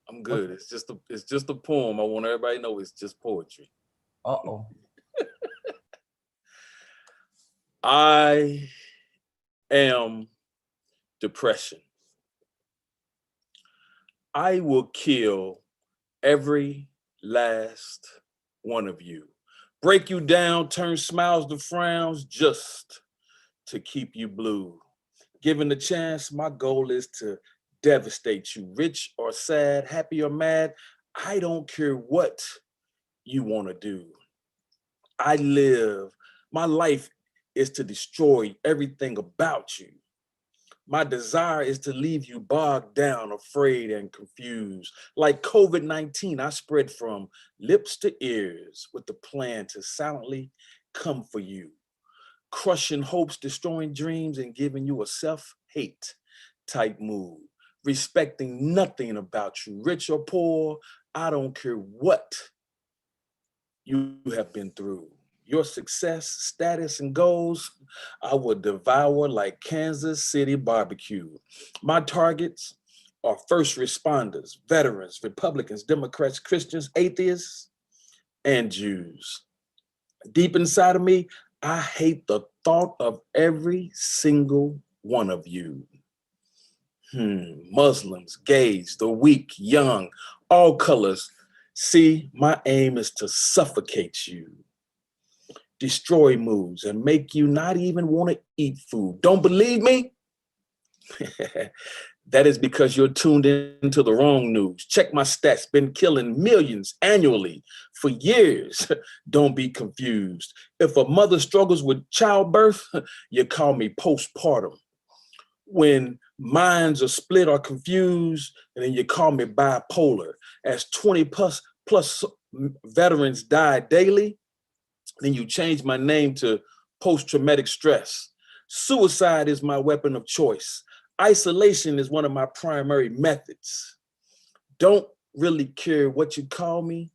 I'm good. It's just a poem. I want everybody to know it's just poetry. Uh-oh. I am depression. I will kill every last one of you. Break you down, turn smiles to frowns just to keep you blue. Given the chance, my goal is to devastate you, rich or sad, happy or mad. I don't care what you want to do. My life is to destroy everything about you. My desire is to leave you bogged down, afraid and confused. Like COVID-19, I spread from lips to ears with the plan to silently come for you. Crushing hopes, destroying dreams, and giving you a self-hate type mood. Respecting nothing about you, rich or poor, I don't care what you have been through. Your success, status, and goals, I will devour like Kansas City barbecue. My targets are first responders, veterans, Republicans, Democrats, Christians, atheists, and Jews. Deep inside of me, I hate the thought of every single one of you. Muslims, gays, the weak, young, all colors. See, my aim is to suffocate you. Destroy moods and make you not even want to eat food. Don't believe me? That is because you're tuned into the wrong news. Check my stats, been killing millions annually for years. Don't be confused. If a mother struggles with childbirth, you call me postpartum. When minds are split or confused, and then you call me bipolar. As 20 plus veterans die daily, then you change my name to post-traumatic stress. Suicide is my weapon of choice. Isolation is one of my primary methods. Don't really care what you call me,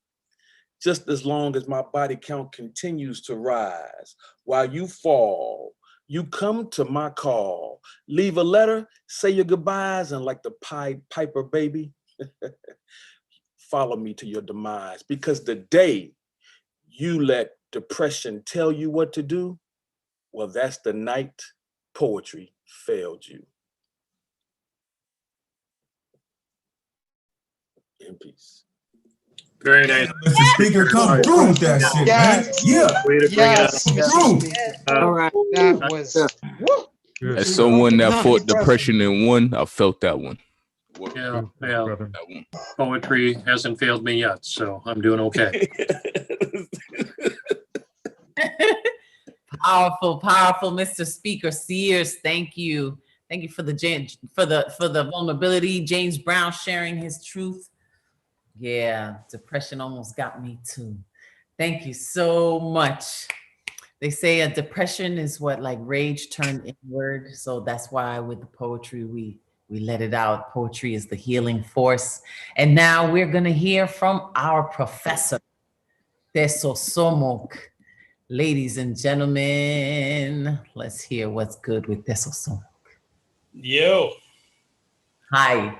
just as long as my body count continues to rise. While you fall, you come to my call. Leave a letter, say your goodbyes, and like the Pied Piper baby, follow me to your demise. Because the day you let depression tell you what to do, well, that's the night poetry failed you. In peace. Very nice. Mr. Speaker, come through with that shit, man. Yeah. Way to bring it up. All right. That was. As someone that fought depression and won, I felt that one. Yeah. That one. Poetry hasn't failed me yet, so I'm doing okay. Powerful, Mr. Speaker Sears. Thank you for the vulnerability. James Brown sharing his truth. Yeah, depression almost got me too. Thank you so much. They say a depression is what, like rage turned inward. So that's why with the poetry, we let it out. Poetry is the healing force. And now we're gonna hear from our professor, Tesosomok. Ladies and gentlemen, let's hear what's good with Tesosomok. Yo. Hi.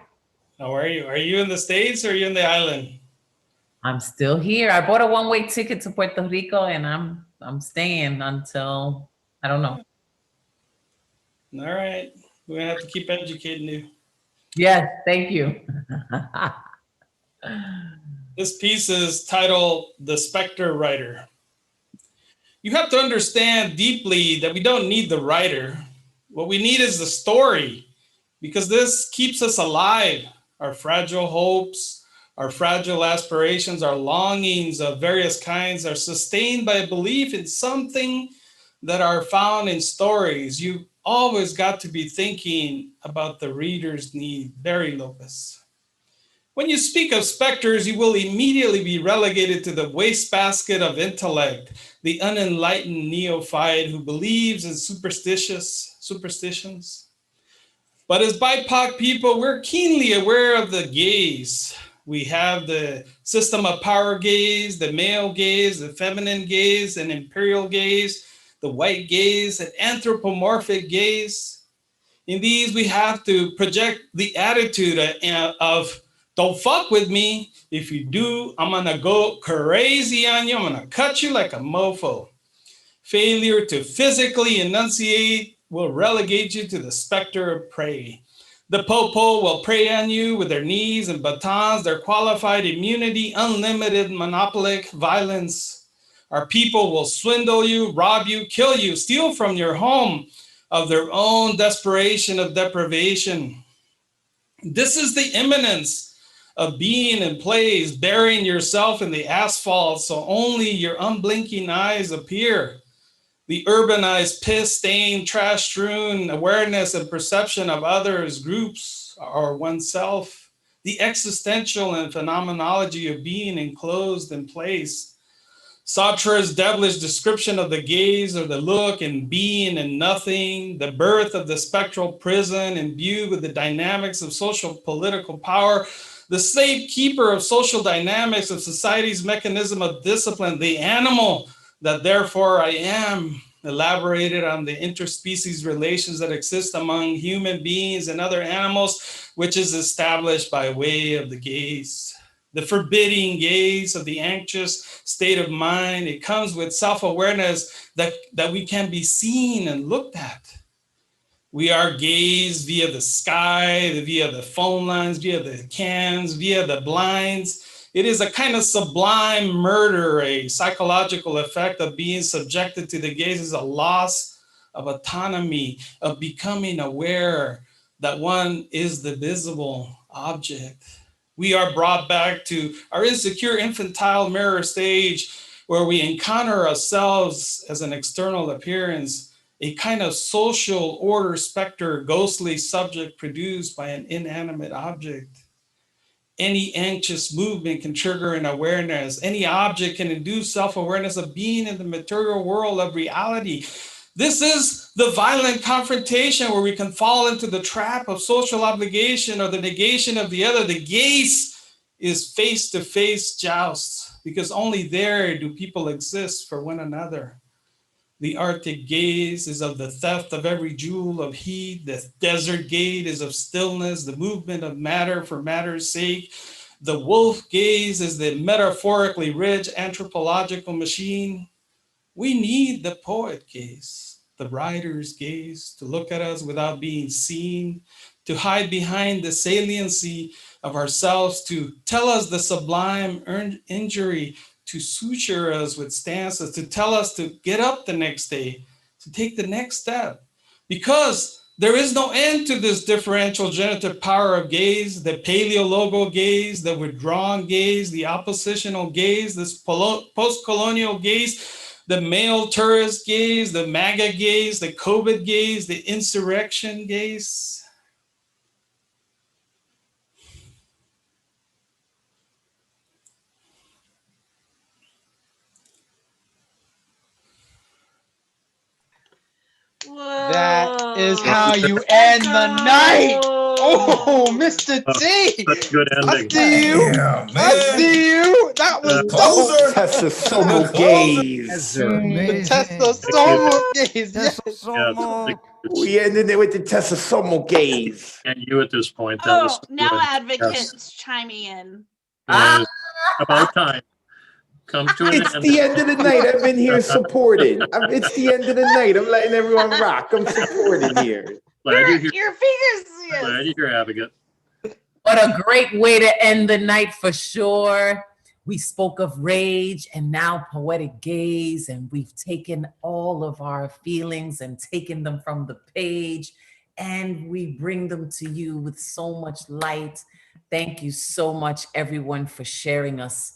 How are you? Are you in the States or are you in the island? I'm still here. I bought a one-way ticket to Puerto Rico and I'm staying until, I don't know. All right. We're gonna have to keep educating you. Yes, thank you. This piece is titled The Spectre Writer. You have to understand deeply that we don't need the writer. What we need is the story, because this keeps us alive. Our fragile hopes, our fragile aspirations, our longings of various kinds are sustained by a belief in something that are found in stories. You've always got to be thinking about the reader's need. Barry Lopez. When you speak of specters, you will immediately be relegated to the wastebasket of intellect, the unenlightened neophyte who believes in superstitions. But as BIPOC people, we're keenly aware of the gaze. We have the system of power gaze, the male gaze, the feminine gaze, and imperial gaze, the white gaze, and anthropomorphic gaze. In these, we have to project the attitude of don't fuck with me. If you do, I'm gonna go crazy on you. I'm gonna cut you like a mofo. Failure to physically enunciate will relegate you to the specter of prey. The popo will prey on you with their knees and batons, their qualified immunity, unlimited monopolic violence. Our people will swindle you, rob you, kill you, steal from your home of their own desperation of deprivation. This is the imminence of being in place, burying yourself in the asphalt so only your unblinking eyes appear. The urbanized, piss-stained, trash-strewn awareness and perception of others, groups, or oneself. The existential and phenomenology of being enclosed in place. Sartre's devilish description of the gaze or the look and being and nothing, the birth of the spectral prison imbued with the dynamics of social political power, the safekeeper of social dynamics of society's mechanism of discipline, the animal that therefore I am, elaborated on the interspecies relations that exist among human beings and other animals, which is established by way of the gaze. The forbidding gaze of the anxious state of mind. It comes with self-awareness that we can be seen and looked at. We are gazed via the sky, via the phone lines, via the cans, via the blinds. It is a kind of sublime murder, a psychological effect of being subjected to the gaze is a loss of autonomy, of becoming aware that one is the visible object. We are brought back to our insecure infantile mirror stage where we encounter ourselves as an external appearance, a kind of social order specter, ghostly subject produced by an inanimate object. Any anxious movement can trigger an awareness. Any object can induce self-awareness of being in the material world of reality. This is the violent confrontation where we can fall into the trap of social obligation or the negation of the other. The gaze is face-to-face joust because only there do people exist for one another. The Arctic gaze is of the theft of every joule of heat. The desert gaze is of stillness, the movement of matter for matter's sake. The wolf gaze is the metaphorically rich anthropological machine. We need the poet gaze, the writer's gaze, to look at us without being seen, to hide behind the saliency of ourselves, to tell us the sublime injury, to suture us with stanzas, to tell us to get up the next day, to take the next step. Because there is no end to this differential genitive power of gaze, the Palliologos gaze, the withdrawn gaze, the oppositional gaze, this post-colonial gaze, the male tourist gaze, the MAGA gaze, the COVID gaze, the insurrection gaze. Whoa. That is how you end the night. Oh, Mr. T. That's a good I ending. see you. Damn, man. I see you. That was dope. Testosomal gaze. The Amazing. testosterone gaze. Yes. Yeah, We ended it with the testosomal gaze. and you at this point. That was Oh, now good. advocates Yes. chiming in. Yes. About time. Comes to an It's end. the end of the night. I've been here supported. It's the end of the night. I'm letting everyone rock. I'm supported here. Glad you're here. Your fingers. Yes. Glad you're here, Advocate. What a great way to end the night for sure. We spoke of rage and now poetic gaze, and we've taken all of our feelings and taken them from the page, and we bring them to you with so much light. Thank you so much, everyone, for sharing us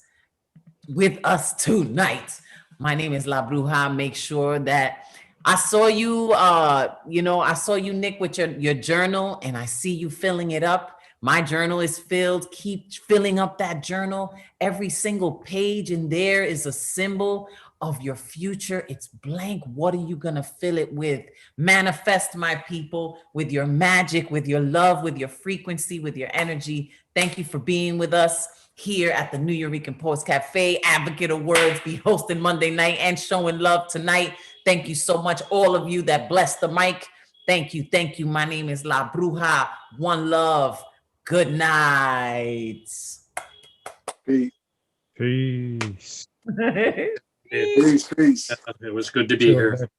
with us tonight. My name is La Bruja. Make sure that I saw you, I saw you, Nick, with your journal, and I see you filling it up. My journal is filled. Keep filling up that journal. Every single page in there is a symbol of your future. It's blank. What are you going to fill it with? Manifest, my people, with your magic, with your love, with your frequency, with your energy. Thank you for being with us here at the New Eurekan Poets Cafe. Advocate of Words be hosting Monday night and showing love tonight. Thank you so much, all of you that blessed the mic. Thank you. Thank you. My name is La Bruja. One love. Good night. Peace. Peace. Peace. It was good to be here.